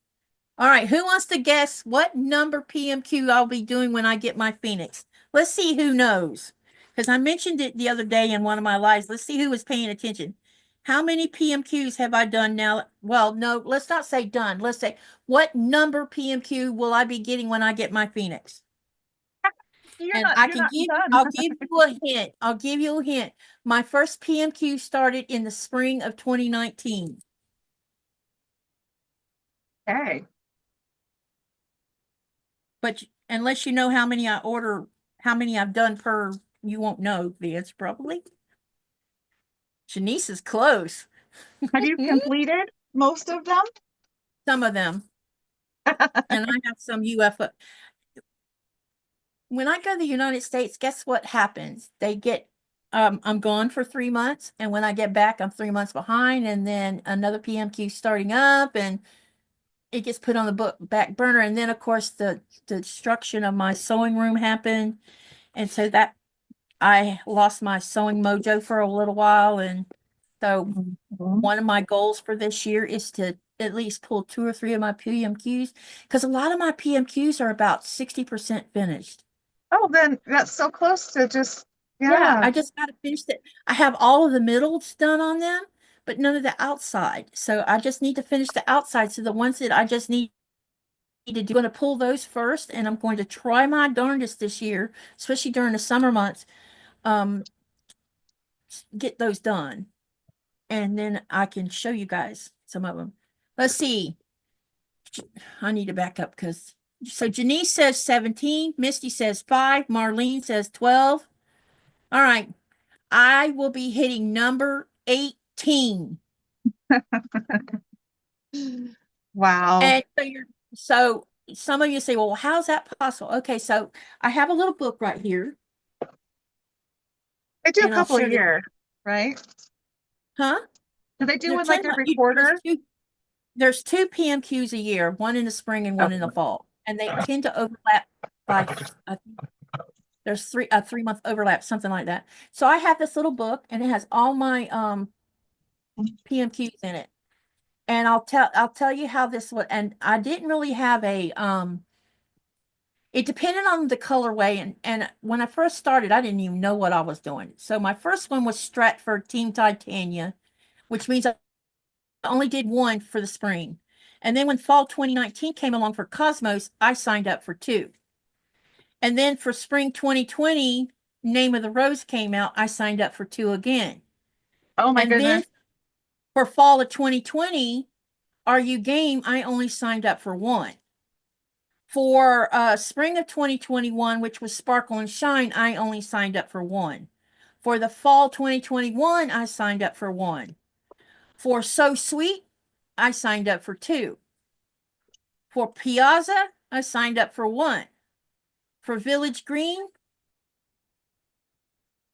Speaker 1: all right, who wants to guess what number PMQ I'll be doing when I get my Phoenix? Let's see who knows. Because I mentioned it the other day in one of my lives. Let's see who was paying attention. How many PMQs have I done now? Well, no, let's not say done. Let's say, what number PMQ will I be getting when I get my Phoenix?
Speaker 2: You're not done.
Speaker 1: I'll give you a hint. I'll give you a hint. My first PMQ started in the spring of 2019.
Speaker 2: Okay.
Speaker 1: But unless you know how many I've done per, you won't know the answer probably. Janice is close.
Speaker 2: Have you completed most of them?
Speaker 1: Some of them. And I have some UFO. When I go to the United States, guess what happens? I'm gone for 3 months, and when I get back, I'm 3 months behind, and then another PMQ starting up, and it gets put on the back burner. And then of course the destruction of my sewing room happened, and so that I lost my sewing mojo for a little while. And so one of my goals for this year is to at least pull 2 or 3 of my PMQs, because a lot of my PMQs are about 60% finished.
Speaker 2: Oh, then that's so close to just,
Speaker 1: Yeah,
Speaker 2: yeah.
Speaker 1: I just got to finish it. I have all of the middles done on them, but none of the outside. So I just need to finish the outside. So the ones that I just need to do, I'm going to pull those first, and I'm going to try my darndest this year, especially during the summer months, get those done. And then I can show you guys some of them. Let's see. I need to back up so Janice says 17, Misty says 5, Marlene says 12. All right. I will be hitting number 18.
Speaker 2: Wow.
Speaker 1: And so some of you say, well, how's that possible? Okay, so I have a little book right here.
Speaker 2: They do a
Speaker 1: And I'll
Speaker 2: couple a
Speaker 1: share
Speaker 2: year, right?
Speaker 1: Huh?
Speaker 2: Do they do
Speaker 1: There
Speaker 2: it like
Speaker 1: tend-
Speaker 2: every
Speaker 1: you-
Speaker 2: quarter?
Speaker 1: There's two PMQs a year, one in the spring and one in the fall. And they tend to overlap by, I think there's a 3-month overlap, something like that. So I have this little book, and it has all my PMQs in it. And I'll tell you how this would, and I didn't really have it depended on the colorway, and when I first started, I didn't even know what I was doing. So my first one was Stratford Team Titania, which means I only did one for the spring. And then when fall 2019 came along for Cosmos, I signed up for 2. And then for spring 2020, Name of the Rose came out, I signed up for 2 again.
Speaker 2: Oh my
Speaker 1: And
Speaker 2: goodness.
Speaker 1: then for fall of 2020, Are You Game, I only signed up for 1. For spring of 2021, which was Sparkle and Shine, I only signed up for 1. For the fall 2021, I signed up for 1. For So Sweet, I signed up for 2. For Piazza, I signed up for 1. For Village Green,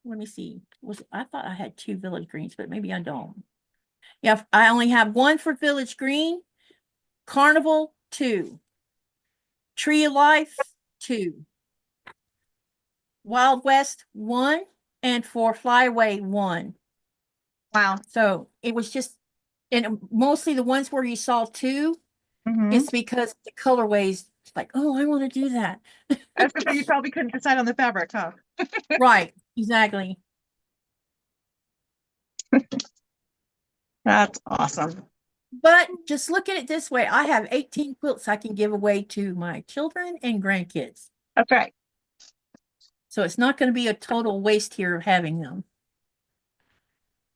Speaker 1: let me see. I thought I had 2 village greens, but maybe I don't. Yeah, I only have 1 for village green, carnival 2, tree of life 2, wild west 1, and for flyaway 1.
Speaker 2: Wow.
Speaker 1: So it was just, and mostly the ones where you saw 2, it's because the colorways, like, oh, I want to do that.
Speaker 2: You probably couldn't decide on the fabric, huh?
Speaker 1: Right, exactly.
Speaker 2: That's awesome.
Speaker 1: But just look at it this way. I have 18 quilts I can give away to my children and grandkids.
Speaker 2: Okay.
Speaker 1: So it's not going to be a total waste here of having them.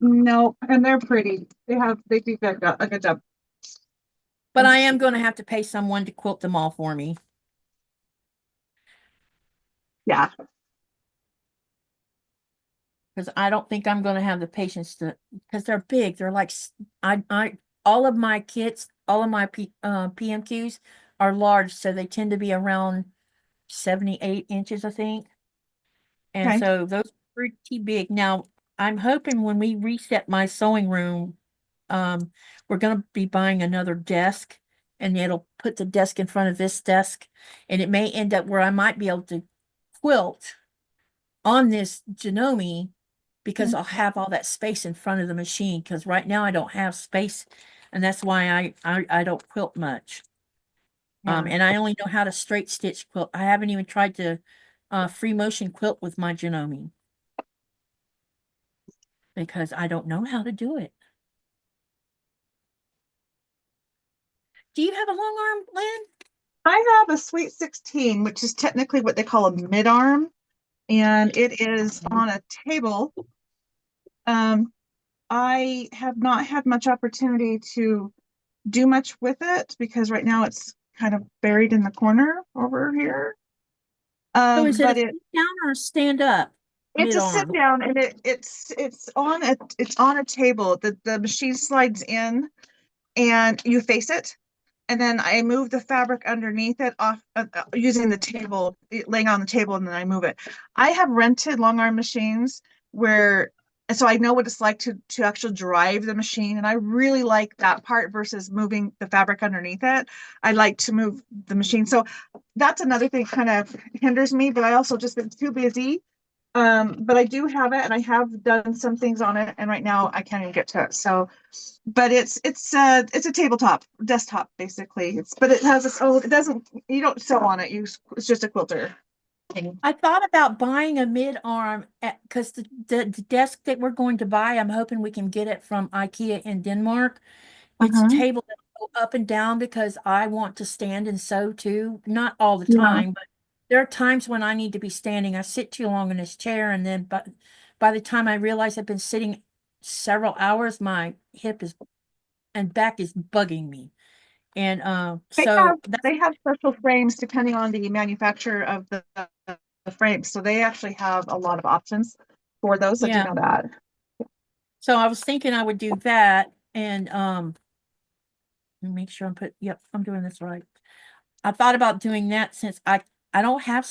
Speaker 2: No, and they're pretty. They do a good job.
Speaker 1: But I am going to have to pay someone to quilt them all for me.
Speaker 2: Yeah.
Speaker 1: Because I don't think I'm going to have the patience to, because they're big. They're like, all of my kits, all of my PMQs are large. So they tend to be around 78 inches, I think. And
Speaker 2: Okay.
Speaker 1: so those are pretty big. Now, I'm hoping when we reset my sewing room, we're going to be buying another desk, and it'll put the desk in front of this desk, and it may end up where I might be able to quilt on this Janome because I'll have all that space in front of the machine, because right now I don't have space, and that's why I don't quilt much. And I only know how to straight stitch quilt. I haven't even tried to free motion quilt with my Janome because I don't know how to do it. Do you have a long arm, Lynn?
Speaker 2: I have a Sweet 16, which is technically what they call a mid-arm, and it is on a table. I have not had much opportunity to do much with it because right now it's kind of buried in the corner over here.
Speaker 1: So is it
Speaker 2: But
Speaker 1: a sit down or a stand up?
Speaker 2: it's a sit
Speaker 1: Mid-arm.
Speaker 2: down, and it's on a table. The machine slides in and you face it, and then I move the fabric underneath it off using the table, laying on the table, and then I move it. I have rented long arm machines where, and so I know what it's like to actually drive the machine, and I really like that part versus moving the fabric underneath it. I like to move the machine, so that's another thing kind of hinders me. But I also just been too busy. But I do have it, and I have done some things on it, and right now I can't even get to it. So, but it's a tabletop desktop basically. But it has its own. It doesn't. You don't sew on it. It's just a quilter thing.
Speaker 1: I thought about buying a mid-arm because the desk that we're going to buy, I'm hoping we can get it from IKEA in Denmark. It's a table that will go up and down because I want to stand and sew too. Not all the
Speaker 2: Yeah.
Speaker 1: time, but there are times when I need to be standing. I sit too long in this chair, and then by the time I realize I've been sitting several hours, my hip is and back is bugging me. And so
Speaker 2: They have special frames depending on the manufacturer of the frame. So they actually have a lot of options for those. I do
Speaker 1: yeah.
Speaker 2: know that.
Speaker 1: So I was thinking I would do that, and make sure I'm doing this right. I thought about doing that since I don't have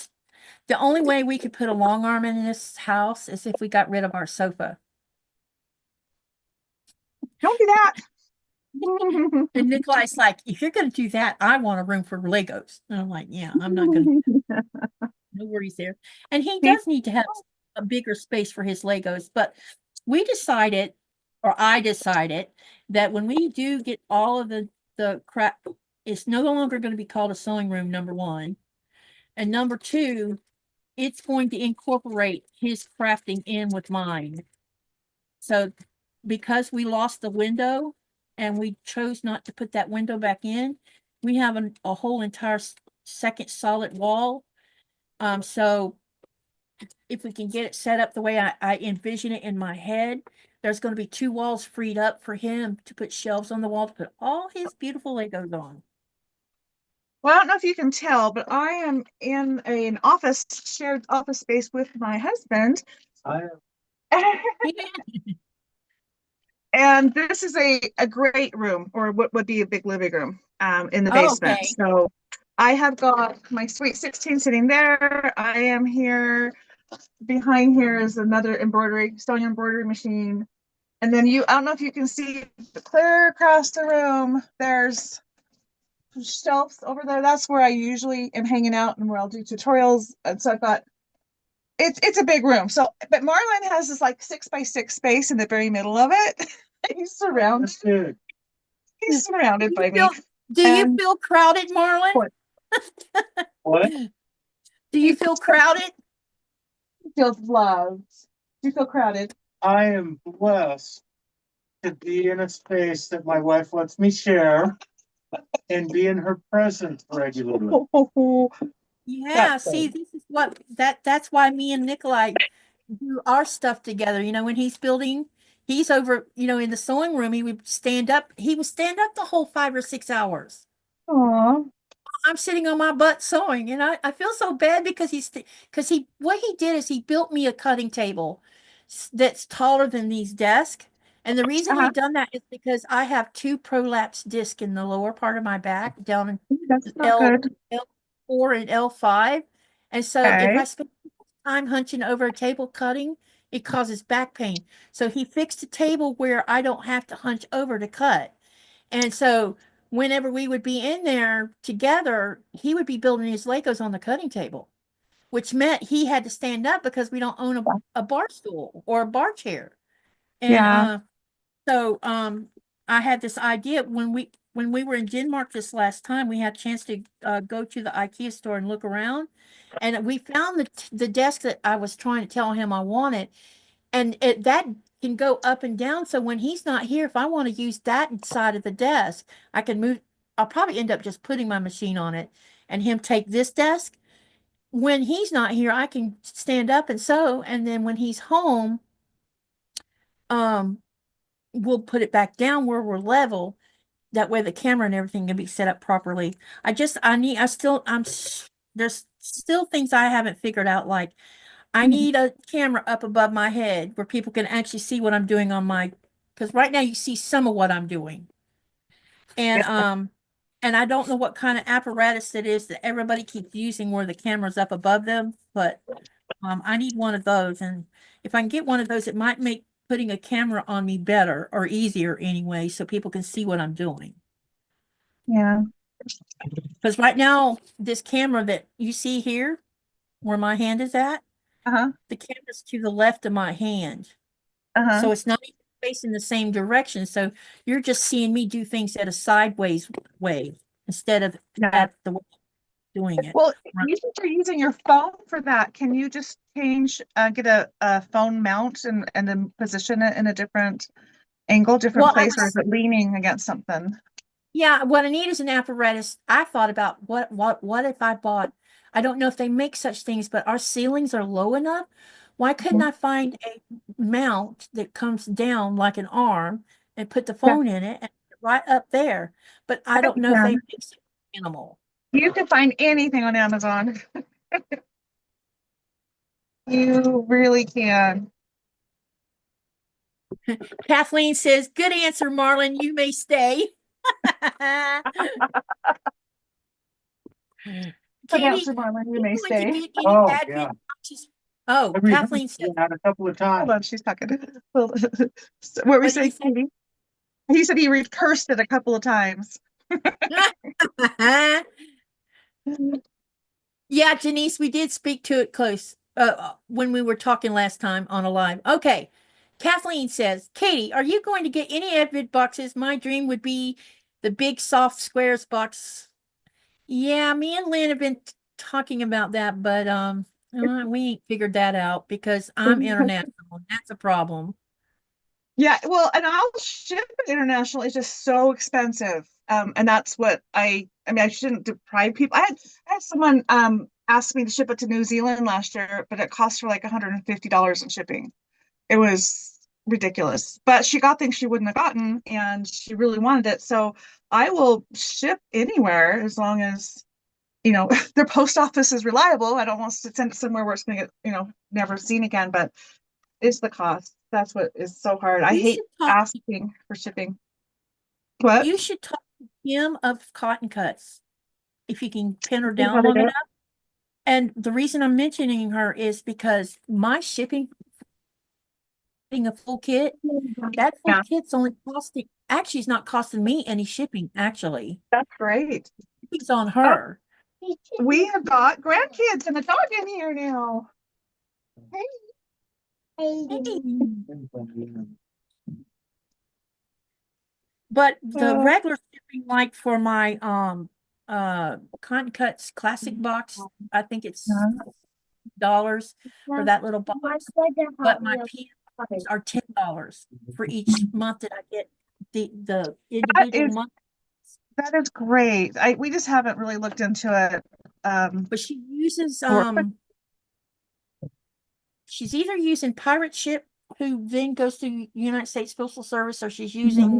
Speaker 1: the only way we could put a long arm in this house is if we got rid of our sofa.
Speaker 2: Don't do that.
Speaker 1: And Nikolai's like, if you're going to do that, I want a room for Legos. And I'm like, yeah, I'm not going to. No worries there. And he does need to have a bigger space for his Legos. But we decided, or I decided, that when we do get all of the crap, it's no longer going to be called a sewing room, number one. And number two, it's going to incorporate his crafting in with mine. So because we lost the window and we chose not to put that window back in, we have a whole entire second solid wall. So if we can get it set up the way I envision it in my head, there's going to be 2 walls freed up for him to put shelves on the wall to put all his beautiful Legos on.
Speaker 2: Well, I don't know if you can tell, but I am in an shared office space with my husband. And this is a great room, or what would be a big living room in the basement.
Speaker 1: Okay.
Speaker 2: So I have got my Sweet 16 sitting there. I am here. behind here is another stone embroidery machine. And then I don't know if you can see clear across the room, there's shelves over there. That's where I usually am hanging out and where I'll do tutorials. And so I thought it's a big room. So, but Marlon has this like 6x6 space in the very middle of it. He's surrounded.
Speaker 3: That's good.
Speaker 2: He's surrounded by me.
Speaker 1: Do you
Speaker 2: And-
Speaker 1: feel crowded, Marlon?
Speaker 3: What?
Speaker 1: Do you feel crowded?
Speaker 2: Feels loved. Do you feel crowded?
Speaker 3: I am blessed to be in a space that my wife lets me share and be in her presence regularly.
Speaker 1: Yeah,
Speaker 2: That's
Speaker 1: see,
Speaker 2: good.
Speaker 1: this is what that's why me and Nikolai do our stuff together. You know, when he's building, he's over, in the sewing room, he would stand up the whole 5 or 6 hours.
Speaker 2: Aw.
Speaker 1: I'm sitting on my butt sewing, and I feel so bad because what he did is he built me a cutting table that's taller than these desks. And the reason he done that is because I have 2 prolapse discs in the lower part of my back, down in
Speaker 2: That's not good.
Speaker 1: L4 and L5. And so if
Speaker 2: Okay.
Speaker 1: I spend time hunching over a table cutting, it causes back pain. So he fixed a table where I don't have to hunch over to cut. And so whenever we would be in there together, he would be building his Legos on the cutting table, which meant he had to stand up because we don't own a bar stool or a bar chair. And
Speaker 2: Yeah.
Speaker 1: I had this idea when we were in Denmark this last time, we had a chance to go to the IKEA store and look around, and we found the desk that I was trying to tell him I wanted, and that can go up and down. So when he's not here, if I want to use that side of the desk, I can move. I'll probably end up just putting my machine on it and him take this desk. When he's not here, I can stand up and sew, and then when he's home, um, we'll put it back down where we're level. That way the camera and everything can be set up properly. There's still things I haven't figured out, like I need a camera up above my head where people can actually see what I'm doing because right now you see some of what I'm doing. And I don't know what kind of apparatus it is that everybody keeps using where the camera's up above them, but I need one of those. And if I can get one of those, it might make putting a camera on me better or easier anyway, so people can see what I'm doing.
Speaker 2: Yeah.
Speaker 1: Because right now, this camera that you see here, where my hand is at,
Speaker 2: Uh-huh.
Speaker 1: the camera's to the left of my hand.
Speaker 2: Uh-huh.
Speaker 1: So it's not even facing the same direction. So you're just seeing me do things at a sideways way instead of
Speaker 2: Yeah.
Speaker 1: at the way I'm doing it.
Speaker 2: Well, you think you're using your phone for that. Can you just get a phone mount and then position it in a different angle, different place, or is it leaning against something?
Speaker 1: Yeah, what I need is an apparatus. I thought about what if I bought, I don't know if they make such things, but our ceilings are low enough. Why couldn't I find a mount that comes down like an arm and put the phone in it and right up there? But I don't know if they make such an animal.
Speaker 2: You can find anything on Amazon. You really can.
Speaker 1: Kathleen says, "Good answer, Marlon. You may stay."
Speaker 2: Good
Speaker 1: Katie,
Speaker 2: answer, Marlon. You may
Speaker 1: going to
Speaker 2: stay.
Speaker 1: get any
Speaker 3: Oh,
Speaker 1: advent
Speaker 3: yeah.
Speaker 1: boxes? Oh,
Speaker 3: Every
Speaker 1: Kathleen said,
Speaker 3: had a couple of
Speaker 2: Hold
Speaker 3: times.
Speaker 2: on, she's talking. What were we
Speaker 1: What did you
Speaker 2: saying,
Speaker 1: say?
Speaker 2: Katie? He said he recursed it a couple of times.
Speaker 1: Yeah, Janice, we did speak to it close when we were talking last time on a live. Okay. Kathleen says, Katie, are you going to get any Advent boxes? My dream would be the big soft squares box. Yeah, me and Lynn have been talking about that, but we ain't figured that out because I'm international. That's a problem.
Speaker 2: Yeah, well, and I'll ship it international. It's just so expensive. And that's what I mean, I shouldn't deprive people. I had someone ask me to ship it to New Zealand last year, but it cost her like $150 in shipping. It was ridiculous. But she got things she wouldn't have gotten, and she really wanted it. So I will ship anywhere as long as, their post office is reliable. I don't want to send it somewhere where it's going to get, never seen again, but it's the cost. That's what is so hard. I hate asking for shipping. What?
Speaker 1: You should talk to Kim of Cotton Cuts if you can pin her down long enough. And the reason I'm mentioning her is because my shipping a full kit, that full
Speaker 2: Yeah.
Speaker 1: kit's only costing, actually it's not costing me any shipping, actually.
Speaker 2: That's great.
Speaker 1: It's on her.
Speaker 2: We have got grandkids and a dog in here now.
Speaker 1: But the
Speaker 2: Uh,
Speaker 1: regular shipping, like for my Cotton Cuts classic box, I think it's $dollars for that little box. But my PMs are $10 for each month that I get the individual
Speaker 2: is-
Speaker 1: month.
Speaker 2: That is great. We just haven't really looked into it.
Speaker 1: But she uses
Speaker 2: Or-
Speaker 1: she's either using Pirate Ship, who then goes to United States Postal Service, or she's using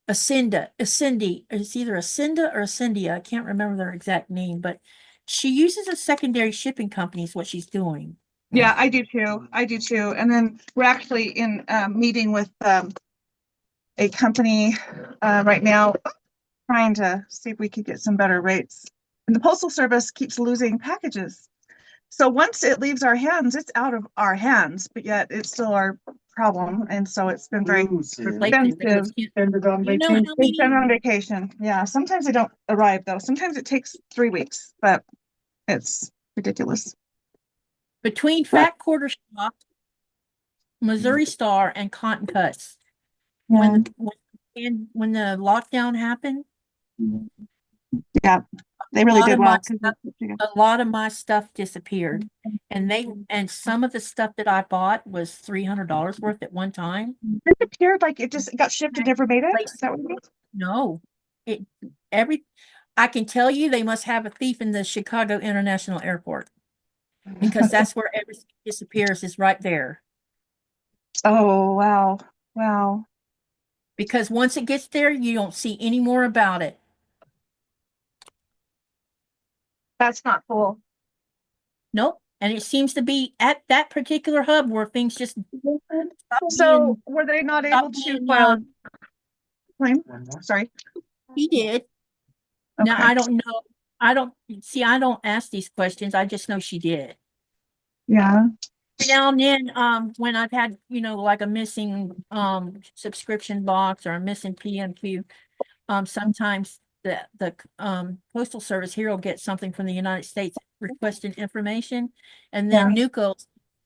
Speaker 1: Ascenda. It's either Ascenda or Ascendia. I can't remember their exact name, but she uses a secondary shipping company is what she's doing.
Speaker 2: Yeah, I do too. I do too. And then we're actually in meeting with a company right now, trying to see if we could get some better rates. And the Postal Service keeps losing packages. So once it leaves our hands, it's out of our hands, but yet it's still our problem. And so it's been very expensive.
Speaker 3: Ended on
Speaker 1: You know how
Speaker 3: vacation.
Speaker 2: They've
Speaker 1: many
Speaker 2: been on vacation. Yeah, sometimes they don't arrive though. Sometimes it takes 3 weeks, but it's ridiculous.
Speaker 1: between Fat Quarter Shop, Missouri Star, and Cotton Cuts,
Speaker 2: Yeah,
Speaker 1: when the lockdown happened,
Speaker 2: yeah, they really
Speaker 1: lot
Speaker 2: did
Speaker 1: of
Speaker 2: well.
Speaker 1: my a lot of my stuff disappeared, and some of the stuff that I bought was $300 worth at one time.
Speaker 2: Disappeared, like it just got shipped and never made it. Is that what you mean?
Speaker 1: No, it I can tell you they must have a thief in the Chicago International Airport, because that's where everything disappears, is right there.
Speaker 2: Oh, wow. Wow.
Speaker 1: Because once it gets there, you don't see any more about it.
Speaker 2: That's not cool.
Speaker 1: Nope. And it seems to be at that particular hub where things just stop
Speaker 2: So
Speaker 1: being,
Speaker 2: were they not
Speaker 1: stop
Speaker 2: able to
Speaker 1: being,
Speaker 2: file a claim? Sorry.
Speaker 1: he did. Now,
Speaker 2: Okay.
Speaker 1: I don't know. I don't ask these questions. I just know she did.
Speaker 2: Yeah.
Speaker 1: Now and then, when I've had, like a missing subscription box or a missing PMQ, sometimes the Postal Service here will get something from the United States requesting information, and then Nuka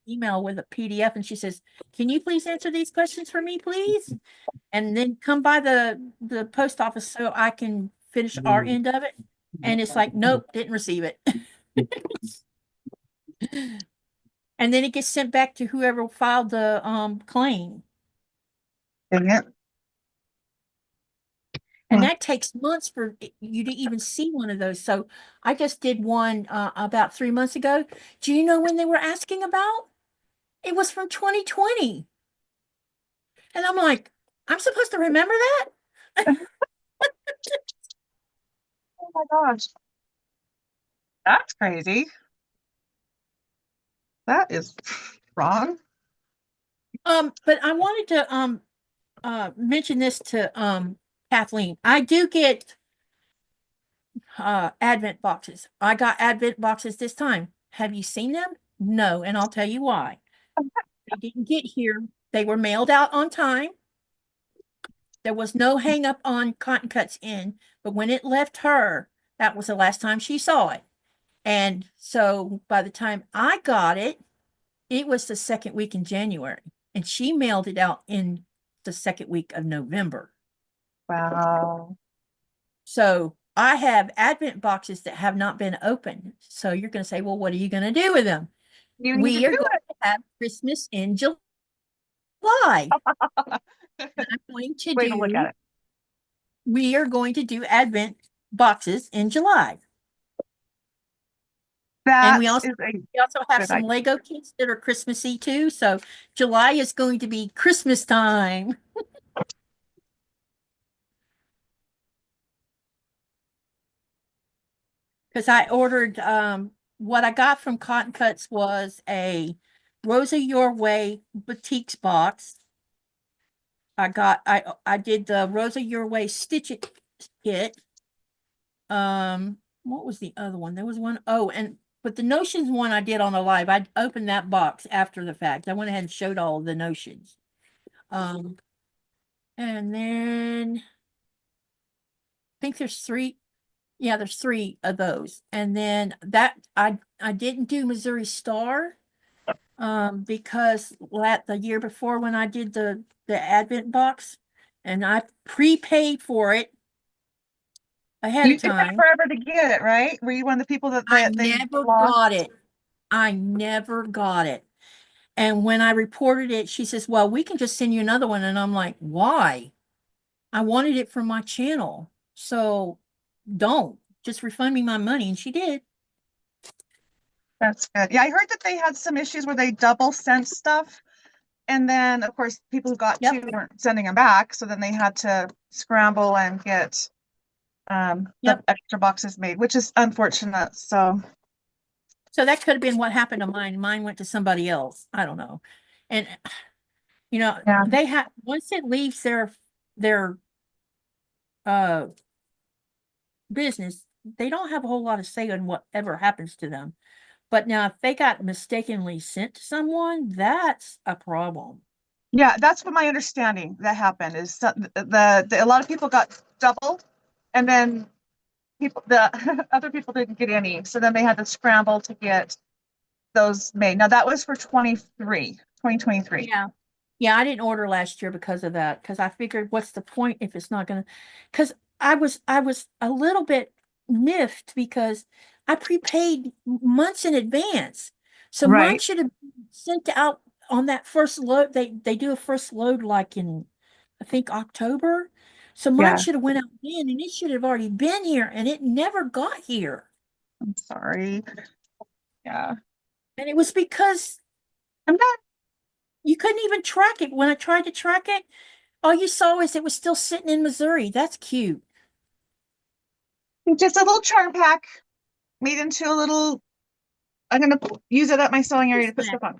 Speaker 1: email with a PDF, and she says, "Can you please answer these questions for me, please?" And then come by the post office so I can finish our end of it. And it's like, nope, didn't receive it. And then it gets sent back to whoever filed the claim.
Speaker 2: Dang it.
Speaker 1: And that takes months for you to even see one of those. So I just did one about 3 months ago. Do you know when they were asking about? It was from 2020. And I'm like, I'm supposed to remember that?
Speaker 2: Oh my gosh. That's crazy. That is wrong.
Speaker 1: But I wanted to mention this to Kathleen. I do get advent boxes. I got advent boxes this time. Have you seen them? No, and I'll tell you why. They didn't get here. They were mailed out on time. There was no hang up on Cotton Cuts in, but when it left her, that was the last time she saw it. And so by the time I got it, it was the second week in January, and she mailed it out in the second week of November.
Speaker 2: Wow.
Speaker 1: So I have advent boxes that have not been opened. So you're going to say, well, what are you going to do with them? We are going to have Christmas in July. I'm going to
Speaker 2: Way to look at it.
Speaker 1: We are going to do advent boxes in July. And we also have some Lego kits that are Christmassy too. So July is going to be Christmas time. Because I ordered what I got from Cotton Cuts was a Rosa Your Way boutiques box. I did the Rosa Your Way Stitch It kit. what was the other one? There was one. Oh, but the notions one I did on a live. I opened that box after the fact. I went ahead and showed all of the notions. And then I think there's three. Yeah, there's three of those. And then that I didn't do Missouri Star because the year before when I did the Advent box and I prepaid for it ahead
Speaker 2: You
Speaker 1: of
Speaker 2: took
Speaker 1: time.
Speaker 2: forever to get it, right? Were you one of the people that
Speaker 1: I
Speaker 2: they
Speaker 1: never
Speaker 2: lost?
Speaker 1: got it. I never got it. And when I reported it, she says, well, we can just send you another one. And I'm like, why? I wanted it for my channel. So don't just refund me my money. And she did.
Speaker 2: That's good. Yeah, I heard that they had some issues where they double sent stuff. And then, of course, people who got
Speaker 1: Yep.
Speaker 2: two weren't sending them back. So then they had to scramble and get the
Speaker 1: Yep.
Speaker 2: extra boxes made, which is unfortunate. So
Speaker 1: that could have been what happened to mine. Mine went to somebody else. I don't know. And
Speaker 2: yeah,
Speaker 1: they have once it leaves their uh business, they don't have a whole lot of say on whatever happens to them. But now if they got mistakenly sent to someone, that's a problem.
Speaker 2: yeah, that's what my understanding that happened is a lot of people got double, and then the other people didn't get any. So then they had to scramble to get those made. Now that was for 2023.
Speaker 1: Yeah. Yeah, I didn't order last year because of that. Because I figured, what's the point if it's not gonna? Because I was a little bit miffed because I prepaid months in advance, so mine
Speaker 2: Right.
Speaker 1: should have been sent out on that first load. They do a first load like in, I think, October. So mine
Speaker 2: Yeah.
Speaker 1: should have went out then, and it should have already been here, and it never got here.
Speaker 2: I'm sorry. Yeah.
Speaker 1: And it was because
Speaker 2: I'm done.
Speaker 1: you couldn't even track it. When I tried to track it, all you saw is it was still sitting in Missouri. That's cute.
Speaker 2: Just a little charm pack made into a little. I'm gonna use it at my sewing area to put stuff on.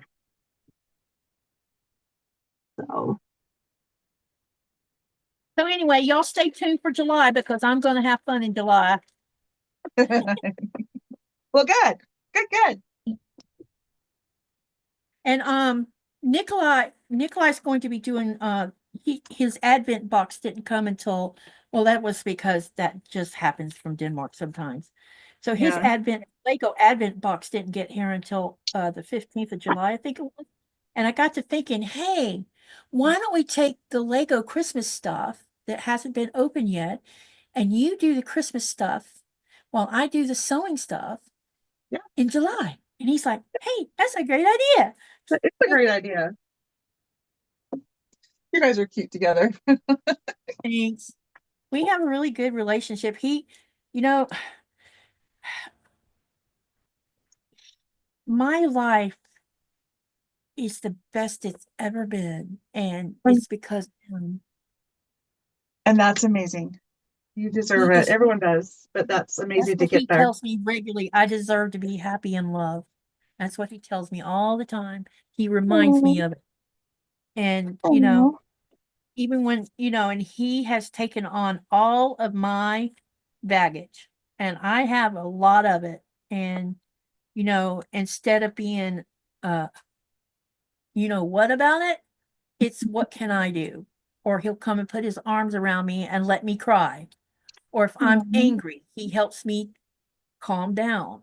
Speaker 1: So anyway, y'all stay tuned for July because I'm going to have fun in July.
Speaker 2: Well, good.
Speaker 1: And Nikolai's going to be doing his Advent box didn't come until, well, that was because that just happens from Denmark sometimes. So his
Speaker 2: Yeah.
Speaker 1: Lego Advent box didn't get here until the 15th of July, I think it was. And I got to thinking, hey, why don't we take the Lego Christmas stuff that hasn't been opened yet, and you do the Christmas stuff while I do the sewing stuff
Speaker 2: Yeah.
Speaker 1: in July? And he's like, hey, that's a great idea.
Speaker 2: It's a great idea. You guys are cute together.
Speaker 1: Thanks. We have a really good relationship. He, you know, my life is the best it's ever been. And it's because
Speaker 2: And that's amazing. You deserve
Speaker 1: he
Speaker 2: it.
Speaker 1: is,
Speaker 2: Everyone does, but that's
Speaker 1: that's
Speaker 2: amazing to
Speaker 1: what
Speaker 2: get
Speaker 1: he
Speaker 2: there.
Speaker 1: tells me regularly. I deserve to be happy and loved. That's what he tells me all the time. He reminds me of it. And, even when, and he has taken on all of my baggage, and I have a lot of it. And, instead of being, what about it? It's what can I do? Or he'll come and put his arms around me and let me cry. Or if I'm angry, he helps me calm down.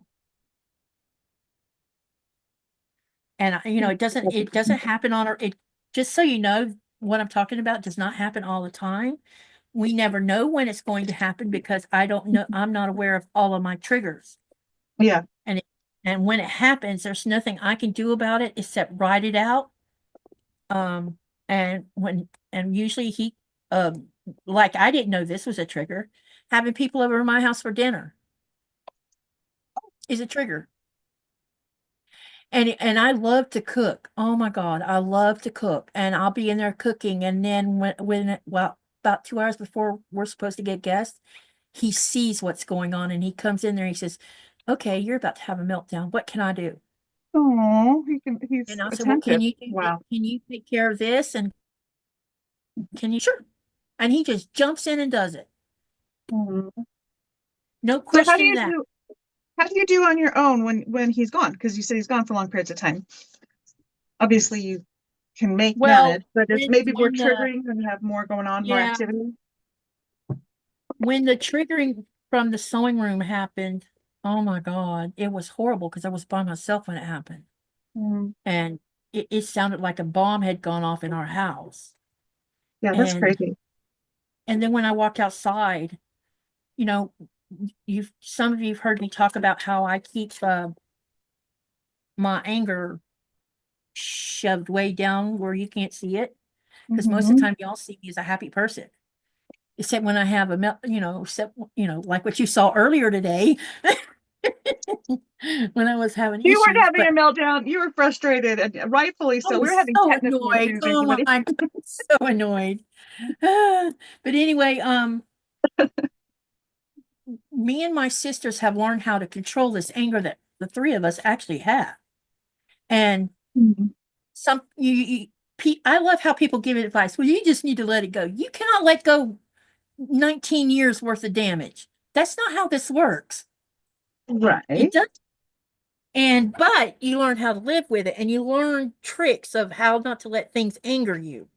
Speaker 1: And it doesn't happen it, just so you know, what I'm talking about does not happen all the time. We never know when it's going to happen because I don't know. I'm not aware of all of my triggers.
Speaker 2: Yeah.
Speaker 1: And when it happens, there's nothing I can do about it except write it out. And usually he, like, I didn't know this was a trigger. Having people over to my house for dinner is a trigger. And I love to cook. Oh my God, I love to cook. And I'll be in there cooking. And then about 2 hours before we're supposed to get guests, he sees what's going on and he comes in there and he says, okay, you're about to have a meltdown. What can I do?
Speaker 2: Oh, he's
Speaker 1: And I said, well,
Speaker 2: attentive.
Speaker 1: can you take care of this? And can you? Sure. And he just jumps in and does it.
Speaker 2: Mhm.
Speaker 1: No
Speaker 2: So how do
Speaker 1: question
Speaker 2: you
Speaker 1: that.
Speaker 2: how do you do on your own when he's gone? Because you said he's gone for long periods of time. Obviously, you can
Speaker 1: Well,
Speaker 2: manage, but it's
Speaker 1: when
Speaker 2: maybe more
Speaker 1: when the
Speaker 2: triggering when you have more going on, more
Speaker 1: yeah,
Speaker 2: activity.
Speaker 1: when the triggering from the sewing room happened, oh my God, it was horrible because I was by myself when it happened.
Speaker 2: Mm.
Speaker 1: And it sounded like a bomb had gone off in our house.
Speaker 2: Yeah, that's
Speaker 1: And
Speaker 2: crazy.
Speaker 1: then when I walked outside, you know, some of you've heard me talk about how I keep my anger shoved way down where you can't see it. Because most of the
Speaker 2: Mhm.
Speaker 1: time y'all see me as a happy person. Except when I have except, like what you saw earlier today when I was having
Speaker 2: You weren't
Speaker 1: issues.
Speaker 2: having a meltdown. You were frustrated, and rightfully
Speaker 1: I
Speaker 2: so. We were
Speaker 1: was
Speaker 2: having
Speaker 1: so
Speaker 2: technical
Speaker 1: annoyed.
Speaker 2: issues
Speaker 1: Oh
Speaker 2: recently.
Speaker 1: my God, so annoyed. But anyway, me and my sisters have learned how to control this anger that the three of us actually have. And
Speaker 2: Mhm.
Speaker 1: I love how people give advice. Well, you just need to let it go. You cannot let go 19 years worth of damage. That's not how this works. It
Speaker 2: Right.
Speaker 1: does. But you learn how to live with it, and you learn tricks of how not to let things anger you,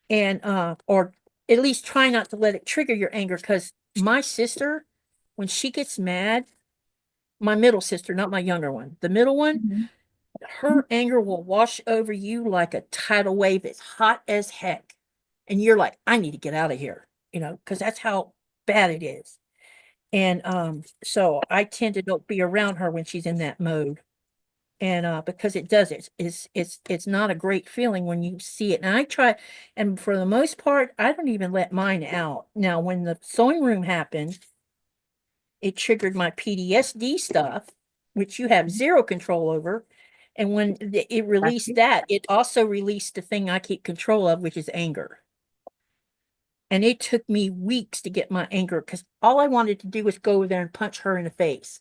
Speaker 1: and or at least try not to let it trigger your anger. Because my sister, when she gets mad, my middle sister, not my younger one, the middle one,
Speaker 2: Mhm.
Speaker 1: her anger will wash over you like a tidal wave. It's hot as heck, and you're like, I need to get out of here, because that's how bad it is. And so I tend to don't be around her when she's in that mode. And because it does it's not a great feeling when you see it. And I try, and for the most part, I don't even let mine out. Now, when the sewing room happened, it triggered my PTSD stuff, which you have zero control over. And when it released that, it also released the thing I keep control of, which is anger. And it took me weeks to get my anger, because all I wanted to do was go over there and punch her in the face.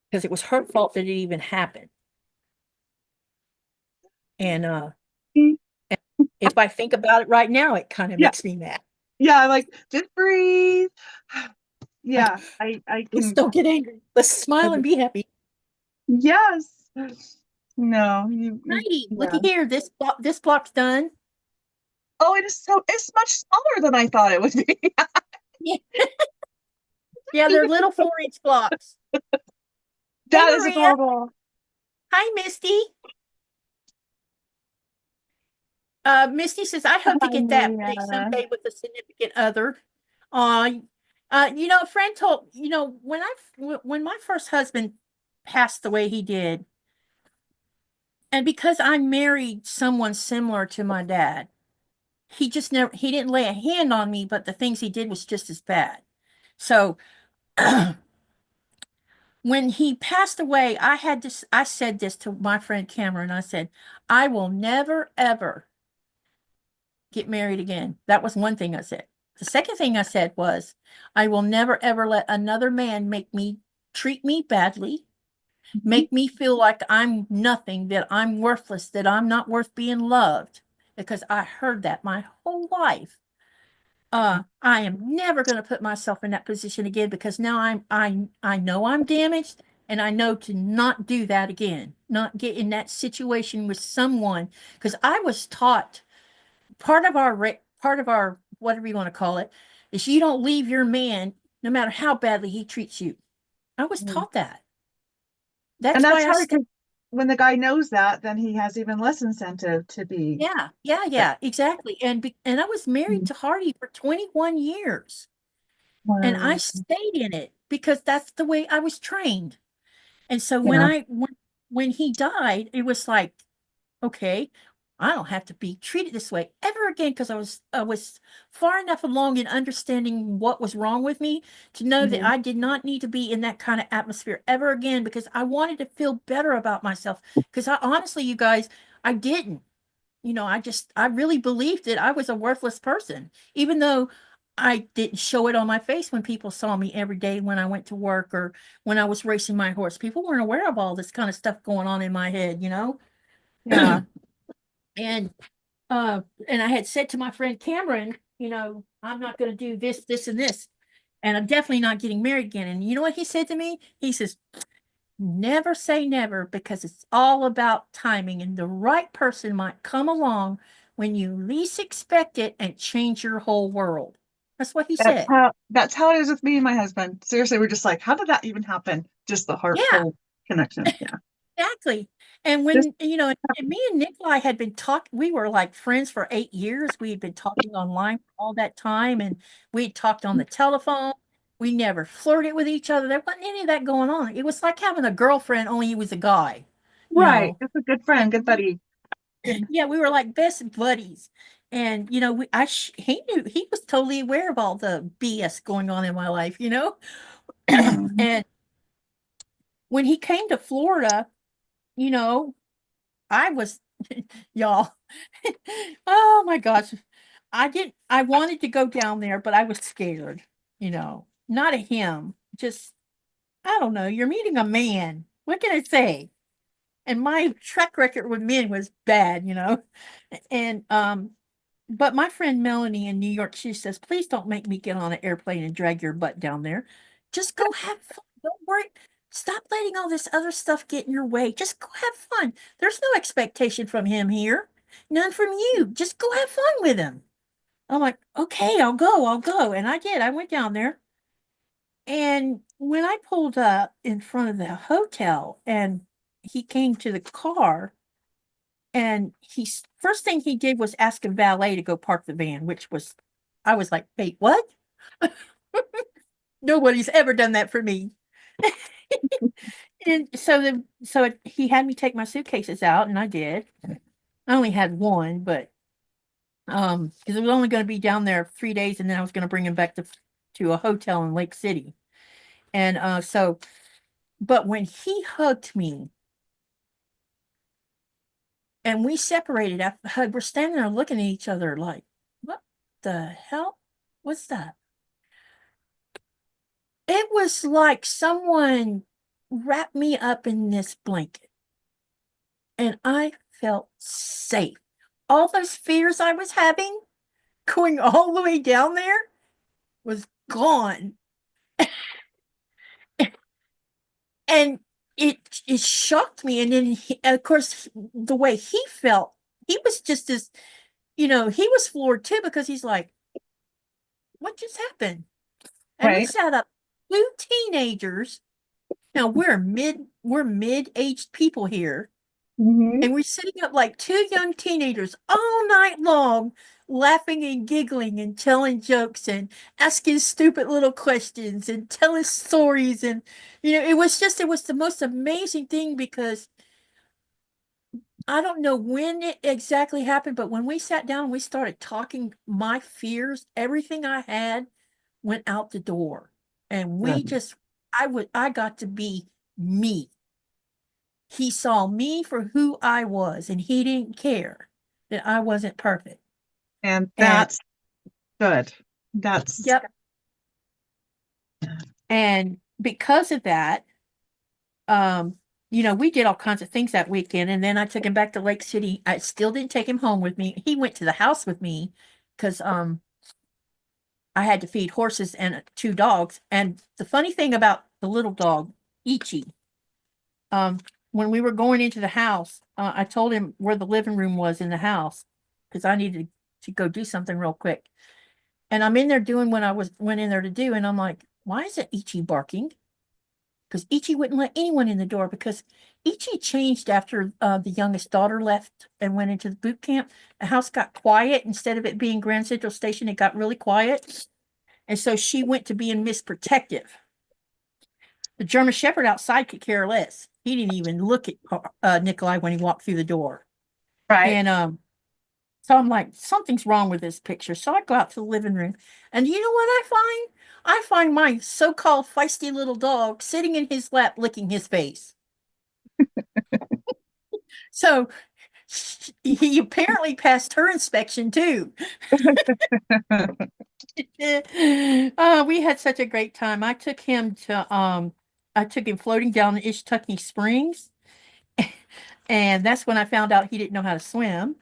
Speaker 1: Because it was her fault that it even happened. And if I think about it right now, it kind of
Speaker 2: Yeah.
Speaker 1: makes me mad.
Speaker 2: Yeah. Like, just breathe. Yeah. I
Speaker 1: Let's
Speaker 2: can.
Speaker 1: don't get angry. Let's smile and be happy.
Speaker 2: Yes. No,
Speaker 1: Righty,
Speaker 2: yeah.
Speaker 1: looky here. This block's done.
Speaker 2: Oh, it's much smaller than I thought it would be.
Speaker 1: Yeah, yeah, they're little 4-inch blocks. Hey,
Speaker 2: That is
Speaker 1: Maria.
Speaker 2: adorable.
Speaker 1: Hi, Misty. Misty says, I hope to
Speaker 2: Hi,
Speaker 1: get that
Speaker 2: Maria.
Speaker 1: place someday with a significant other. Uh, a friend told, when my first husband passed the way he did, and because I married someone similar to my dad, he didn't lay a hand on me, but the things he did was just as bad. So when he passed away, I said this to my friend Cameron. I said, I will never, ever get married again. That was one thing I said. The second thing I said was, I will never, ever let another man treat me badly,
Speaker 2: Mhm.
Speaker 1: make me feel like I'm nothing, that I'm worthless, that I'm not worth being loved, because I heard that my whole life. I am never going to put myself in that position again, because now I know I'm damaged, and I know to not do that again, not get in that situation with someone, because I was taught part of our whatever you want to call it is you don't leave your man no matter how badly he treats you. I was
Speaker 2: Mhm.
Speaker 1: taught that.
Speaker 2: And
Speaker 1: That's
Speaker 2: that's
Speaker 1: why I
Speaker 2: hard
Speaker 1: stayed.
Speaker 2: because when the guy knows that, then he has even less incentive to be.
Speaker 1: Yeah, exactly. And I was married
Speaker 2: Mhm.
Speaker 1: to Hardy for 21 years. And I
Speaker 2: Wow.
Speaker 1: stayed in it because that's the way I was trained. And so
Speaker 2: Yeah.
Speaker 1: when he died, it was like, okay, I don't have to be treated this way ever again, because I was far enough along in understanding what was wrong with me to know that
Speaker 2: Mhm.
Speaker 1: I did not need to be in that kind of atmosphere ever again, because I wanted to feel better about myself. Because I honestly, you guys, I didn't. I really believed that I was a worthless person, even though I didn't show it on my face when people saw me every day when I went to work or when I was racing my horse. People weren't aware of all this kind of stuff going on in my head.
Speaker 2: Yeah.
Speaker 1: And and I had said to my friend Cameron, I'm not going to do this, this, and this. And I'm definitely not getting married again. And you know what he said to me? He says, never say never because it's all about timing. And the right person might come along when you least expect it and change your whole world. That's what he said.
Speaker 2: That's how it is with me and my husband. Seriously, we're just like, how did that even happen? Just the heart
Speaker 1: Yeah.
Speaker 2: soul connection. Yeah.
Speaker 1: Exactly. And when, and me and Nikolai had been talking, we were like friends for 8 years. We had been talking online all that time, and we talked on the telephone. We never flirted with each other. There wasn't any of that going on. It was like having a girlfriend, only he was a guy, you
Speaker 2: Right.
Speaker 1: know.
Speaker 2: It's a good friend, good buddy.
Speaker 1: Yeah, we were like best buddies. And he knew, he was totally aware of all the BS going on in my life,
Speaker 2: Mhm.
Speaker 1: And when he came to Florida, you know, I was, y'all, oh my gosh. I wanted to go down there, but I was scared, not of him. Just, I don't know. You're meeting a man. What can I say? And my track record with men was bad. And, but my friend Melanie in New York, she says, please don't make me get on an airplane and drag your butt down there. Just go have fun. Don't worry. Stop letting all this other stuff get in your way. Just go have fun. There's no expectation from him here. None from you. Just go have fun with him. I'm like, okay, I'll go. And I did. I went down there. And when I pulled up in front of the hotel and he came to the car, and first thing he did was ask a valet to go park the van, I was like, wait, what? Nobody's ever done that for me. And he had me take my suitcases out, and I did. I only had one, but because I was only going to be down there 3 days, and then I was going to bring him back to a hotel in Lake City. And but when he hugged me and we separated after the hug, we're standing there looking at each other like, what the hell? What's that? It was like someone wrapped me up in this blanket and I felt safe. All those fears I was having going all the way down there was gone. And it shocked me. And then, of course, the way he felt, he was just as, he was floored too because he's like, what just happened? And we
Speaker 2: Right.
Speaker 1: sat up, two teenagers. Now we're mid-aged people here.
Speaker 2: Mhm.
Speaker 1: And we're sitting up like two young teenagers all night long, laughing and giggling and telling jokes and asking stupid little questions and telling stories. And, it was the most amazing thing because I don't know when it exactly happened, but when we sat down and we started talking, my fears, everything I had went out the door. And I got to be me. He saw me for who I was, and he didn't care that I wasn't perfect.
Speaker 2: And
Speaker 1: And
Speaker 2: that's good. That's
Speaker 1: yep. And because of that, we did all kinds of things that weekend. And then I took him back to Lake City. I still didn't take him home with me. He went to the house with me because I had to feed horses and two dogs. And the funny thing about the little dog, Ichi, um, when we were going into the house, I told him where the living room was in the house because I needed to go do something real quick. And I'm in there doing what went in there to do, and I'm like, why is it Ichi barking? Because Ichi wouldn't let anyone in the door because Ichi changed after the youngest daughter left and went into the boot camp. The house got quiet. Instead of it being Grand Central Station, it got really quiet. And so she went to being Miss Protective. The German Shepherd outside could care less. He didn't even look at Nikolai when he walked through the door.
Speaker 2: right.
Speaker 1: And so I'm like, something's wrong with this picture. So I go out to the living room. And you know what I find? I find my so-called feisty little dog sitting in his lap licking his face. So he apparently passed her inspection too. We had such a great time. I took him floating down the Ishtuckney Springs. And that's when I found out he didn't know how to swim.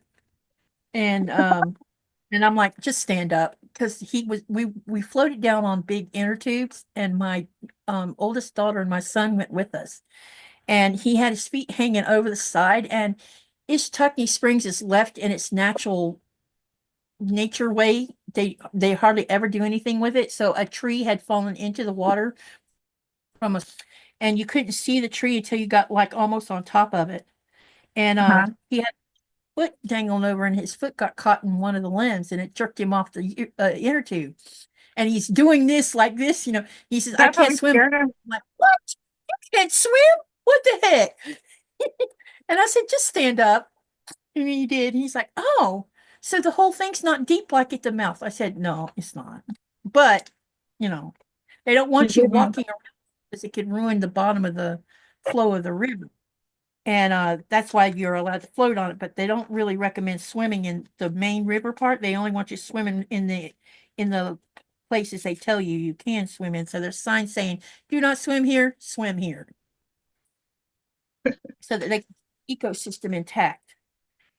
Speaker 1: And I'm like, just stand up. because we floated down on big inner tubes, and my oldest daughter and my son went with us, and he had his feet hanging over the side, and Ishtuckney Springs is left in its natural nature way. They hardly ever do anything with it. So a tree had fallen into the water from and you couldn't see the tree until you got like almost on top of it. And he had foot dangling over, and his foot got caught in one of the limbs, and it jerked him off the inner tube. And he's doing this like this, He says, "I can't swim." I'm like, "What? You can't swim? What the heck?" And I said, "Just stand up." And he did. He's like, "Oh, so the whole thing's not deep like at the mouth." I said, "No, it's not. But, they don't want you walking around because it could ruin the bottom of the flow of the river. And that's why you're allowed to float on it. But they don't really recommend swimming in the main river part. They only want you swimming in the places they tell you can swim in. So there's signs saying, "Do not swim here, swim here." So that they keep the ecosystem intact.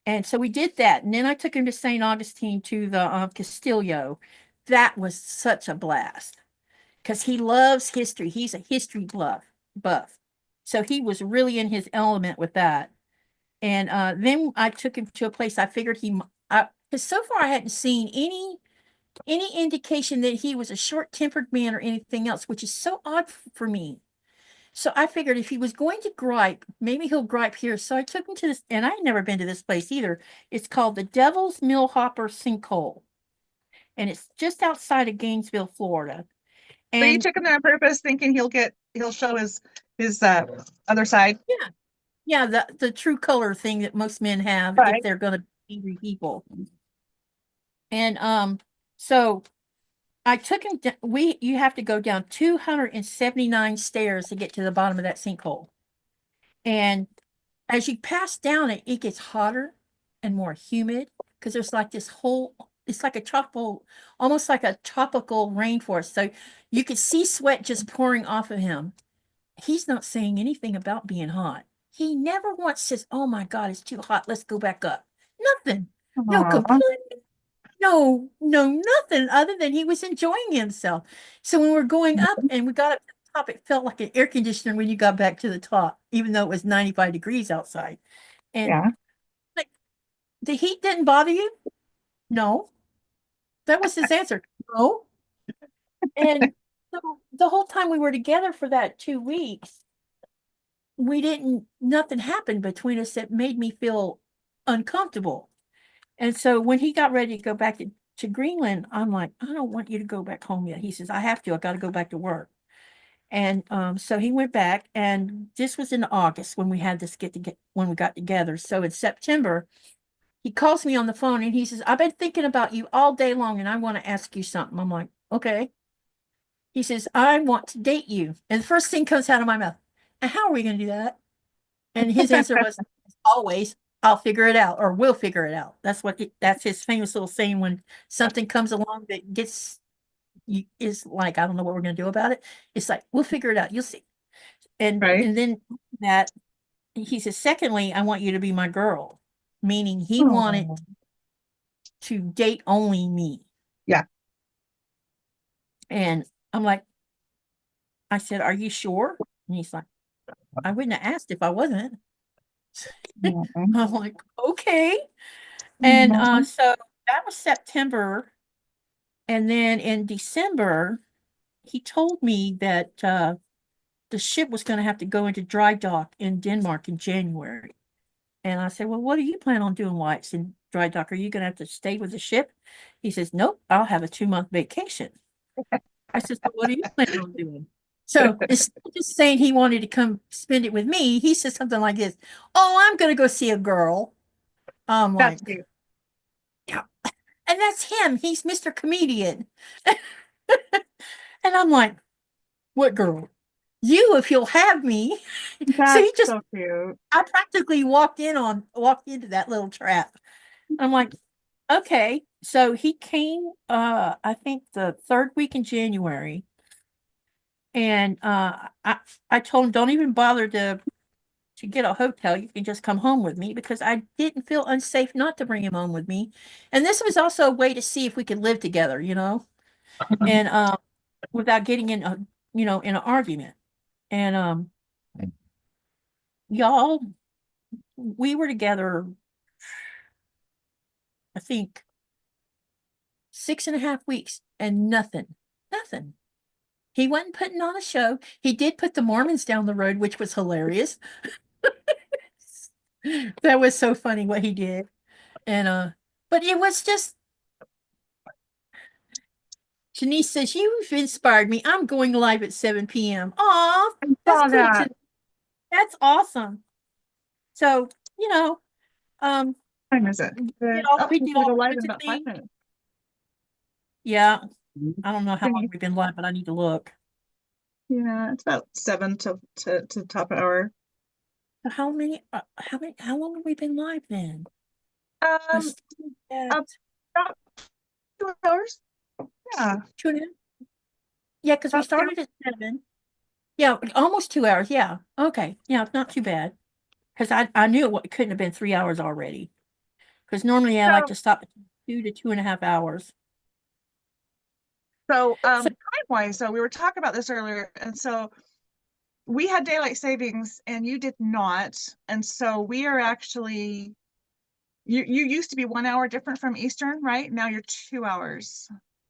Speaker 1: And so we did that. And then I took him to St. Augustine to the Castillo. That was such a blast because he loves history. He's a history buff. So he was really in his element with that. And then I took him to a place I figured because so far I hadn't seen any indication that he was a short-tempered man or anything else, which is so odd for me. So I figured if he was going to gripe, maybe he'll gripe here. So I took him to this, and I had never been to this place either. It's called the Devil's Millhopper Sinkhole, and it's just outside of Gainesville, Florida.
Speaker 2: So you took him there on purpose, thinking he'll show his other side.
Speaker 1: Yeah, the true color thing that most men have
Speaker 2: Right.
Speaker 1: if they're going to be angry people. And so I took him. You have to go down 279 stairs to get to the bottom of that sinkhole, and as you pass down it, it gets hotter and more humid because there's like this whole. It's like almost like a tropical rainforest. So you could see sweat just pouring off of him. He's not saying anything about being hot. He never once says, "Oh my God, it's too hot. Let's go back up." Nothing. No complaint. No, nothing other than he was enjoying himself. So when we're going up and we got up to the top, it felt like an air conditioner when you got back to the top, even though it was 95 degrees outside. And like, the heat didn't bother you? No. That was his answer. No. And so the whole time we were together for that 2 weeks, nothing happened between us that made me feel uncomfortable. And so when he got ready to go back to Greenland, I'm like, "I don't want you to go back home yet." He says, "I have to. I got to go back to work." And so he went back, and this was in August when we had this when we got together. So in September, he calls me on the phone and he says, "I've been thinking about you all day long, and I want to ask you something." I'm like, "Okay." He says, "I want to date you." And the first thing comes out of my mouth, "And how are we going to do that?" And his answer was, "Always, I'll figure it out, or we'll figure it out." That's his famous little saying when something comes along that is like, "I don't know what we're going to do about it." It's like, "We'll figure it out. You'll see." And then that he says, "Secondly, I want you to be my girl," meaning he wanted to date only me.
Speaker 2: Yeah.
Speaker 1: And I said, "Are you sure?" And he's like, "I wouldn't have asked if I wasn't." I'm like, "Okay." And so that was September. And then in December, he told me that the ship was going to have to go into dry dock in Denmark in January. And I said, "Well, what do you plan on doing while it's in dry dock? Are you going to have to stay with the ship?" He says, "Nope, I'll have a 2-month vacation." I said, "So what are you planning on doing?" So instead of just saying he wanted to come spend it with me, he said something like this: "Oh, I'm going to go see a girl." I'm like, "Yeah." And that's him. He's Mr. Comedian. And I'm like, "What girl?" "You, if you'll have me." So he just,
Speaker 2: so cute.
Speaker 1: I practically walked into that little trap. I'm like, "Okay." So he came, I think the 3rd week in January. And I told him, "Don't even bother to to get a hotel, you can just come home with me because I didn't feel unsafe not to bring him home with me. And this was also a way to see if we could live together, and without getting in a, in an argument. And y'all, we were together, I think 6.5 weeks and nothing. He wasn't putting on a show. He did put the Mormons down the road, which was hilarious. That was so funny what he did. And but it was just, Shanice says, you've inspired me. I'm going live at 7 p.m. Aw, that's
Speaker 2: saw
Speaker 1: cool
Speaker 2: that.
Speaker 1: too. That's awesome. So,
Speaker 2: What time is it?
Speaker 1: we did all
Speaker 2: live
Speaker 1: sorts
Speaker 2: in
Speaker 1: of
Speaker 2: about 5
Speaker 1: things.
Speaker 2: minutes.
Speaker 1: Yeah, I don't know how long we've been live, but I need to look.
Speaker 2: Yeah, it's about 7 to top hour.
Speaker 1: So how long have we been live then?
Speaker 2: Um, about 2 hours. Yeah.
Speaker 1: 2.5. Yeah, because we
Speaker 2: About
Speaker 1: started at 7. Yeah, almost 2 hours. Yeah. Okay. Yeah, not too bad. Because I knew it couldn't have been 3 hours already. Because normally I like to stop at 2 to 2.5 hours.
Speaker 2: So time-wise, so we were talking about this earlier, and so we had daylight savings and you did not. And so we are actually, you used to be 1 hour different from Eastern, right? Now you're 2 hours.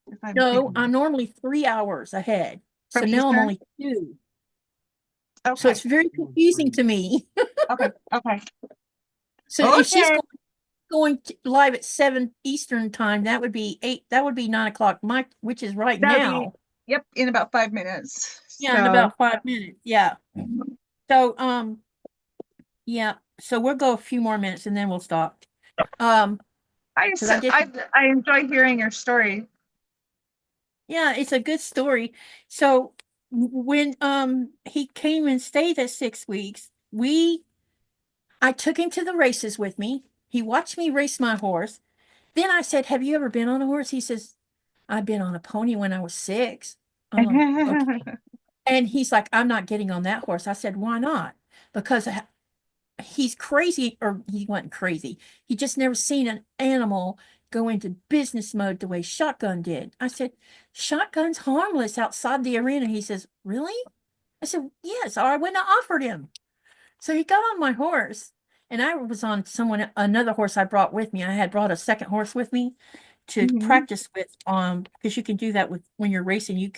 Speaker 2: If I'm
Speaker 1: No,
Speaker 2: thinking
Speaker 1: I'm normally 3 hours ahead. So
Speaker 2: from
Speaker 1: now I'm
Speaker 2: Eastern.
Speaker 1: only 2. So
Speaker 2: Okay.
Speaker 1: it's very confusing to me.
Speaker 2: Okay. Okay.
Speaker 1: So if she's
Speaker 2: Okay.
Speaker 1: going live at 7 Eastern time, that would be 9 o'clock, which is right
Speaker 2: That'll be,
Speaker 1: now.
Speaker 2: yep, in about 5 minutes.
Speaker 1: Yeah, in about 5 minutes. Yeah. So yeah. So we'll go a few more minutes and then we'll stop. I
Speaker 2: enjoy hearing your story.
Speaker 1: Yeah, it's a good story. So when he came and stayed at 6 weeks, I took him to the races with me. He watched me race my horse. Then I said, "Have you ever been on a horse?" He says, "I've been on a pony when I was 6." I'm like, okay. And he's like, "I'm not getting on that horse." I said, "Why not?" Because he's crazy, or he wasn't crazy. He just never seen an animal go into business mode the way Shotgun did. I said, "Shotgun's harmless outside the arena." He says, "Really?" I said, "Yes." Or I went and offered him. So he got on my horse, and I was on another horse I brought with me. I had brought a second horse with me to practice with, because you can do that when you're racing.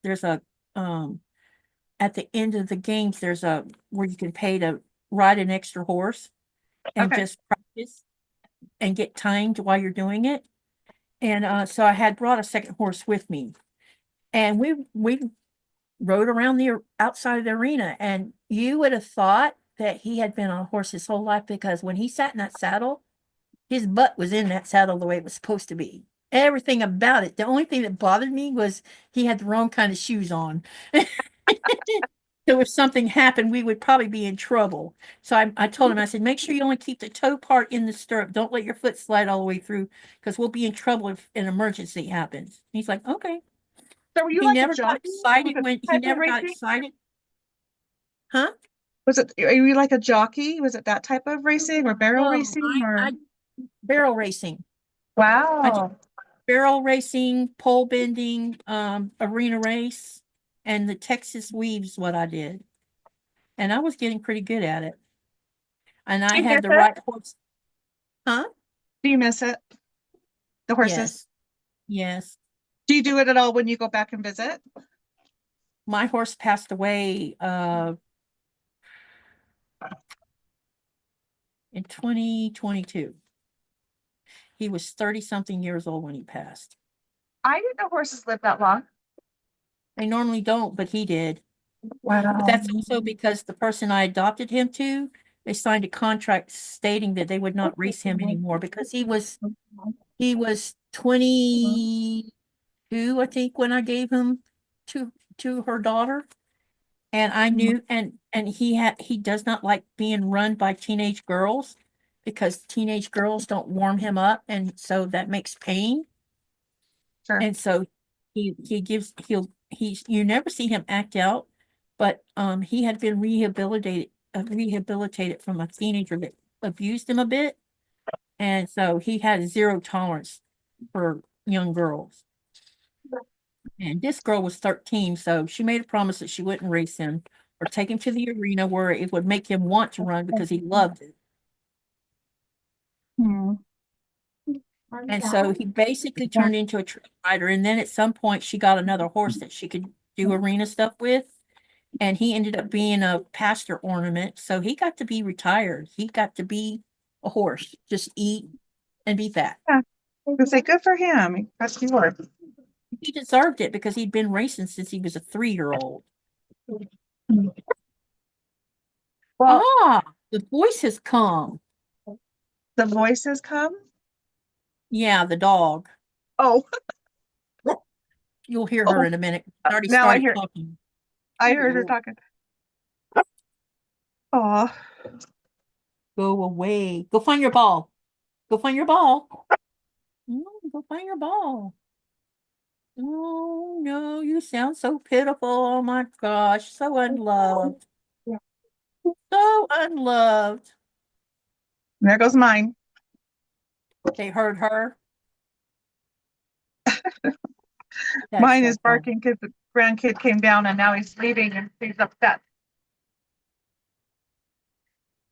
Speaker 1: There's a at the end of the games, there's where you can pay to ride an extra horse and just practice and get timed while you're doing it. And so I had brought a second horse with me, and we rode around the outside of the arena, and you would have thought that he had been on a horse his whole life, because when he sat in that saddle, his butt was in that saddle the way it was supposed to be. Everything about it. The only thing that bothered me was he had the wrong kind of shoes on. So if something happened, we would probably be in trouble. So I told him, I said, make sure you only keep the toe part in the stirrup. Don't let your foot slide all the way through, because we'll be in trouble if an emergency happens. He's like, okay.
Speaker 2: So were you
Speaker 1: He
Speaker 2: like
Speaker 1: never
Speaker 2: a
Speaker 1: got
Speaker 2: jockey?
Speaker 1: excited he never got excited. Huh?
Speaker 2: Are you like a jockey? Was it that type of racing or barrel racing or?
Speaker 1: Barrel racing.
Speaker 2: Wow.
Speaker 1: Barrel racing, pole bending, arena race, and the Texas weave's what I did. And I was getting pretty good at it. And I had the right horse. Huh?
Speaker 2: Do you miss it? The horses?
Speaker 1: Yes.
Speaker 2: Do you do it at all when you go back and visit?
Speaker 1: My horse passed away in 2022. He was 30-something years old when he passed.
Speaker 2: I didn't know horses live that long.
Speaker 1: They normally don't, but he did.
Speaker 2: Wow.
Speaker 1: But that's also because the person I adopted him to, they signed a contract stating that they would not race him anymore, because he was 22, I think, when I gave him to her daughter. And I knew, and he does not like being run by teenage girls, because teenage girls don't warm him up, and so that makes pain.
Speaker 2: Sure.
Speaker 1: And so you never see him act out, but he had been rehabilitated from a teenager that abused him a bit. And so he had zero tolerance for young girls. And this girl was 13, so she made a promise that she wouldn't race him or take him to the arena where it would make him want to run because he loved it.
Speaker 2: Hmm.
Speaker 1: And so he basically turned into a trail rider. And then at some point, she got another horse that she could do arena stuff with. And he ended up being a pasture ornament. So he got to be retired. He got to be a horse, just eat and be fat.
Speaker 2: Yeah. I would say good for him. That's good.
Speaker 1: He deserved it because he'd been racing since he was a 3-year-old.
Speaker 2: Well,
Speaker 1: The voice has come.
Speaker 2: the voices come.
Speaker 1: Yeah, the dog.
Speaker 2: Oh,
Speaker 1: You'll hear her in a minute. She's already
Speaker 2: now I
Speaker 1: started
Speaker 2: hear.
Speaker 1: talking.
Speaker 2: I heard her talking. Oh,
Speaker 1: Go away. Go find your ball. Go find your ball. Go find your ball. Oh no, you sound so pitiful. Oh my gosh, so unloved. So unloved.
Speaker 2: there goes mine.
Speaker 1: They heard her. That's
Speaker 2: Mine
Speaker 1: so
Speaker 2: is
Speaker 1: funny.
Speaker 2: barking because the grandkid came down and now he's leaving and he's upset.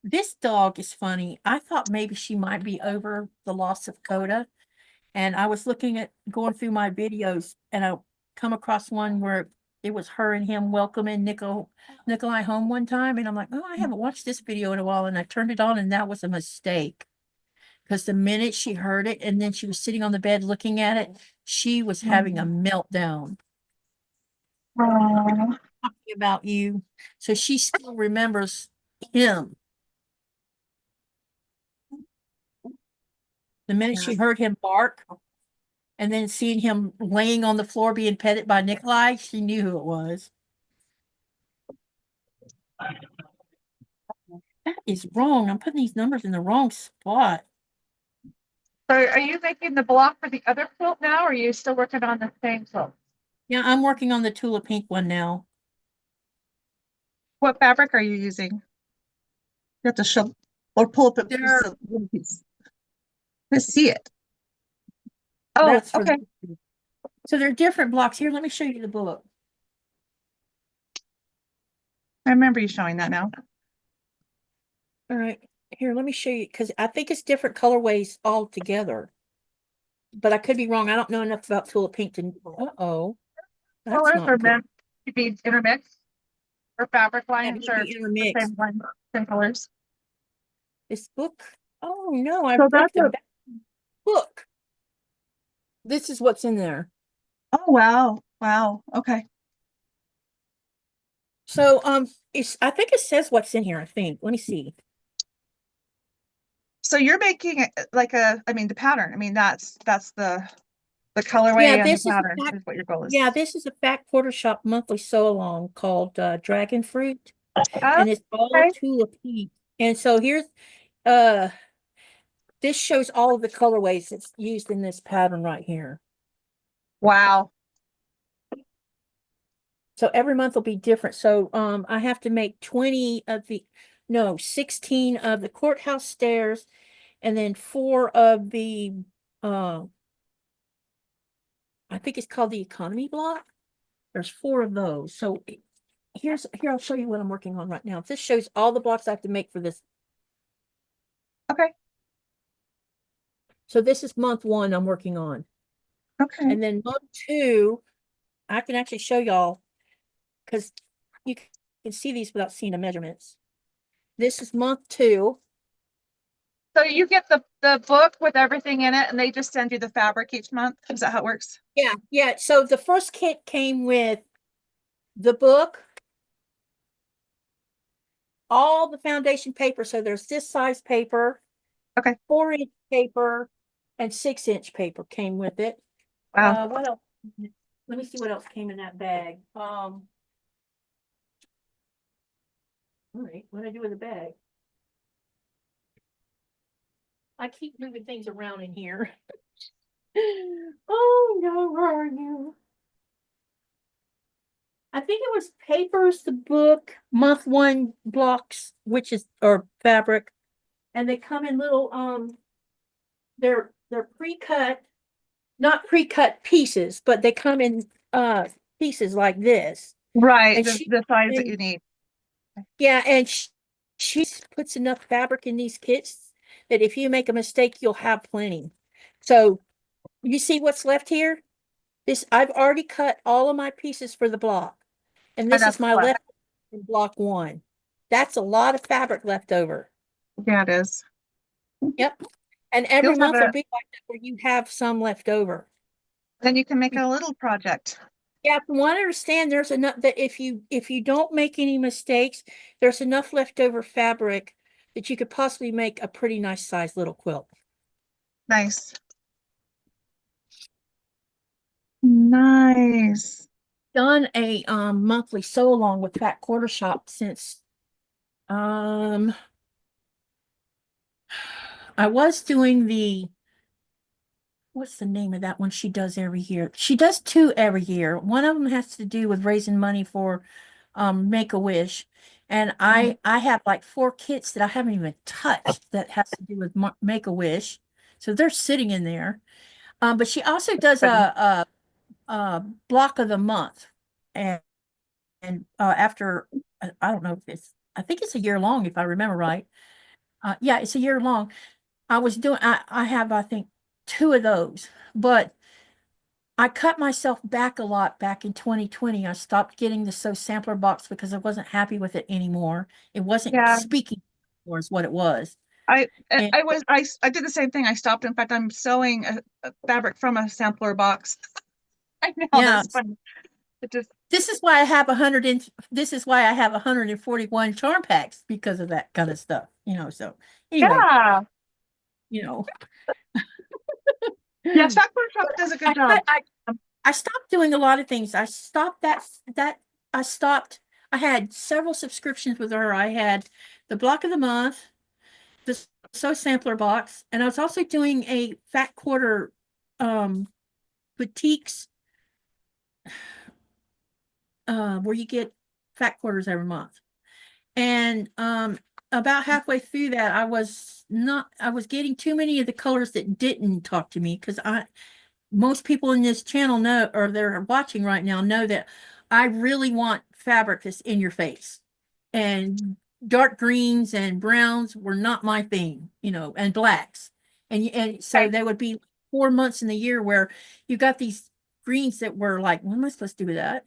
Speaker 1: This dog is funny. I thought maybe she might be over the loss of Coda. And I was looking at going through my videos and I come across one where it was her and him welcoming Nikolai home one time. And I'm like, oh, I haven't watched this video in a while. And I turned it on and that was a mistake. Because the minute she heard it and then she was sitting on the bed looking at it, she was having a meltdown.
Speaker 2: Oh,
Speaker 1: Talking about you. So she still remembers him. The minute she heard him bark and then seeing him laying on the floor being petted by Nikolai, she knew who it was. That is wrong. I'm putting these numbers in the wrong spot.
Speaker 2: so are you making the block for the other quilt now, or are you still working on the same quilt?
Speaker 1: Yeah, I'm working on the Tula Pink one now.
Speaker 2: What fabric are you using? You have to show or pull up the
Speaker 1: They're-
Speaker 2: piece. Let's see it. Oh,
Speaker 1: That's for
Speaker 2: okay.
Speaker 1: So they're different blocks. Here, let me show you the book.
Speaker 2: I remember you showing that now.
Speaker 1: All right. Here, let me show you because I think it's different colorways all together. But I could be wrong. I don't know enough about Tula Pink to. Uh-oh. That's
Speaker 2: Colors
Speaker 1: not
Speaker 2: are
Speaker 1: good.
Speaker 2: meant to be intermixed, or fabric
Speaker 1: Yeah,
Speaker 2: lines
Speaker 1: it
Speaker 2: are
Speaker 1: would be
Speaker 2: the
Speaker 1: intermixed.
Speaker 2: same one, same colors.
Speaker 1: This book. Oh no, I
Speaker 2: So
Speaker 1: broke
Speaker 2: that's
Speaker 1: the
Speaker 2: a,
Speaker 1: back book. This is what's in there.
Speaker 2: oh wow, wow, okay.
Speaker 1: So I think it says what's in here, I think. Let me see.
Speaker 2: So you're making it like I mean the pattern. I mean that's the colorway
Speaker 1: Yeah,
Speaker 2: and the
Speaker 1: this is
Speaker 2: pattern
Speaker 1: the fact,
Speaker 2: is what your goal is.
Speaker 1: yeah, this is a Fat Quarter Shop monthly sew along called Dragon Fruit.
Speaker 2: Oh,
Speaker 1: And it's all
Speaker 2: okay.
Speaker 1: Tula Pink. And so here's this shows all of the colorways that's used in this pattern right here.
Speaker 2: Wow.
Speaker 1: So every month will be different. So I have to make 16 of the courthouse stairs and then 4 of the I think it's called the economy block. There's 4 of those. So here I'll show you what I'm working on right now. This shows all the blocks I have to make for this.
Speaker 2: Okay.
Speaker 1: So this is month 1 I'm working on.
Speaker 2: Okay.
Speaker 1: And then month 2, I can actually show y'all because you can see these without seeing the measurements. This is month 2.
Speaker 2: So you get the book with everything in it and they just send you the fabric each month? Is that how it works?
Speaker 1: Yeah. So the first kit came with the book, all the foundation paper. So there's this size paper,
Speaker 2: Okay.
Speaker 1: 4-inch paper, and 6-inch paper came with it.
Speaker 2: Wow.
Speaker 1: What else? Let me see what else came in that bag. All right, what did I do with the bag? I keep moving things around in here. Oh no, where are you? I think it was Papers, the book, month one blocks, which is, or fabric. And they come in little, they're pre-cut, not pre-cut pieces, but they come in, pieces like this.
Speaker 2: Right,
Speaker 1: And
Speaker 2: the size that you need.
Speaker 1: yeah, and she puts enough fabric in these kits that if you make a mistake, you'll have plenty. So you see what's left here? This, I've already cut all of my pieces for the block. And this
Speaker 2: that's
Speaker 1: is my
Speaker 2: left.
Speaker 1: left in block one. That's a lot of fabric left over.
Speaker 2: Yeah, it is.
Speaker 1: Yep. And every
Speaker 2: You'll have
Speaker 1: month will be like that where you have some left over.
Speaker 2: Then you can make a little project.
Speaker 1: Yeah, from what I understand, there's enough that if you don't make any mistakes, there's enough leftover fabric that you could possibly make a pretty nice sized little quilt.
Speaker 2: Nice. Nice.
Speaker 1: Done a monthly sew along with Fat Quarter Shop since I was doing the, what's the name of that one she does every year? She does two every year. One of them has to do with raising money for Make-A-Wish. And I have like 4 kits that I haven't even touched that has to do with Make-A-Wish. So they're sitting in there. But she also does a block of the month. And after, I don't know if it's, I think it's a year long, if I remember right. Yeah, it's a year long. I have, I think, 2 of those, but I cut myself back a lot back in 2020. I stopped getting the Sew Sampler box because I wasn't happy with it anymore. It wasn't speaking or is what it was.
Speaker 2: I
Speaker 1: And
Speaker 2: did the same thing. I stopped. In fact, I'm sewing a fabric from a sampler box. I know,
Speaker 1: yeah,
Speaker 2: that's funny. It just
Speaker 1: this is why I have 141 charm packs because of that kind of stuff, so anyway,
Speaker 2: yeah.
Speaker 1: you know.
Speaker 2: Yeah, Stock Workshop does a good job.
Speaker 1: I stopped doing a lot of things. I stopped I stopped. I had several subscriptions with her. I had the block of the month, the Sew Sampler box, and I was also doing a Fat Quarter boutiques where you get fat quarters every month. And about halfway through that, I was getting too many of the colors that didn't talk to me because most people in this channel know, or they're watching right now, know that I really want fabric that's in your face. And dark greens and browns were not my thing, and blacks. And so there would be 4 months in the year where you got these greens that were like, what am I supposed to do with that?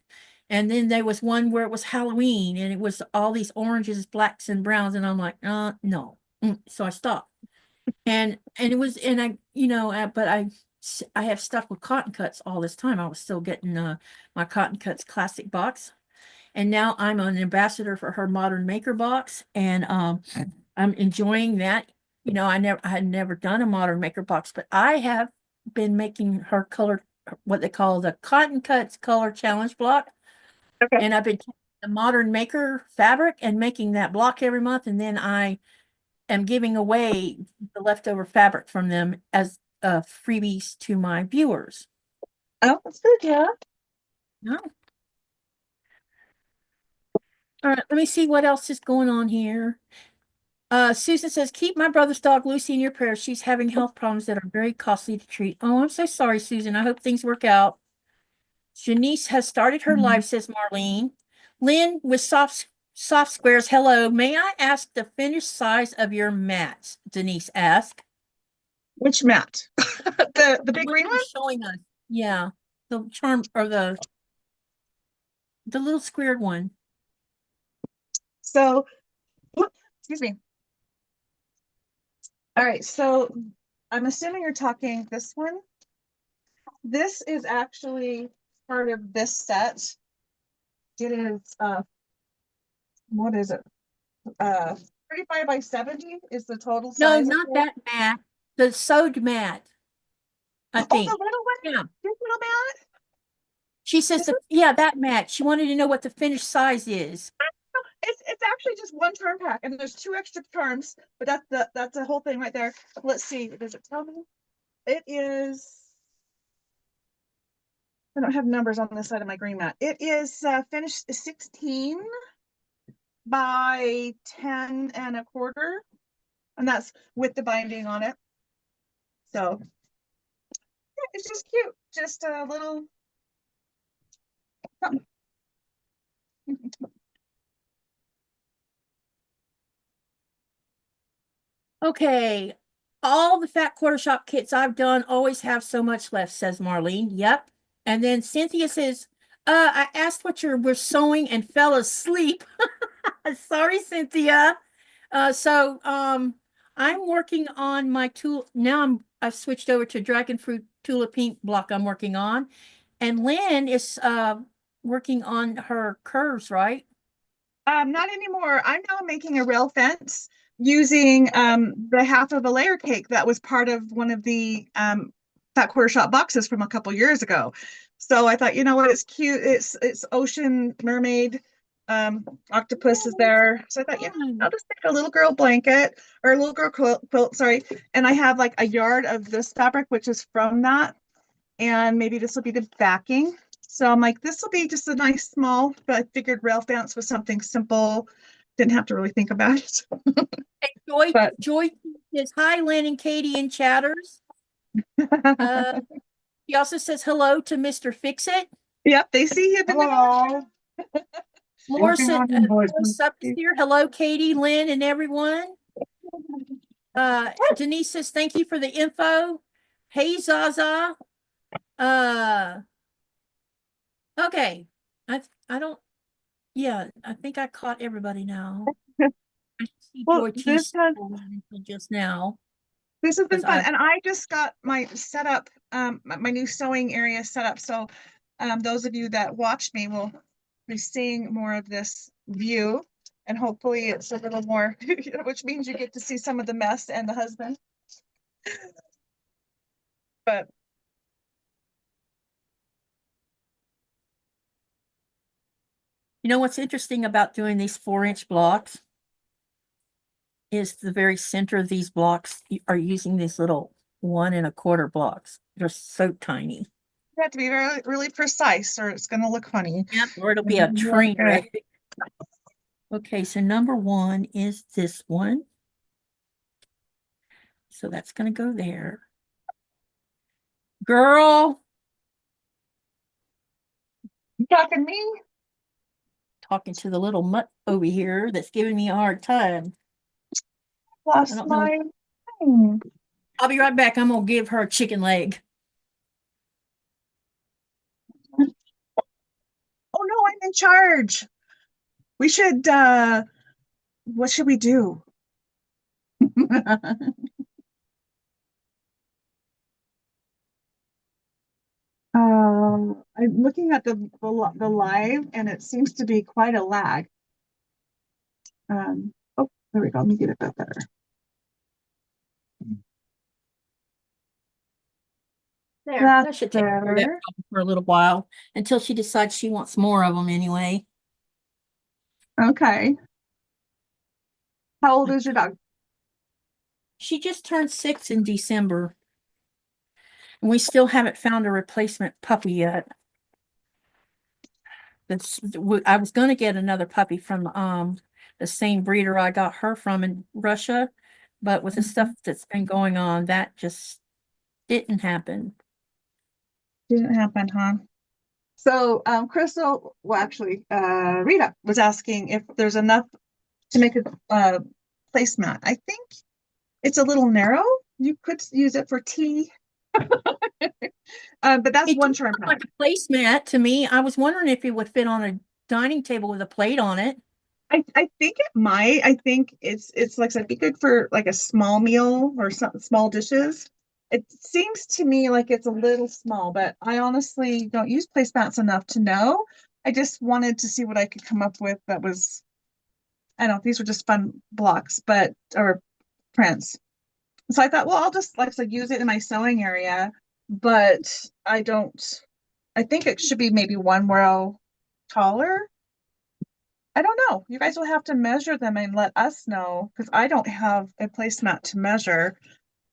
Speaker 1: And then there was one where it was Halloween and it was all these oranges, blacks, and browns. And I'm like, no. So I stopped. And it was, and but I have stuff with cotton cuts all this time. I was still getting my Cotton Cuts classic box. And now I'm an ambassador for her Modern Maker box. And I'm enjoying that. I had never done a Modern Maker box, but I have been making her color, what they call the Cotton Cuts Color Challenge block.
Speaker 2: Okay.
Speaker 1: And I've been taking the Modern Maker fabric and making that block every month. And then I am giving away the leftover fabric from them as freebies to my viewers.
Speaker 2: Oh, that's good, yeah.
Speaker 1: No. All right, let me see what else is going on here. Susan says, keep my brother's dog Lucy in your prayers. She's having health problems that are very costly to treat. Oh, I'm so sorry, Susan. I hope things work out. Janice has started her live, says Marlene. Lynn with soft squares. Hello. May I ask the finished size of your mats? Denise asked.
Speaker 2: Which mat? the big green one?
Speaker 1: Showing us. Yeah. The charm, or the little squared one.
Speaker 2: So, excuse me. All right, so I'm assuming you're talking this one. This is actually part of this set. It is what is it? 35 by 70 is the total size.
Speaker 1: No, not that mat. The sewed mat. I think.
Speaker 2: Oh, the little one?
Speaker 1: Yeah.
Speaker 2: This little mat?
Speaker 1: She says, yeah, that mat. She wanted to know what the finished size is.
Speaker 2: It's actually just one charm pack, and there's 2 extra charms, but that's the whole thing right there. Let's see, does it tell me? It is I don't have numbers on this side of my green mat. It is finished 16 by 10 and a quarter, and that's with the binding on it. So yeah, it's just cute, just a little something.
Speaker 1: Okay. All the fat quarter shop kits I've done always have so much left, says Marlene. Yep. And then Cynthia says, I asked what you were sewing and fell asleep. Sorry, Cynthia. I'm working on my tool. Now I've switched over to dragon fruit tulip pink block I'm working on. And Lynn is working on her curves, right?
Speaker 2: Not anymore. I'm now making a rail fence using the half of a layer cake that was part of one of the fat quarter shop boxes from a couple years ago. So I thought, you know what, it's cute. It's ocean mermaid, octopus is there. So I thought, yeah, I'll just make a little girl blanket or a little girl quilt, sorry. And I have like a yard of this fabric, which is from that. And maybe this will be the backing. So I'm like, this will be just a nice small, but I figured rail fence was something simple. Didn't have to really think about it.
Speaker 1: Joy says hi, Lynn and Katie in chatters. He also says hello to Mr. Fix It.
Speaker 2: Yep, they see him.
Speaker 3: Hello.
Speaker 1: Morris up here. Hello, Katie, Lynn, and everyone. Denise says thank you for the info. Hey, Zaza. Okay. I don't. Yeah, I think I caught everybody now. I see
Speaker 2: Well,
Speaker 1: Joy just now.
Speaker 2: This has been fun, and I just got my setup, my new sewing area set up. So, those of you that watch me will be seeing more of this view, and hopefully it's a little more, which means you get to see some of the mess and the husband. But
Speaker 1: you know what's interesting about doing these 4-inch blocks is the very center of these blocks are using these little 1 1/4 blocks. They're so tiny.
Speaker 2: You have to be really, really precise, or it's going to look funny.
Speaker 1: Yep, or it'll be a train wreck. Okay, so number 1 is this one. So that's going to go there. Girl.
Speaker 2: You talking to me?
Speaker 1: Talking to the little mutt over here that's giving me a hard time.
Speaker 2: Lost my mind.
Speaker 1: I'll be right back. I'm going to give her a chicken leg.
Speaker 2: Oh no, I'm in charge. We should, what should we do? I'm looking at the live, and it seems to be quite a lag. Oh, there we go. Let me get it a bit better.
Speaker 1: There, that should take care of that problem for a little while until she decides she wants more of them anyway.
Speaker 2: Okay. How old is your dog?
Speaker 1: She just turned 6 in December. And we still haven't found a replacement puppy yet. I was going to get another puppy from the same breeder I got her from in Russia, but with the stuff that's been going on, that just didn't happen.
Speaker 2: Didn't happen, huh? So Crystal, well, actually, Rita was asking if there's enough to make a placemat. I think it's a little narrow. You could use it for tea. But that's one charm pack.
Speaker 1: Like a placemat to me. I was wondering if it would fit on a dining table with a plate on it.
Speaker 2: I think it might. I think it's like it'd be good for like a small meal or some small dishes. It seems to me like it's a little small, but I honestly don't use placemats enough to know. I just wanted to see what I could come up with that was, I don't know, these were just fun blocks, or prints. So I thought, well, I'll just like use it in my sewing area, but I think it should be maybe 1 row taller. I don't know. You guys will have to measure them and let us know, because I don't have a placemat to measure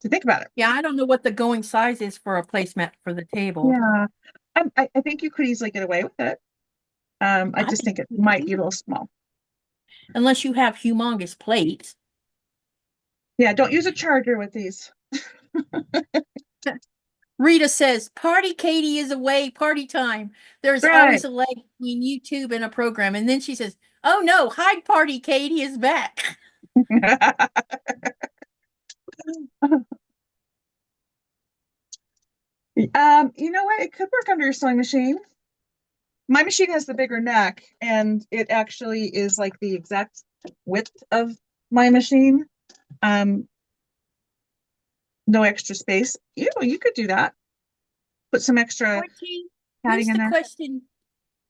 Speaker 2: to think about it.
Speaker 1: Yeah, I don't know what the going size is for a placemat for the table.
Speaker 2: Yeah. I think you could easily get away with it. I just think it might be a little small.
Speaker 1: Unless you have humongous plates.
Speaker 2: Yeah, don't use a charger with these.
Speaker 1: Rita says, "Party Katie is away, party time. There's always
Speaker 2: Right.
Speaker 1: a lag between YouTube and a program." And then she says, "Oh no, Hide Party Katie is back."
Speaker 2: You know what? It could work under your sewing machine. My machine has the bigger neck, and it actually is like the exact width of my machine. No extra space. You could do that. Put some extra
Speaker 1: Joy T,
Speaker 2: padding
Speaker 1: here's
Speaker 2: in
Speaker 1: the
Speaker 2: there.
Speaker 1: question.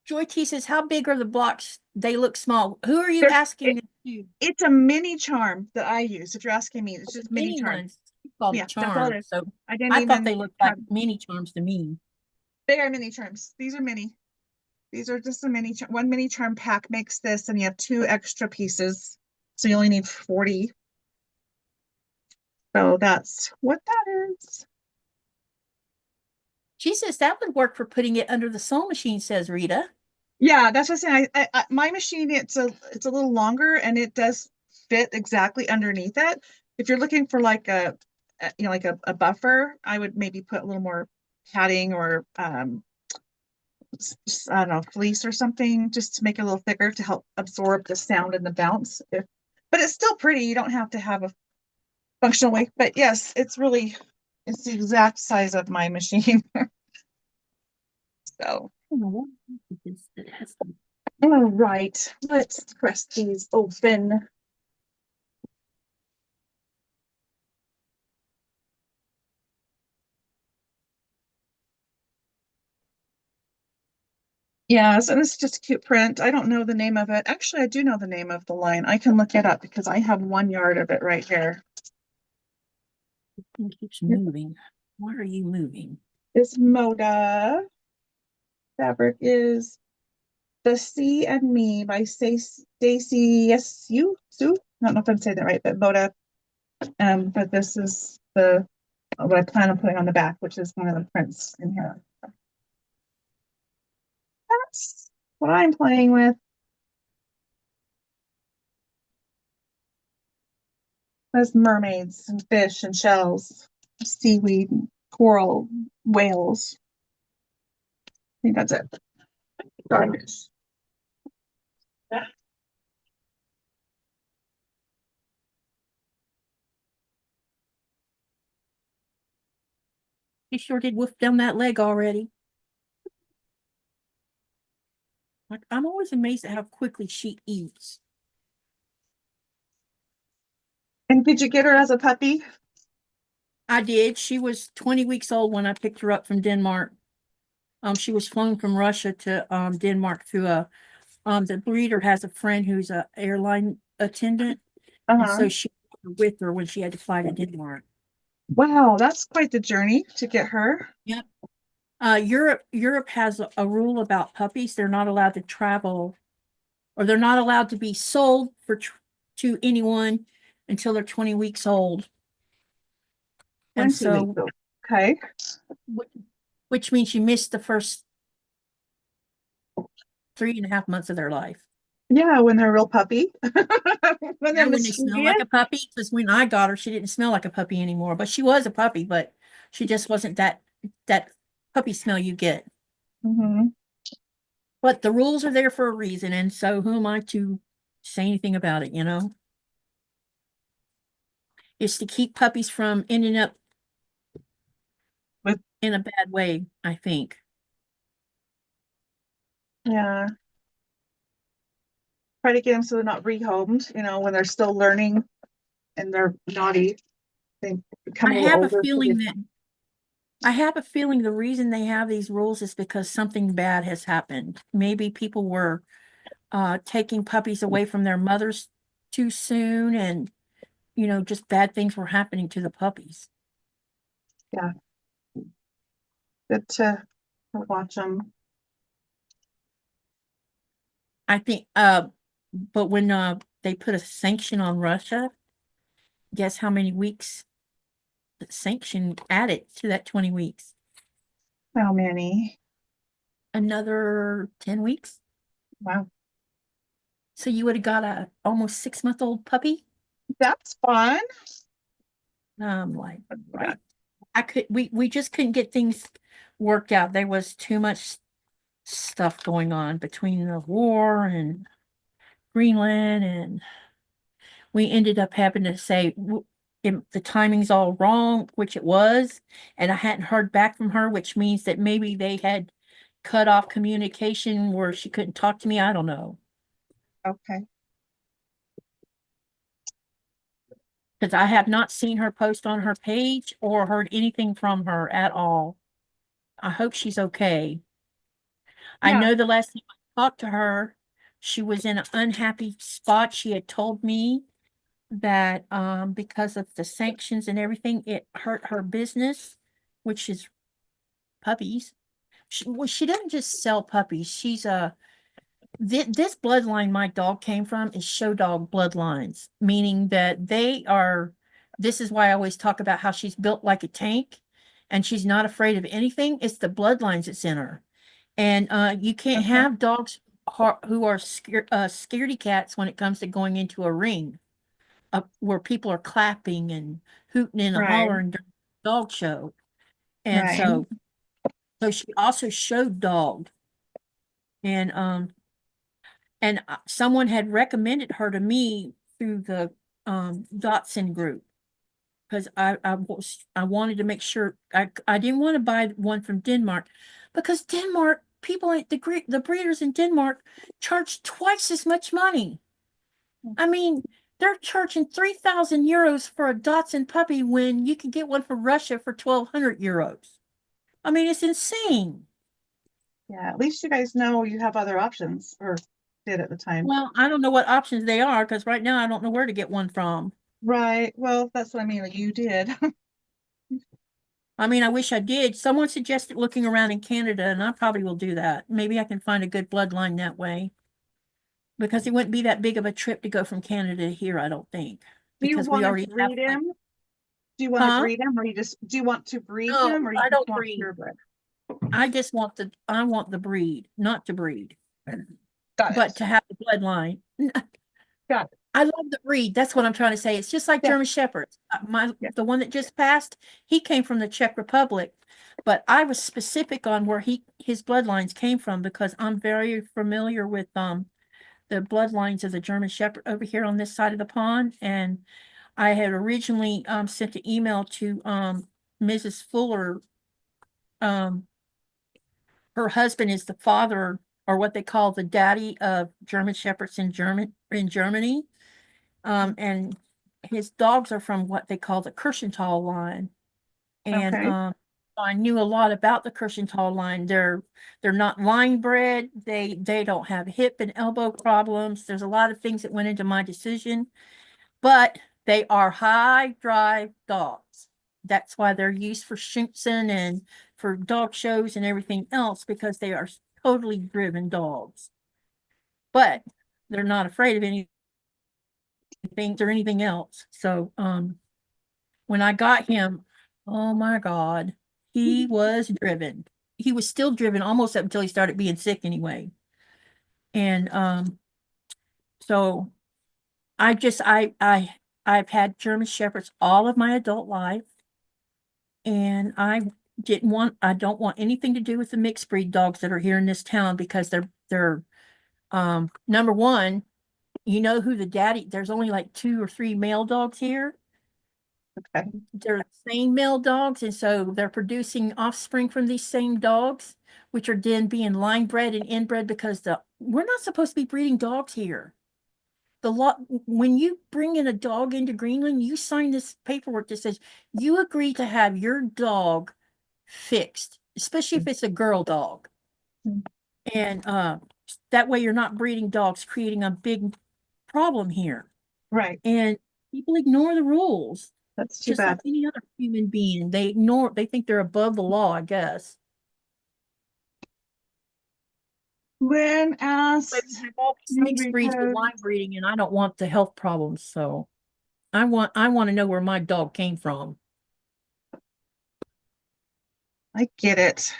Speaker 1: Joy T says, "How big are the blocks? They look small." Who are you
Speaker 2: There's-
Speaker 1: asking this to?
Speaker 2: It's a mini charm that I use. If you're asking me, it's just mini
Speaker 1: Mini
Speaker 2: charm.
Speaker 1: ones. You call
Speaker 2: Yeah,
Speaker 1: it
Speaker 2: that's all it
Speaker 1: charms.
Speaker 2: is.
Speaker 1: So
Speaker 2: I didn't
Speaker 1: I thought
Speaker 2: even
Speaker 1: they looked like
Speaker 2: have,
Speaker 1: mini charms to me.
Speaker 2: they are mini charms. These are mini. These are just a one mini charm pack makes this, and you have 2 extra pieces. So you only need 40. So that's what that is.
Speaker 1: She says that would work for putting it under the sewing machine, says Rita.
Speaker 2: Yeah, that's what I'm saying. My machine, it's a little longer, and it does fit exactly underneath it. If you're looking for like like a buffer, I would maybe put a little more padding or I don't know, fleece or something, just to make it a little thicker to help absorb the sound and the bounce. But it's still pretty. You don't have to have a functional way. But yes, it's the exact size of my machine. So. All right, let's press these open. Yes, and it's just a cute print. I don't know the name of it. Actually, I do know the name of the line. I can look it up because I have 1 yard of it right here.
Speaker 1: It keeps moving. Why are you moving?
Speaker 2: It's Moda. Fabric is The Sea and Me by Stacy Sue. I don't know if I'm saying that right, but Moda. But this is what I plan on putting on the back, which is one of the prints in here. That's what I'm playing with. There's mermaids and fish and shells, seaweed, coral, whales. I think that's it. Starfish.
Speaker 1: She sure did woof down that leg already. Like, I'm always amazed at how quickly she eats.
Speaker 2: And did you get her as a puppy?
Speaker 1: I did. She was 20 weeks old when I picked her up from Denmark. She was flown from Russia to Denmark through the breeder has a friend who's a airline attendant, and so she was with her when she had to fly to Denmark.
Speaker 2: Wow, that's quite the journey to get her.
Speaker 1: Yep. Europe has a rule about puppies. They're not allowed to travel, or they're not allowed to be sold to anyone until they're 20 weeks old. And so,
Speaker 2: Okay.
Speaker 1: which means you missed the first 3.5 months of their life.
Speaker 2: Yeah, when they're a real puppy. When
Speaker 1: When they smell like a puppy, because when I got her, she didn't smell like a puppy anymore, but she was a puppy, but she just wasn't that puppy smell you get. But the rules are there for a reason, and so who am I to say anything about it, It's to keep puppies from ending up in a bad way, I think.
Speaker 2: Yeah. Try to get them so they're not rehomed, when they're still learning and they're naughty. They become
Speaker 1: I
Speaker 2: a little
Speaker 1: have a
Speaker 2: older.
Speaker 1: feeling the reason they have these rules is because something bad has happened. Maybe people were taking puppies away from their mothers too soon, and just bad things were happening to the puppies.
Speaker 2: Yeah. Good to watch them.
Speaker 1: I think, but when they put a sanction on Russia, guess how many weeks the sanction added to that 20 weeks?
Speaker 2: How many?
Speaker 1: another 10 weeks.
Speaker 2: Wow,
Speaker 1: So you would have got a almost 6-month-old puppy.
Speaker 2: that's fun.
Speaker 1: I'm like, right. We just couldn't get things worked out. There was too much stuff going on between the war and Greenland, and we ended up having to say the timing's all wrong, which it was, and I hadn't heard back from her, which means that maybe they had cut off communication where she couldn't talk to me. I don't know.
Speaker 2: Okay.
Speaker 1: Because I have not seen her post on her page or heard anything from her at all. I hope she's okay. I
Speaker 2: Yeah.
Speaker 1: know the last time I talked to her, she was in an unhappy spot. She had told me that because of the sanctions and everything, it hurt her business, which is puppies. She doesn't just sell puppies. She's this bloodline my dog came from is show dog bloodlines, meaning that this is why I always talk about how she's built like a tank and she's not afraid of anything. It's the bloodlines that's in her. And you can't
Speaker 2: Okay.
Speaker 1: have dogs who are scaredy cats when it comes to going into a ring where people are clapping and hooting and
Speaker 2: Right.
Speaker 1: hollering during the dog show. And
Speaker 2: Right.
Speaker 1: so she also showed dog. And someone had recommended her to me through the Dotson group because I wanted to make sure I didn't want to buy one from Denmark because Denmark people the breeders in Denmark charge twice as much money. I mean, they're charging 3,000 euros for a Dotson puppy when you can get one from Russia for 1,200 euros. I mean, it's insane.
Speaker 2: Yeah, at least you guys know you have other options, or did at the time.
Speaker 1: Well, I don't know what options they are because right now I don't know where to get one from.
Speaker 2: Right. Well, that's what I mean. Like you did.
Speaker 1: I mean, I wish I did. Someone suggested looking around in Canada, and I probably will do that. Maybe I can find a good bloodline that way. Because it wouldn't be that big of a trip to go from Canada to here, I don't think.
Speaker 2: Do you
Speaker 1: Because we
Speaker 2: want to
Speaker 1: already have
Speaker 2: breed him? Do you want to
Speaker 1: huh?
Speaker 2: breed him, or do you want to breed
Speaker 1: No,
Speaker 2: him, or you
Speaker 1: I
Speaker 2: just
Speaker 1: don't
Speaker 2: want
Speaker 1: breed.
Speaker 2: purebred?
Speaker 1: I want the breed, not to breed.
Speaker 2: Got
Speaker 1: But
Speaker 2: it.
Speaker 1: to have the bloodline.
Speaker 2: Got it.
Speaker 1: I love the breed. That's what I'm trying to say. It's just like
Speaker 2: Yeah.
Speaker 1: German Shepherds.
Speaker 2: Yeah.
Speaker 1: The one that just passed, he came from the Czech Republic, but I was specific on where his bloodlines came from because I'm very familiar with the bloodlines of the German Shepherd over here on this side of the pond. And I had originally sent an email to Mrs. Fuller. Her husband is the father or what they call the daddy of German Shepherds in Germany. And his dogs are from what they call the Kirschenthal line. And
Speaker 2: Okay.
Speaker 1: I knew a lot about the Kirschenthal line. They're not line bred. They don't have hip and elbow problems. There's a lot of things that went into my decision, but they are high drive dogs. That's why they're used for Schimpson and for dog shows and everything else because they are totally driven dogs. But they're not afraid of anything or anything else. So when I got him, oh my God, he was driven. He was still driven almost up until he started being sick anyway. And so I've had German Shepherds all of my adult life. And I don't want anything to do with the mixed breed dogs that are here in this town because they're number one, you know who the daddy, there's only like 2 or 3 male dogs here.
Speaker 2: Okay.
Speaker 1: They're the same male dogs, and so they're producing offspring from these same dogs, which are then being line bred and inbred because we're not supposed to be breeding dogs here. The law, when you bring in a dog into Greenland, you sign this paperwork that says you agree to have your dog fixed, especially if it's a girl dog.
Speaker 2: Mm.
Speaker 1: And that way you're not breeding dogs, creating a big problem here.
Speaker 2: Right.
Speaker 1: And people ignore the rules.
Speaker 2: That's too
Speaker 1: Just like
Speaker 2: bad.
Speaker 1: any other human being. They think they're above the law, I guess.
Speaker 2: Lynn
Speaker 1: But
Speaker 2: asked,
Speaker 1: we have all these mixed breeds with line breeding, and I don't want the health problems, so I want to know where my dog came from.
Speaker 2: I get it.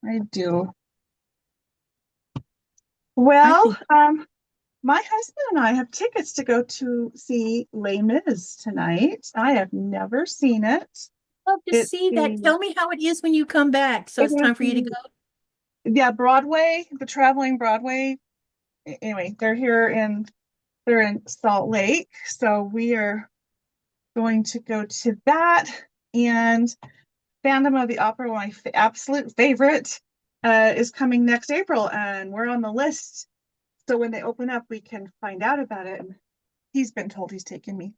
Speaker 2: I do. Well,
Speaker 1: think
Speaker 2: my husband and I have tickets to go to see Les Mis tonight. I have never seen it.
Speaker 1: I'd love to
Speaker 2: It's
Speaker 1: see that.
Speaker 2: the
Speaker 1: Tell me how it is when you come back. So
Speaker 2: it
Speaker 1: it's
Speaker 2: is
Speaker 1: time for you to go.
Speaker 2: yeah, Broadway, the traveling Broadway. Anyway, they're in Salt Lake, so we are going to go to that. And Phantom of the Opera, my absolute favorite, is coming next April, and we're on the list. So when they open up, we can find out about it. And he's been told he's taking me.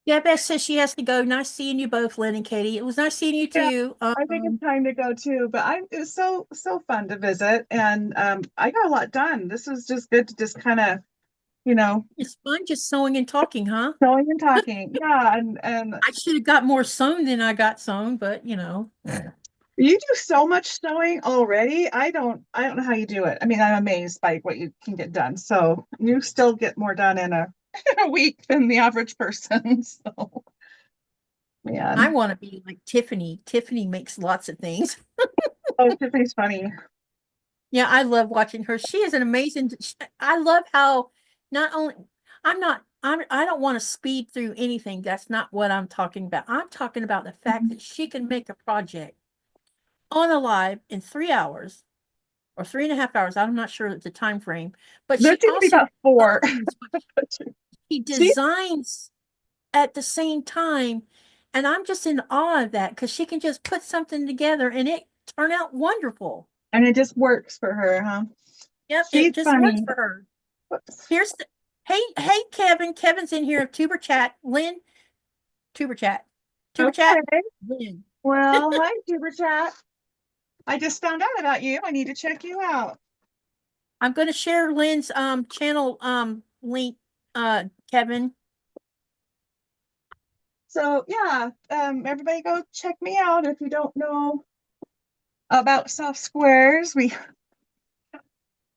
Speaker 1: Yeah, Beth says she has to go. Nice seeing you both, Lynn and Katie. It was nice seeing you
Speaker 2: Yeah,
Speaker 1: too.
Speaker 2: I think it's time to go too. But it was so fun to visit, and I got a lot done. This was just good to just kind of, you know,
Speaker 1: It's fun just sewing and talking, huh?
Speaker 2: going and talking. Yeah, and
Speaker 1: I should have got more sewn than I got sewn, but you know.
Speaker 2: you do so much sewing already. I don't know how you do it. I mean, I'm amazed by what you can get done. So you still get more done in a, in a week than the average person. So
Speaker 1: I
Speaker 2: man.
Speaker 1: want to be like Tiffany. Tiffany makes lots of things.
Speaker 2: Oh, Tiffany's funny.
Speaker 1: Yeah, I love watching her. She is an amazing. I love how not only I don't want to speed through anything. That's not what I'm talking about. I'm talking about the fact that she can make a project on a live in 3 hours or 3.5 hours. I'm not sure the time frame, but
Speaker 2: There
Speaker 1: she
Speaker 2: seems to be
Speaker 1: also
Speaker 2: about four.
Speaker 1: designs she
Speaker 2: She
Speaker 1: designs at the same time. And I'm just in awe of that because she can just put something together and it turn out wonderful.
Speaker 2: and it just works for her, huh?
Speaker 1: Yep,
Speaker 2: She's
Speaker 1: it just works
Speaker 2: funny.
Speaker 1: for her. Here's the hey Kevin. Kevin's in here. Tuber chat. Lynn, Tuber chat. Tuber chat.
Speaker 2: Okay.
Speaker 1: Lynn.
Speaker 2: Well, hi, Super Chat. I just found out about you. I need to check you out.
Speaker 1: I'm gonna share Lynn's channel link, Kevin.
Speaker 2: So yeah, everybody go check me out if you don't know about soft squares.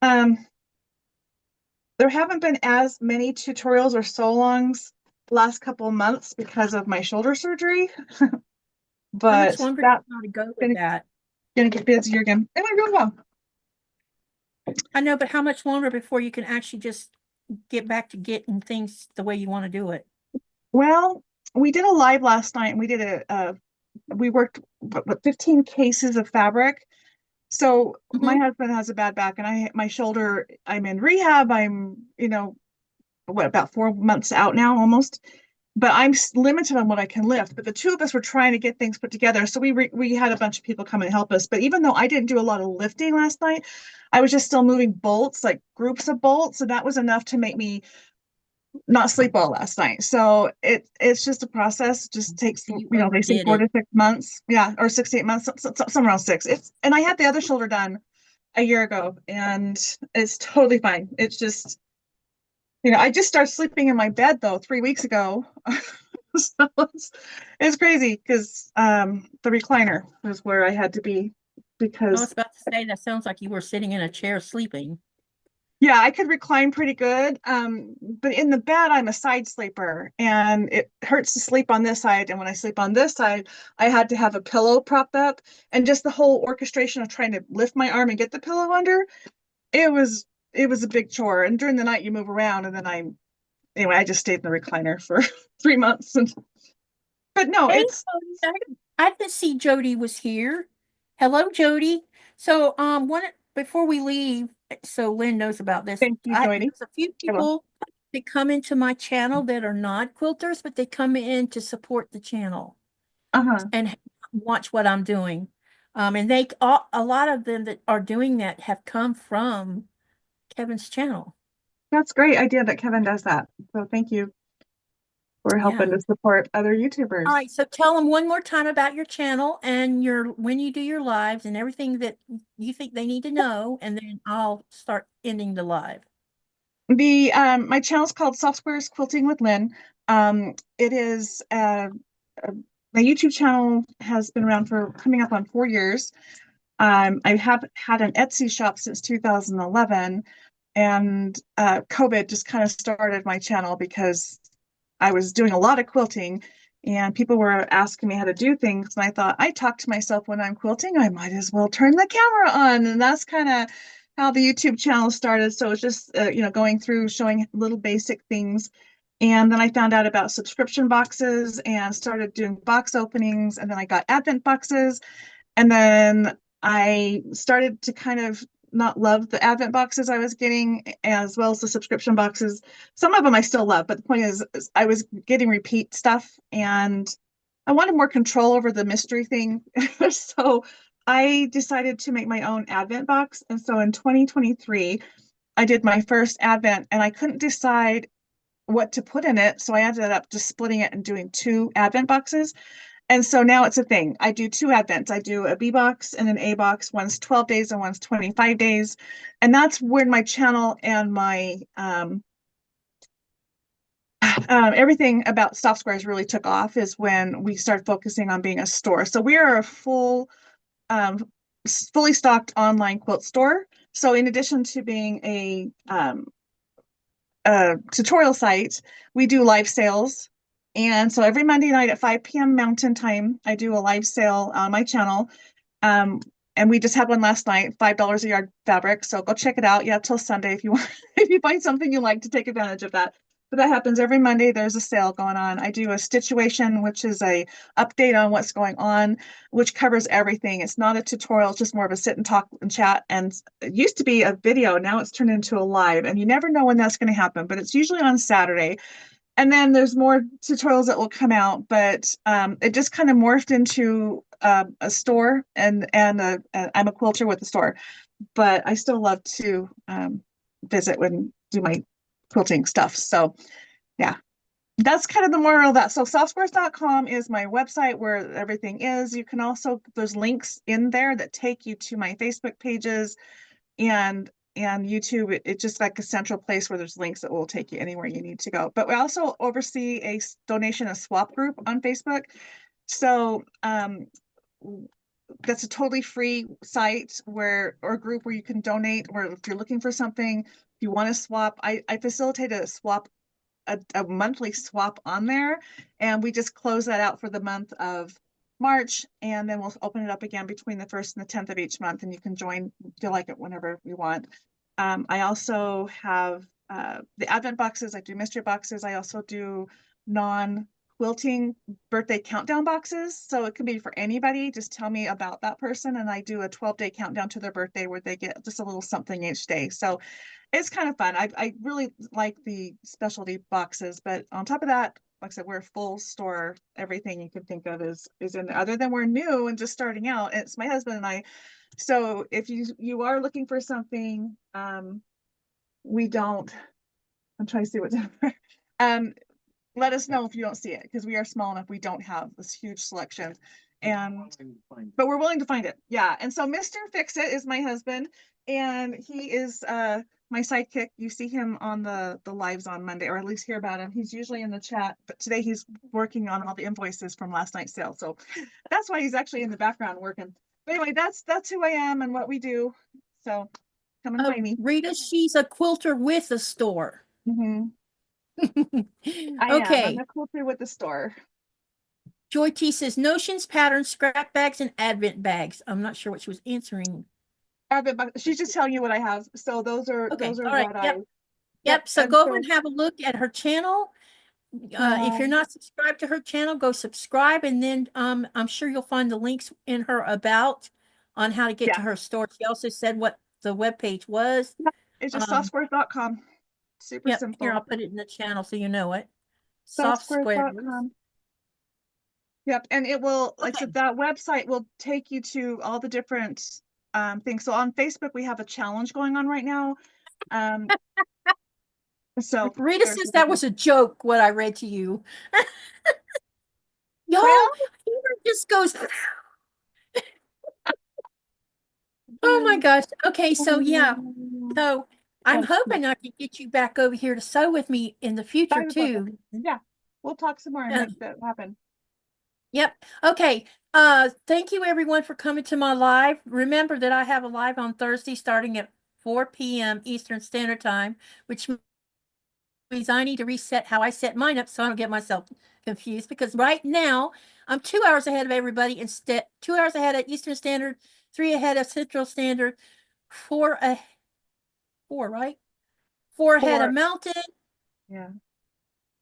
Speaker 2: Um there haven't been as many tutorials or so-longs last couple of months because of my shoulder surgery.
Speaker 1: How much
Speaker 2: But
Speaker 1: longer do
Speaker 2: that's
Speaker 1: you want to go with
Speaker 2: gonna,
Speaker 1: that?
Speaker 2: gonna get busier again. It went real well.
Speaker 1: I know, but how much longer before you can actually just get back to getting things the way you want to do it?
Speaker 2: Well, we did a live last night and we did we worked what 15 cases of fabric. So my
Speaker 1: Mhm.
Speaker 2: husband has a bad back and my shoulder, I'm in rehab. I'm, what, about 4 months out now almost, but I'm limited on what I can lift. But the two of us were trying to get things put together. So we had a bunch of people come and help us. But even though I didn't do a lot of lifting last night, I was just still moving bolts, like groups of bolts. So that was enough to make me not sleep well last night. So it's just a process. It just takes,
Speaker 1: You
Speaker 2: they say
Speaker 1: overdid
Speaker 2: 4 to 6 months. Yeah, or 6 to 8 months, somewhere around six. And I had the other shoulder done a year ago and it's totally fine. It's just, I just started sleeping in my bed though 3 weeks ago. So it's crazy because the recliner was where I had to be
Speaker 1: I was
Speaker 2: because
Speaker 1: about to say that sounds like you were sitting in a chair sleeping.
Speaker 2: yeah, I could recline pretty good. But in the bed, I'm a side sleeper and it hurts to sleep on this side. And when I sleep on this side, I had to have a pillow propped up and just the whole orchestration of trying to lift my arm and get the pillow under, it was it was a big chore. And during the night you move around and then anyway, I just stayed in the recliner for 3 months but no,
Speaker 1: Hey,
Speaker 2: it's
Speaker 1: I didn't see Jody was here. Hello, Jody. So, before we leave, so Lynn knows about this.
Speaker 2: thank you, Joy.
Speaker 1: There's a few
Speaker 2: Hello.
Speaker 1: people that come into my channel that are not quilters, but they come in to support the channel
Speaker 2: Uh-huh.
Speaker 1: and watch what I'm doing. And a lot of them that are doing that have come from Kevin's channel.
Speaker 2: That's a great idea that Kevin does that. So thank you for helping
Speaker 1: Yeah.
Speaker 2: to support other
Speaker 1: All
Speaker 2: YouTubers.
Speaker 1: right, so tell them one more time about your channel and when you do your lives and everything that you think they need to know, and then I'll start ending the live.
Speaker 2: My channel's called Soft Squares Quilting with Lynne. It is my YouTube channel has been around for coming up on 4 years. I have had an Etsy shop since 2011, and COVID just kind of started my channel because I was doing a lot of quilting and people were asking me how to do things. And I thought, I talk to myself when I'm quilting, I might as well turn the camera on. And that's kind of how the YouTube channel started. So it's just, you know, going through showing little basic things. And then I found out about subscription boxes and started doing box openings. And then I got Advent boxes. And then I started to kind of not love the Advent boxes I was getting, as well as the subscription boxes. Some of them I still love, but the point is I was getting repeat stuff and I wanted more control over the mystery thing. So I decided to make my own Advent box. And so in 2023, I did my first Advent and I couldn't decide what to put in it. So I ended up just splitting it and doing 2 Advent boxes. And so now it's a thing. I do 2 Advents. I do a B box and an A box. One's 12 days and one's 25 days. And that's where my channel and my everything about Soft Squares really took off, is when we started focusing on being a store. So we are a fully stocked online quilt store. So in addition to being a tutorial site, we do live sales. And so every Monday night at 5 p.m. Mountain Time, I do a live sale on my channel. And we just had one last night, $5 a yard fabric. So go check it out. You have till Sunday if you want, if you find something you like, to take advantage of that. But that happens every Monday. There's a sale going on. I do a situation, which is a update on what's going on, which covers everything. It's not a tutorial, it's just more of a sit and talk and chat. And it used to be a video, now it's turned into a live, and you never know when that's going to happen, but it's usually on Saturday. And then there's more tutorials that will come out, but it just kind of morphed into a store, and I'm a quilter with a store, but I still love to visit and do my quilting stuff. So yeah, that's kind of the moral of that. So softsquares.com is my website where everything is. You can also, there's links in there that take you to my Facebook pages and YouTube. It's just like a central place where there's links that will take you anywhere you need to go. But we also oversee a donation and swap group on Facebook. So that's a totally free site or group where you can donate, or if you're looking for something, if you want to swap, I facilitate a swap, a monthly swap on there, and we just close that out for the month of March, and then we'll open it up again between the 1st and the 10th of each month, and you can join if you like it whenever you want. I also have the Advent boxes. I do mystery boxes. I also do non-quilting birthday countdown boxes. So it can be for anybody. Just tell me about that person, and I do a 12-day countdown to their birthday where they get just a little something each day. So it's kind of fun. I really like the specialty boxes, but on top of that, like I said, we're a full store. Everything you can think of is in there, other than we're new and just starting out. It's my husband and I. So if you are looking for something, we don't, I'm trying to see what, let us know if you don't see it, because we are small enough. We don't have this huge selection, but we're willing to find it. Yeah. And so Mr. Fix-It is my husband, and he is my sidekick. You see him on the lives on Monday, or at least hear about him. He's usually in the chat, but today he's working on all the invoices from last night's sale. So that's why he's actually in the background working. But anyway, that's who I am and what we do. So come and find me.
Speaker 1: Rita, she's a quilter with a store.
Speaker 2: I am.
Speaker 1: Okay.
Speaker 2: I'm a quilter with the store.
Speaker 1: Joy T says notions, patterns, scrap bags, and Advent bags. I'm not sure what she was answering.
Speaker 2: Advent box. She's just telling you what I have. So those are
Speaker 1: Okay.
Speaker 2: those are
Speaker 1: All right.
Speaker 2: what
Speaker 1: Yep.
Speaker 2: I.
Speaker 1: Yep. So go over and have a look at her channel. If you're not subscribed to her channel, go subscribe, and then I'm sure you'll find the links in her about on how to get to her store. She also said what the webpage was.
Speaker 2: It's just softsquares.com. Super simple.
Speaker 1: Here, I'll put it in the channel so you know it.
Speaker 2: Softsquares.com. Yep, and it will, like I said, that website will take you to all the different things. So on Facebook, we have a challenge going on right now. So
Speaker 1: Rita says that was a joke, what I read to you. Y'all, humor just goes. Oh my gosh. Okay, so yeah. So I'm hoping I can get you back over here to sew with me in the future too.
Speaker 2: Yeah, we'll talk some more and make that happen.
Speaker 1: Yep. Okay. Thank you everyone for coming to my live. Remember that I have a live on Thursday starting at 4 p.m. Eastern Standard Time, which means I need to reset how I set mine up so I don't get myself confused, because right now I'm 2 hours ahead of everybody, instead 2 hours ahead of Eastern Standard, 3 ahead of Central Standard, 4 4, right? 4 ahead of
Speaker 2: 4.
Speaker 1: Mountain
Speaker 2: Yeah.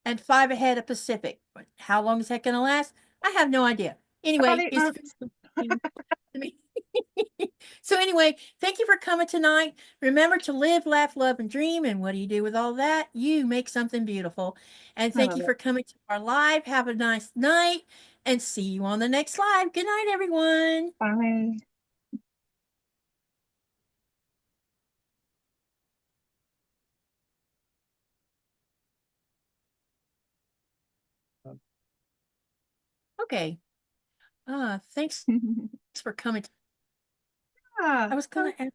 Speaker 1: and 5 ahead of Pacific. But how long is that going to last? I have no idea.
Speaker 2: About
Speaker 1: Anyway,
Speaker 2: 8 months.
Speaker 1: so anyway, thank you for coming tonight. Remember to live, laugh, love, and dream. And what do you do with all that? You make something beautiful. And
Speaker 2: I
Speaker 1: thank
Speaker 2: love
Speaker 1: you
Speaker 2: it.
Speaker 1: for coming to our live. Have a nice night and see you on the next live. Good night, everyone.
Speaker 2: Bye.
Speaker 1: Okay. Thanks for coming.
Speaker 2: Yeah.
Speaker 1: I was going to ask.